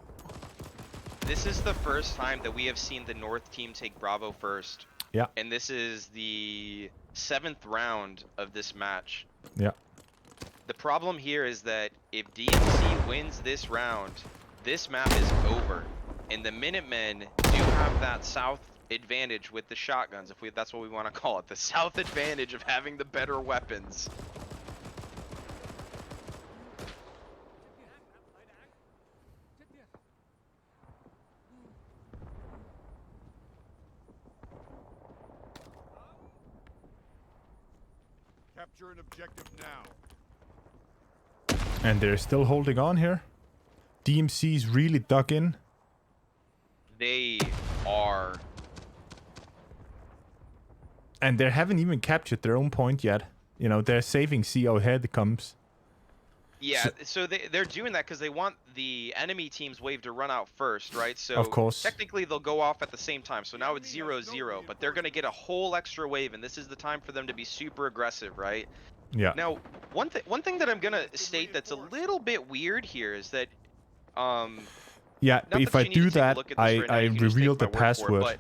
This is the first time that we have seen the North team take Bravo first. Yeah. And this is the 7th round of this match. Yeah. The problem here is that if DMC wins this round, this map is over. And the Minutemen do have that south advantage with the shotguns, if that's what we want to call it. The south advantage of having the better weapons. Capture an objective now. And they're still holding on here. DMC's really dug in. They are. And they haven't even captured their own point yet. You know, they're saving C. Oh, here it comes. Yeah, so they're doing that because they want the enemy team's wave to run out first, right? So Of course. technically they'll go off at the same time. So now it's 0-0, but they're going to get a whole extra wave, and this is the time for them to be super aggressive, right? Yeah. Now, one thing that I'm going to state that's a little bit weird here is that Yeah, not if that I you need do to take a that, look at this right now, I you can just take reveal my the word for it, password. but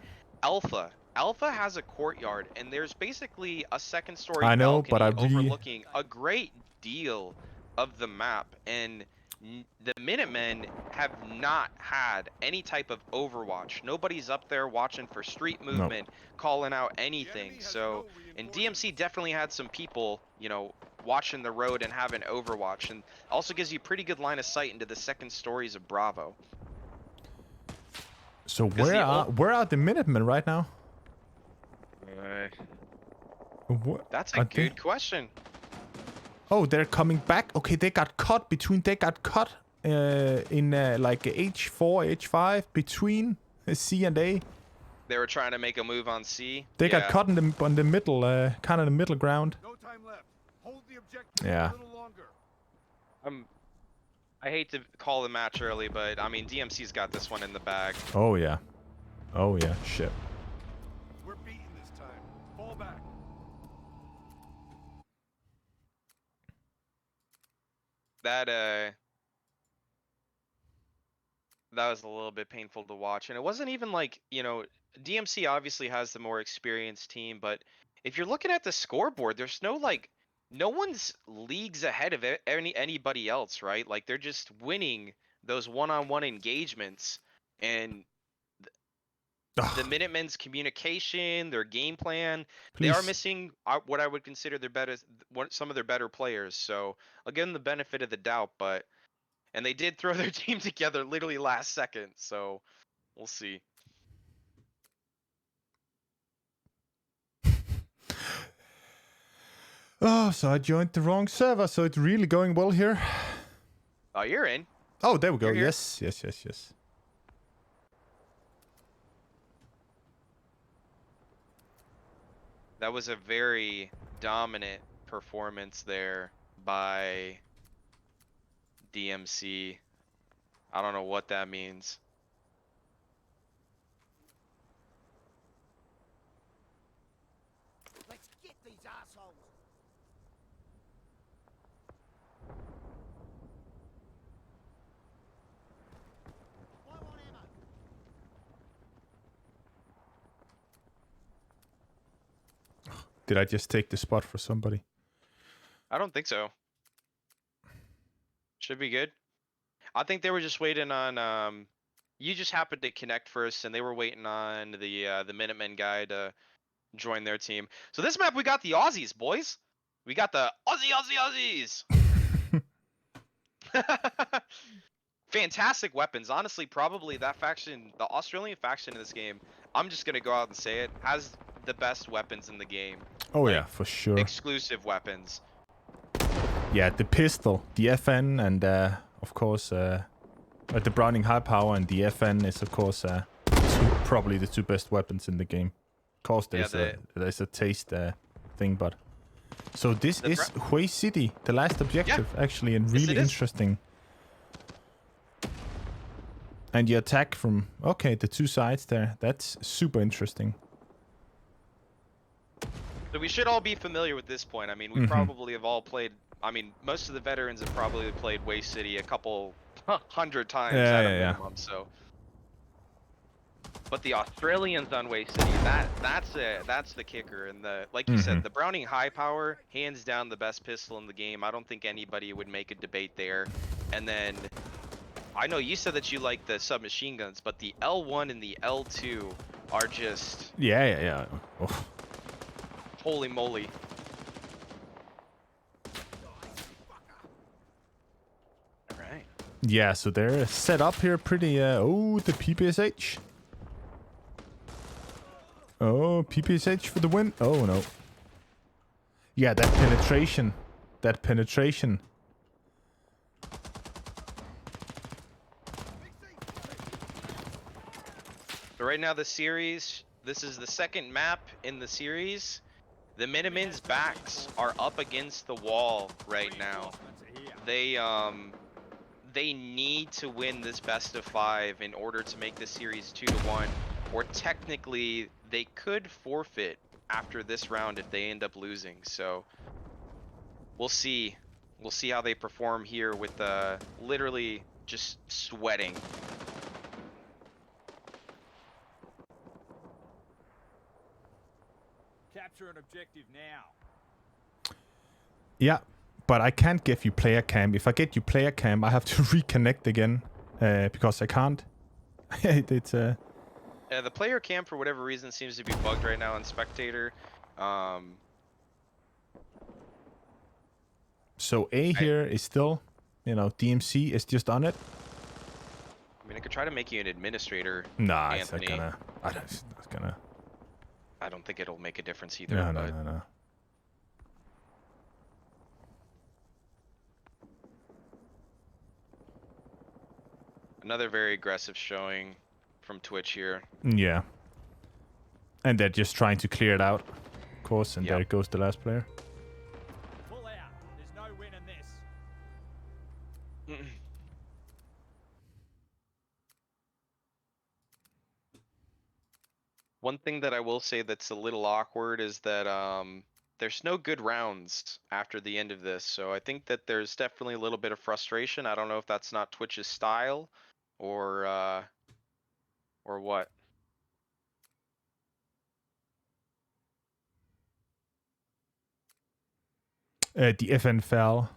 Alpha has a courtyard, and there's basically a second-story I know, balcony but I really... overlooking a great deal of the map, and the Minutemen have not had any type of overwatch. Nobody's up there watching for street movement, calling out anything. So, and DMC definitely had some people, you know, watching the road and having overwatch, and also gives you pretty good line of sight into the second stories of Bravo. So where are the Minutemen right now? That's a good question. Oh, they're coming back. Okay, they got caught between. They got caught in like H4, H5 between C and A. They were trying to make a move on C. They got caught in the middle, kind of the middle ground. No time left. Hold the objective Yeah. a little longer. I hate to call the match early, but I mean DMC's got this one in the bag. Oh yeah. Oh yeah. Shit. We're beaten this time. Fall back. That was a little bit painful to watch, and it wasn't even like, you know, DMC obviously has the more experienced team, but if you're looking at the scoreboard, there's no one's leagues ahead of anybody else, right? Like they're just winning those one-on-one engagements, and the Minutemen's communication, their game plan, they are missing what I would consider some of their better players. So I'll give them the benefit of the doubt, and they did throw their team together literally last second, so we'll see. Oh, so I joined the wrong server, so it's really going well here. Oh, you're in. Oh, there we go. You're here. Yes. That was a very dominant performance there by DMC. I don't know what that means. Let's get these assholes. I want ammo. Did I just take the spot for somebody? I don't think so. Should be good. I think they were just waiting on you just happened to connect first, and they were waiting on the Minutemen guy to join their team. So this map, we got the Aussies, boys. We got the Aussies. Fantastic weapons. Honestly, probably that faction, the Australian faction in this game, I'm just going to go out and say it, has the best weapons in the game. Oh Like, yeah, for sure. Exclusive weapons. Yeah, the pistol, the FN, and of course the Browning high power and the FN is of course probably the two best weapons in the game. Of course, there's a taste thing, but so this is Hue City, the last objective, actually, and really interesting. And you attack from the two sides there. That's super interesting. So we should all be familiar with this point. I mean, we probably have all played. I mean, most of the veterans have probably played Waste City a couple 100 times at a minimum. So, but the Australians on Waste City, that's the kicker. And like you said, the Browning high power, hands down the best pistol in the game. I don't think anybody would make a debate there. And then I know you said that you like the submachine guns, but the L1 and the L2 are just yeah. Oh. Holy moly. Alright. Yeah, so they're set up here pretty... the PPSH. Oh, PPSH for the win. Oh, no. Yeah, that penetration. That penetration. So right now the series, this is the second map in the series. The Minutemen's backs are up against the wall right now. They need to win this best of 5 in order to make the series 2-1, or technically they could forfeit after this round if they end up losing. So we'll see. We'll see how they perform here with literally just sweating. Capture an objective now. Yeah, but I can't give you player cam. If I get you player cam, I have to reconnect again because I can't. It's the player cam for whatever reason seems to be bugged right now in spectator. So A here is still, DMC is just on it. I mean, I could try to make you an administrator. Nah, Anthony. it's not gonna. I don't think it'll make a difference either. No. Another very aggressive showing from Twitch here. Yeah. And they're just trying to clear it out, of course, and there goes the last player. Pull out. There's no win in this. One thing that I will say that's a little awkward is that there's no good rounds after the end of this, so I think that there's definitely a little bit of frustration. I don't know if that's not Twitch's style or what. The FN fell.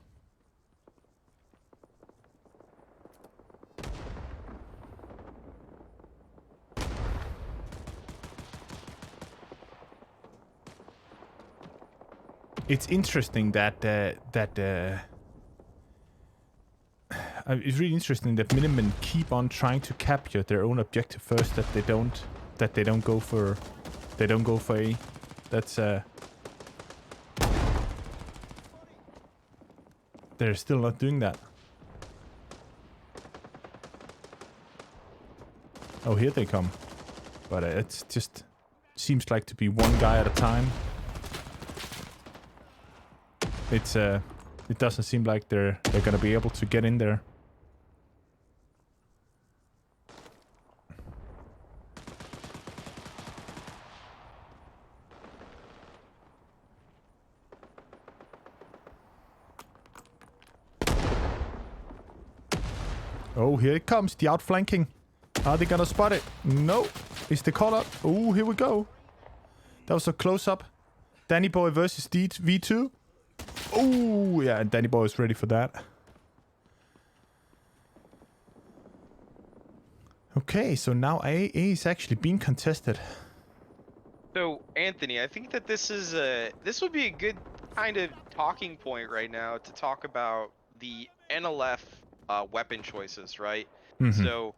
It's interesting that it's really interesting that Minutemen keep on trying to capture their own objective first. That they don't go for A. That's they're still not doing that. Oh, here they come, but it's just seems like to be one guy at a time. It doesn't seem like they're gonna be able to get in there. Oh, here it comes, the outflanking. Are they gonna spot it? No. Is the call up? Oh, here we go. That was a close up. Danny Boy versus V2. Oh, yeah, and Danny Boy is ready for that. Okay, so now A is actually being contested. So Anthony, I think that this would be a good kind of talking point right now to talk about the NLF weapon choices, right? Mm-hmm. So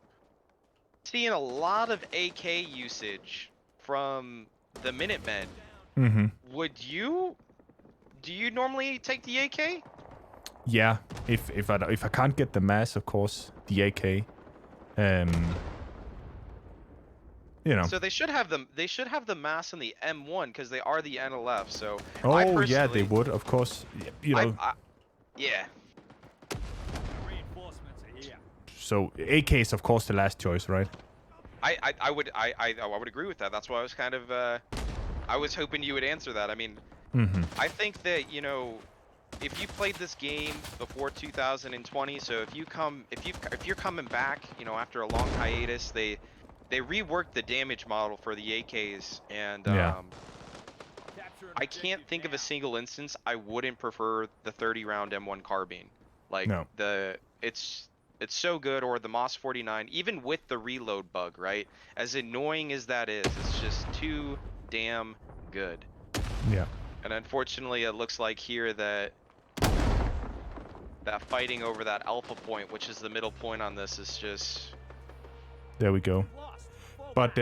seeing a lot of AK usage from the Minutemen. Mm-hmm. Do you normally take the AK? Yeah, if I can't get the mass, of course, the AK. You know. So they should have them. They should have the mass and the M1 because they are the NLF. So Oh yeah, they would, of course. You know. Yeah. Reinforcements are here. So AK is of course the last choice, right? I would agree with that. That's why I was kind of I was hoping you would answer that. I mean, I think that, you know, if you played this game before 2020, so if you're coming back, you know, after a long hiatus, they reworked the damage model for the AKs, and I can't think of a single instance I wouldn't prefer the 30 round M1 carbine. Like it's so good, or the Moss 49, even with the reload bug, right? As annoying as that is, it's just too damn good. Yeah. And unfortunately, it looks like here that fighting over that alpha point, which is the middle point on this, is just... There we go. But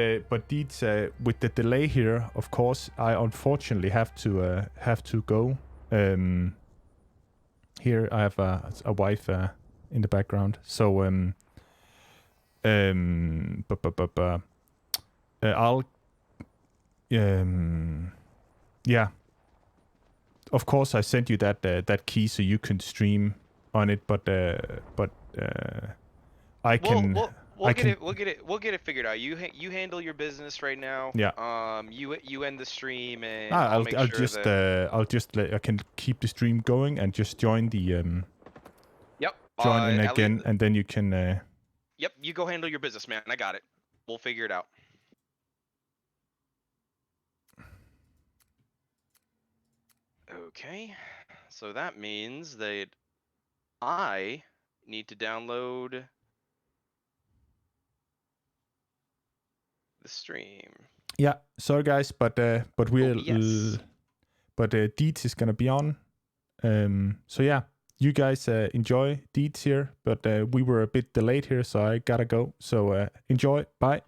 Deeds, with the delay here, of course, I unfortunately have to go. Here I have a wife in the background, so I'll yeah. Of course, I sent you that key so you can stream on it, but I can. We'll get it figured out. You handle your business right now. Yeah. You end the stream, and I'll make sure just that... I can keep the stream going and just join the Yep. join in Elliot, again, and then you can. Yep. You go handle your business, man. I got it. We'll figure it out. Okay. So that means that I need to download the stream. Yeah, sorry guys, but we'll yes. but Deeds is gonna be on. So yeah, you guys enjoy Deeds here, but we were a bit delayed here, so I gotta go. So enjoy. Bye.